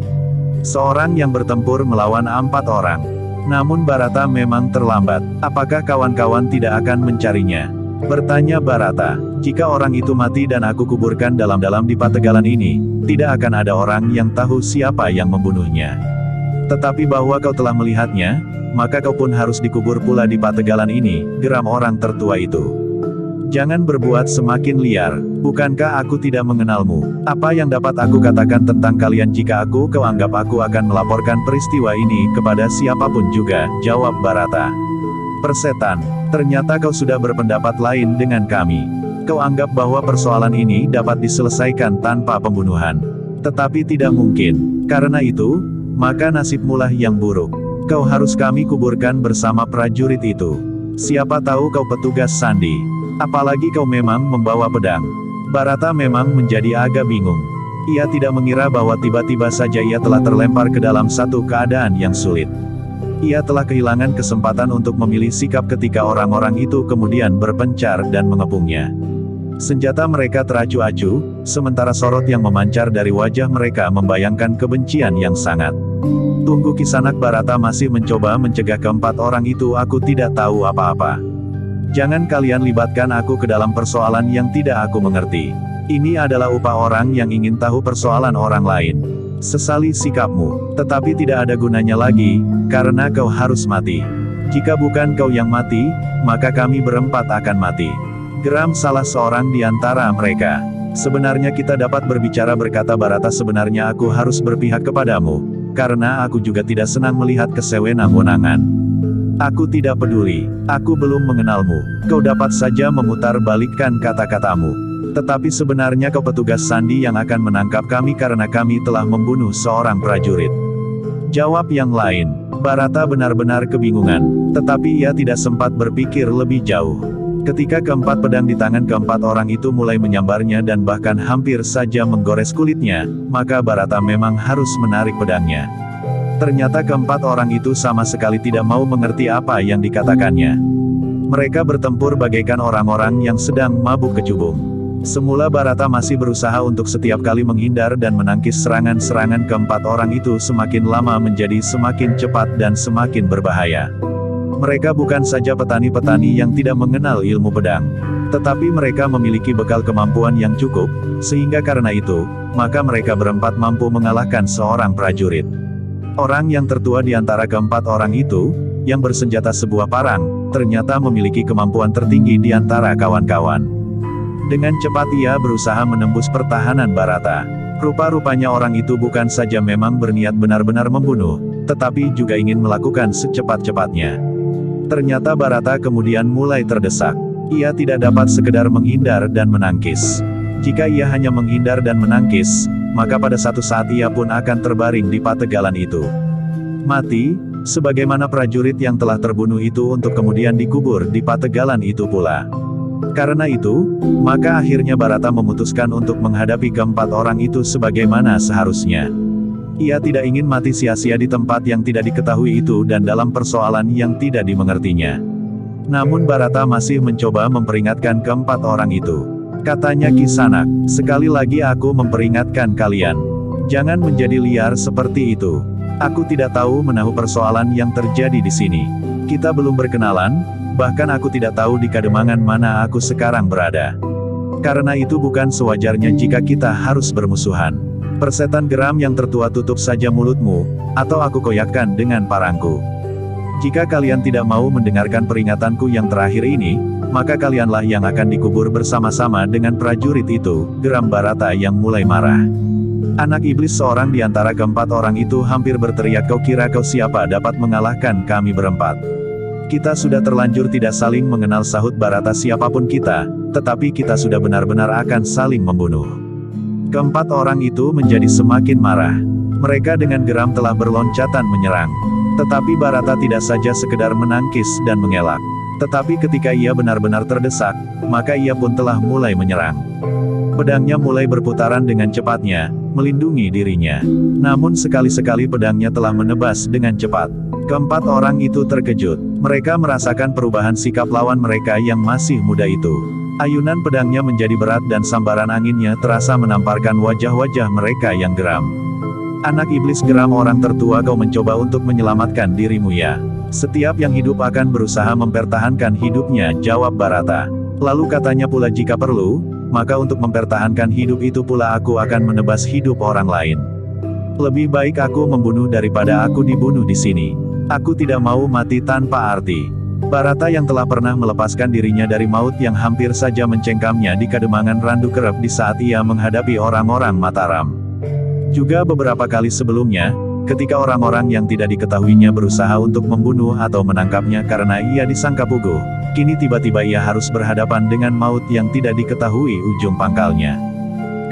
Seorang yang bertempur melawan 4 orang. Namun Barata memang terlambat. Apakah kawan-kawan tidak akan mencarinya? Bertanya Barata. Jika orang itu mati dan aku kuburkan dalam-dalam di Pategalan ini, tidak akan ada orang yang tahu siapa yang membunuhnya. Tetapi bahwa kau telah melihatnya, maka kau pun harus dikubur pula di Pategalan ini, geram orang tertua itu. Jangan berbuat semakin liar. Bukankah aku tidak mengenalmu? Apa yang dapat aku katakan tentang kalian jika kau anggap aku akan melaporkan peristiwa ini kepada siapapun juga, jawab Barata. Persetan, ternyata kau sudah berpendapat lain dengan kami. Kau anggap bahwa persoalan ini dapat diselesaikan tanpa pembunuhan. Tetapi tidak mungkin. Karena itu, maka nasibmulah yang buruk. Kau harus kami kuburkan bersama prajurit itu. Siapa tahu kau petugas sandi. Apalagi kau memang membawa pedang. Barata memang menjadi agak bingung. Ia tidak mengira bahwa tiba-tiba saja ia telah terlempar ke dalam satu keadaan yang sulit. Ia telah kehilangan kesempatan untuk memilih sikap ketika orang-orang itu kemudian berpencar dan mengepungnya. Senjata mereka teracu-acu, sementara sorot yang memancar dari wajah mereka membayangkan kebencian yang sangat. Tunggu, Kisanak, Barata masih mencoba mencegah keempat orang itu. Aku tidak tahu apa-apa. Jangan kalian libatkan aku ke dalam persoalan yang tidak aku mengerti. Ini adalah upah orang yang ingin tahu persoalan orang lain. Sesali sikapmu, tetapi tidak ada gunanya lagi, karena kau harus mati. Jika bukan kau yang mati, maka kami berempat akan mati. Geram salah seorang di antara mereka. Sebenarnya kita dapat berbicara, berkata Barata. Sebenarnya aku harus berpihak kepadamu, karena aku juga tidak senang melihat kesewenang-wenangan. Aku tidak peduli, aku belum mengenalmu. Kau dapat saja memutar balikkan kata-katamu. Tetapi sebenarnya kau petugas sandi yang akan menangkap kami karena kami telah membunuh seorang prajurit. Jawab yang lain. Barata benar-benar kebingungan. Tetapi ia tidak sempat berpikir lebih jauh. Ketika keempat pedang di tangan keempat orang itu mulai menyambarnya dan bahkan hampir saja menggores kulitnya, maka Barata memang harus menarik pedangnya. Ternyata keempat orang itu sama sekali tidak mau mengerti apa yang dikatakannya. Mereka bertempur bagaikan orang-orang yang sedang mabuk kecubung. Semula Barata masih berusaha untuk setiap kali menghindar dan menangkis serangan-serangan keempat orang itu, semakin lama menjadi semakin cepat dan semakin berbahaya. Mereka bukan saja petani-petani yang tidak mengenal ilmu pedang, tetapi mereka memiliki bekal kemampuan yang cukup, sehingga karena itu, maka mereka berempat mampu mengalahkan seorang prajurit. Orang yang tertua di antara keempat orang itu, yang bersenjata sebuah parang, ternyata memiliki kemampuan tertinggi di antara kawan-kawan. Dengan cepat ia berusaha menembus pertahanan Barata. Rupa-rupanya orang itu bukan saja memang berniat benar-benar membunuh, tetapi juga ingin melakukan secepat-cepatnya. Ternyata Barata kemudian mulai terdesak. Ia tidak dapat sekedar menghindar dan menangkis. Jika ia hanya menghindar dan menangkis, maka pada satu saat ia pun akan terbaring di pategalan itu. Mati, sebagaimana prajurit yang telah terbunuh itu untuk kemudian dikubur di pategalan itu pula. Karena itu, maka akhirnya Barata memutuskan untuk menghadapi keempat orang itu sebagaimana seharusnya. Ia tidak ingin mati sia-sia di tempat yang tidak diketahui itu dan dalam persoalan yang tidak dimengertinya. Namun Barata masih mencoba memperingatkan keempat orang itu. Katanya Kisanak, sekali lagi aku memperingatkan kalian. Jangan menjadi liar seperti itu. Aku tidak tahu menahu persoalan yang terjadi di sini. Kita belum berkenalan, bahkan aku tidak tahu di kademangan mana aku sekarang berada. Karena itu bukan sewajarnya jika kita harus bermusuhan. Persetan geram yang tertua, tutup saja mulutmu, atau aku koyakkan dengan parangku. Jika kalian tidak mau mendengarkan peringatanku yang terakhir ini, maka kalianlah yang akan dikubur bersama-sama dengan prajurit itu, geram Barata yang mulai marah. Anak iblis, seorang di antara keempat orang itu hampir berteriak, kau kira kau siapa dapat mengalahkan kami berempat? Kita sudah terlanjur tidak saling mengenal, sahut Barata, siapapun kita, tetapi kita sudah benar-benar akan saling membunuh. Keempat orang itu menjadi semakin marah. Mereka dengan geram telah berloncatan menyerang. Tetapi Barata tidak saja sekedar menangkis dan mengelak. Tetapi ketika ia benar-benar terdesak, maka ia pun telah mulai menyerang. Pedangnya mulai berputaran dengan cepatnya, melindungi dirinya. Namun sekali-sekali pedangnya telah menebas dengan cepat. Keempat orang itu terkejut. Mereka merasakan perubahan sikap lawan mereka yang masih muda itu. Ayunan pedangnya menjadi berat dan sambaran anginnya terasa menamparkan wajah-wajah mereka yang geram. Anak iblis, geram orang tertua, kau mencoba untuk menyelamatkan dirimu ya? Setiap yang hidup akan berusaha mempertahankan hidupnya, jawab Barata. Lalu katanya pula, jika perlu, maka untuk mempertahankan hidup itu pula aku akan menebas hidup orang lain. Lebih baik aku membunuh daripada aku dibunuh di sini. Aku tidak mau mati tanpa arti. Barata yang telah pernah melepaskan dirinya dari maut yang hampir saja mencengkamnya di kademangan Randu Kerep di saat ia menghadapi orang-orang Mataram. Juga beberapa kali sebelumnya, ketika orang-orang yang tidak diketahuinya berusaha untuk membunuh atau menangkapnya karena ia disangka puguh, kini tiba-tiba ia harus berhadapan dengan maut yang tidak diketahui ujung pangkalnya.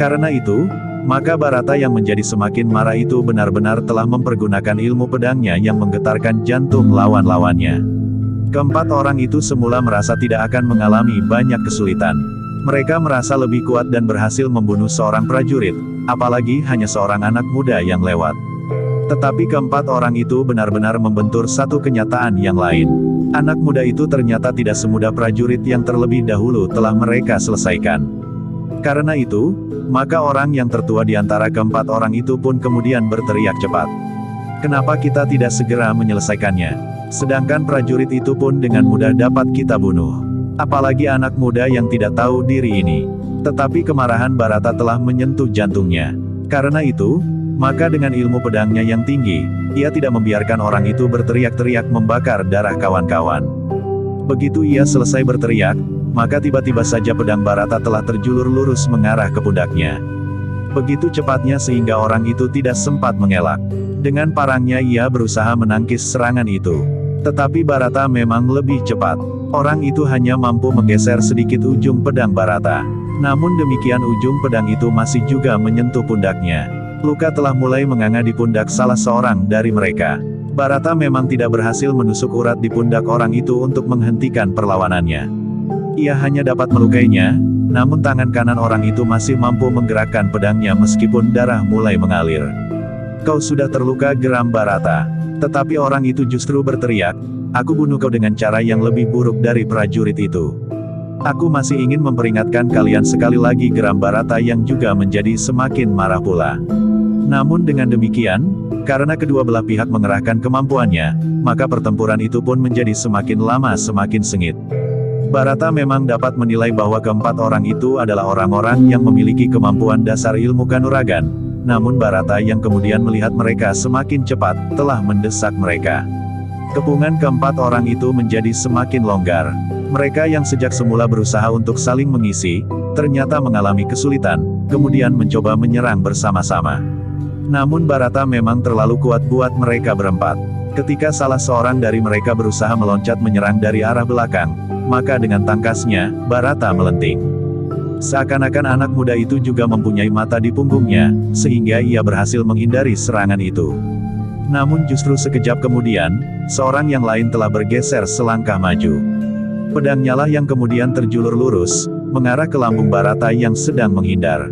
Karena itu, maka Barata yang menjadi semakin marah itu benar-benar telah mempergunakan ilmu pedangnya yang menggetarkan jantung lawan-lawannya. Keempat orang itu semula merasa tidak akan mengalami banyak kesulitan. Mereka merasa lebih kuat dan berhasil membunuh seorang prajurit, apalagi hanya seorang anak muda yang lewat. Tetapi keempat orang itu benar-benar membentur satu kenyataan yang lain. Anak muda itu ternyata tidak semudah prajurit yang terlebih dahulu telah mereka selesaikan. Karena itu, maka orang yang tertua di antara keempat orang itu pun kemudian berteriak cepat. Kenapa kita tidak segera menyelesaikannya? Sedangkan prajurit itu pun dengan mudah dapat kita bunuh. Apalagi anak muda yang tidak tahu diri ini. Tetapi kemarahan Barata telah menyentuh jantungnya. Karena itu, maka dengan ilmu pedangnya yang tinggi, ia tidak membiarkan orang itu berteriak-teriak membakar darah kawan-kawan. Begitu ia selesai berteriak, maka tiba-tiba saja pedang Barata telah terjulur lurus mengarah ke pundaknya. Begitu cepatnya sehingga orang itu tidak sempat mengelak. Dengan parangnya ia berusaha menangkis serangan itu. Tetapi Barata memang lebih cepat. Orang itu hanya mampu menggeser sedikit ujung pedang Barata. Namun demikian ujung pedang itu masih juga menyentuh pundaknya. Luka telah mulai menganga di pundak salah seorang dari mereka. Barata memang tidak berhasil menusuk urat di pundak orang itu untuk menghentikan perlawanannya. Ia hanya dapat melukainya, namun tangan kanan orang itu masih mampu menggerakkan pedangnya meskipun darah mulai mengalir. Kau sudah terluka, geram Barata. Tetapi orang itu justru berteriak, aku bunuh kau dengan cara yang lebih buruk dari prajurit itu. Aku masih ingin memperingatkan kalian sekali lagi, geram Barata yang juga menjadi semakin marah pula. Namun dengan demikian, karena kedua belah pihak mengerahkan kemampuannya, maka pertempuran itu pun menjadi semakin lama semakin sengit. Barata memang dapat menilai bahwa keempat orang itu adalah orang-orang yang memiliki kemampuan dasar ilmu kanuragan. Namun Barata yang kemudian melihat mereka semakin cepat, telah mendesak mereka. Kepungan keempat orang itu menjadi semakin longgar. Mereka yang sejak semula berusaha untuk saling mengisi, ternyata mengalami kesulitan, kemudian mencoba menyerang bersama-sama. Namun Barata memang terlalu kuat buat mereka berempat. Ketika salah seorang dari mereka berusaha meloncat menyerang dari arah belakang, maka dengan tangkasnya, Barata melenting. Seakan-akan anak muda itu juga mempunyai mata di punggungnya, sehingga ia berhasil menghindari serangan itu. Namun justru sekejap kemudian, seorang yang lain telah bergeser selangkah maju. Pedangnya lah yang kemudian terjulur lurus, mengarah ke lambung Barata yang sedang menghindar.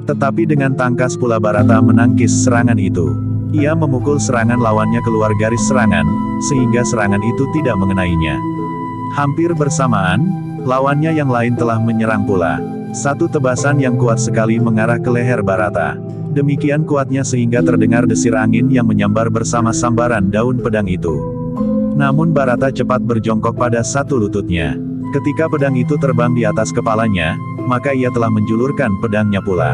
Tetapi dengan tangkas pula Barata menangkis serangan itu. Ia memukul serangan lawannya keluar garis serangan, sehingga serangan itu tidak mengenainya. Hampir bersamaan, lawannya yang lain telah menyerang pula. Satu tebasan yang kuat sekali mengarah ke leher Barata. Demikian kuatnya sehingga terdengar desir angin yang menyambar bersama sambaran daun pedang itu. Namun Barata cepat berjongkok pada satu lututnya. Ketika pedang itu terbang di atas kepalanya, maka ia telah menjulurkan pedangnya pula.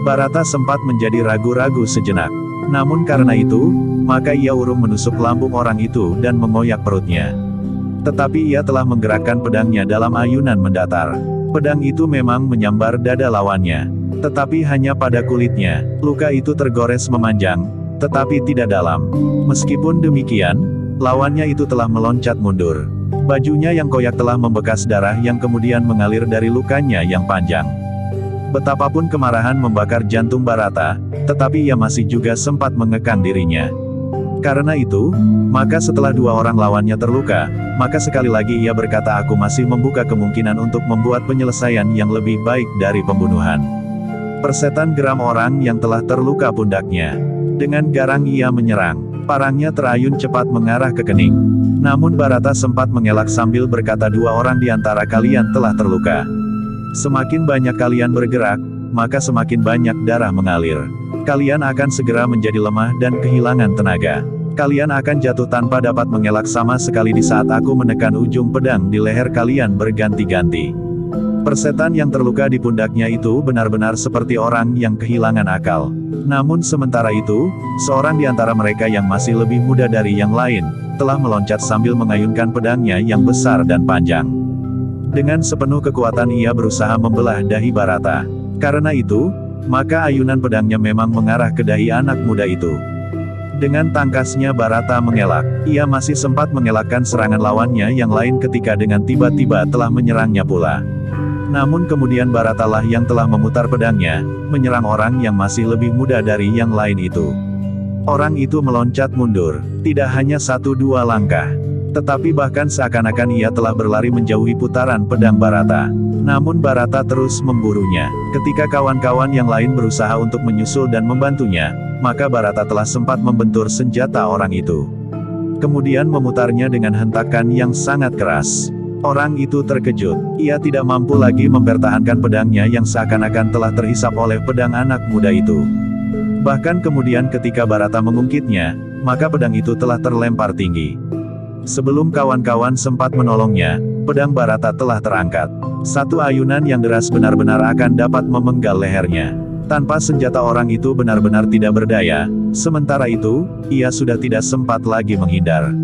Barata sempat menjadi ragu-ragu sejenak. Namun karena itu, maka ia urung menusuk lambung orang itu dan mengoyak perutnya. Tetapi ia telah menggerakkan pedangnya dalam ayunan mendatar. Pedang itu memang menyambar dada lawannya. Tetapi hanya pada kulitnya, luka itu tergores memanjang, tetapi tidak dalam. Meskipun demikian, lawannya itu telah meloncat mundur. Bajunya yang koyak telah membekas darah yang kemudian mengalir dari lukanya yang panjang. Betapapun kemarahan membakar jantung Barata, tetapi ia masih juga sempat mengekang dirinya. Karena itu, maka setelah dua orang lawannya terluka, maka sekali lagi ia berkata, aku masih membuka kemungkinan untuk membuat penyelesaian yang lebih baik dari pembunuhan. Persetan geram orang yang telah terluka pundaknya. Dengan garang ia menyerang. Parangnya terayun cepat mengarah ke kening. Namun Barata sempat mengelak sambil berkata, dua orang di antara kalian telah terluka. Semakin banyak kalian bergerak, maka semakin banyak darah mengalir. Kalian akan segera menjadi lemah dan kehilangan tenaga. Kalian akan jatuh tanpa dapat mengelak sama sekali di saat aku menekan ujung pedang di leher kalian berganti-ganti. Persetan yang terluka di pundaknya itu benar-benar seperti orang yang kehilangan akal. Namun sementara itu, seorang di antara mereka yang masih lebih muda dari yang lain, telah meloncat sambil mengayunkan pedangnya yang besar dan panjang. Dengan sepenuh kekuatan ia berusaha membelah dahi Barata. Karena itu, maka ayunan pedangnya memang mengarah ke dahi anak muda itu. Dengan tangkasnya Barata mengelak. Ia masih sempat mengelakkan serangan lawannya yang lain ketika dengan tiba-tiba telah menyerangnya pula. Namun kemudian Barata lah yang telah memutar pedangnya, menyerang orang yang masih lebih muda dari yang lain itu. Orang itu meloncat mundur, tidak hanya satu dua langkah, tetapi bahkan seakan-akan ia telah berlari menjauhi putaran pedang Barata. Namun Barata terus memburunya. Ketika kawan-kawan yang lain berusaha untuk menyusul dan membantunya, maka Barata telah sempat membentur senjata orang itu. Kemudian memutarnya dengan hentakan yang sangat keras. Orang itu terkejut. Ia tidak mampu lagi mempertahankan pedangnya yang seakan-akan telah terhisap oleh pedang anak muda itu. Bahkan kemudian ketika Barata mengungkitnya, maka pedang itu telah terlempar tinggi. Sebelum kawan-kawan sempat menolongnya, pedang Barata telah terangkat. Satu ayunan yang deras benar-benar akan dapat memenggal lehernya. Tanpa senjata orang itu benar-benar tidak berdaya, sementara itu, ia sudah tidak sempat lagi menghindar.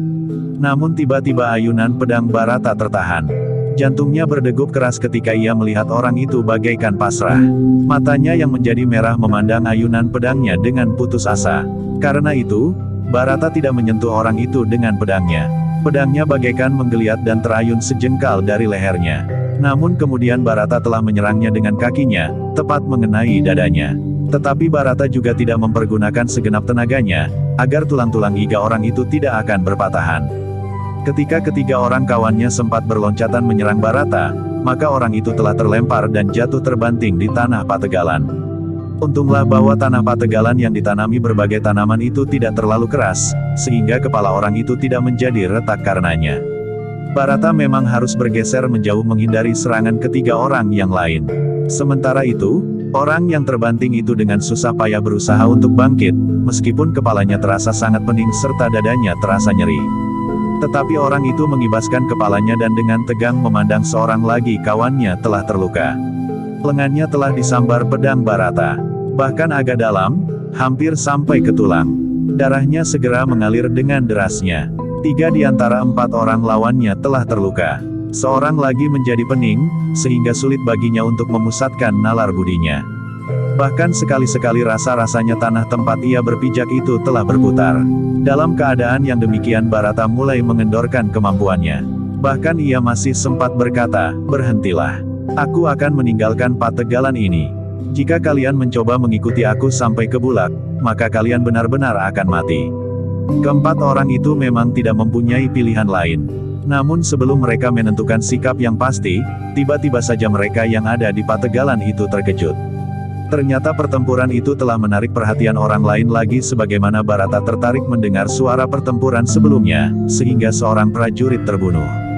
Namun tiba-tiba ayunan pedang Barata tertahan. Jantungnya berdegup keras ketika ia melihat orang itu bagaikan pasrah. Matanya yang menjadi merah memandang ayunan pedangnya dengan putus asa. Karena itu, Barata tidak menyentuh orang itu dengan pedangnya. Pedangnya bagaikan menggeliat dan terayun sejengkal dari lehernya. Namun kemudian Barata telah menyerangnya dengan kakinya, tepat mengenai dadanya. Tetapi Barata juga tidak mempergunakan segenap tenaganya, agar tulang-tulang iga orang itu tidak akan berpatahan. Ketika ketiga orang kawannya sempat berloncatan menyerang Barata, maka orang itu telah terlempar dan jatuh terbanting di tanah pategalan. Untunglah bahwa tanah pategalan yang ditanami berbagai tanaman itu tidak terlalu keras, sehingga kepala orang itu tidak menjadi retak karenanya. Barata memang harus bergeser menjauh menghindari serangan ketiga orang yang lain. Sementara itu, orang yang terbanting itu dengan susah payah berusaha untuk bangkit, meskipun kepalanya terasa sangat pening serta dadanya terasa nyeri. Tetapi orang itu mengibaskan kepalanya dan dengan tegang memandang seorang lagi kawannya telah terluka. Lengannya telah disambar pedang Barata. Bahkan agak dalam, hampir sampai ke tulang. Darahnya segera mengalir dengan derasnya. 3 di antara 4 orang lawannya telah terluka. Seorang lagi menjadi pening, sehingga sulit baginya untuk memusatkan nalar budinya. Bahkan sekali-sekali rasa-rasanya tanah tempat ia berpijak itu telah berputar. Dalam keadaan yang demikian Barata mulai mengendorkan kemampuannya. Bahkan ia masih sempat berkata, berhentilah. Aku akan meninggalkan Pategalan ini. Jika kalian mencoba mengikuti aku sampai ke Bulak, maka kalian benar-benar akan mati. Keempat orang itu memang tidak mempunyai pilihan lain. Namun sebelum mereka menentukan sikap yang pasti, tiba-tiba saja mereka yang ada di Pategalan itu terkejut. Ternyata pertempuran itu telah menarik perhatian orang lain lagi sebagaimana Barata tertarik mendengar suara pertempuran sebelumnya, sehingga seorang prajurit terbunuh.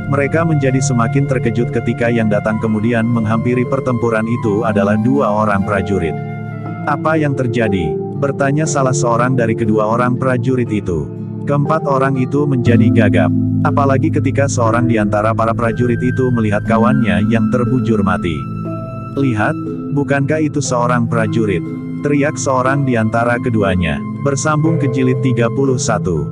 Mereka menjadi semakin terkejut ketika yang datang kemudian menghampiri pertempuran itu adalah dua orang prajurit. "Apa yang terjadi?" bertanya salah seorang dari kedua orang prajurit itu. Keempat orang itu menjadi gagap. Apalagi ketika seorang di antara para prajurit itu melihat kawannya yang terbujur mati. "Lihat, bukankah itu seorang prajurit?" teriak seorang di antara keduanya. Bersambung ke jilid 31.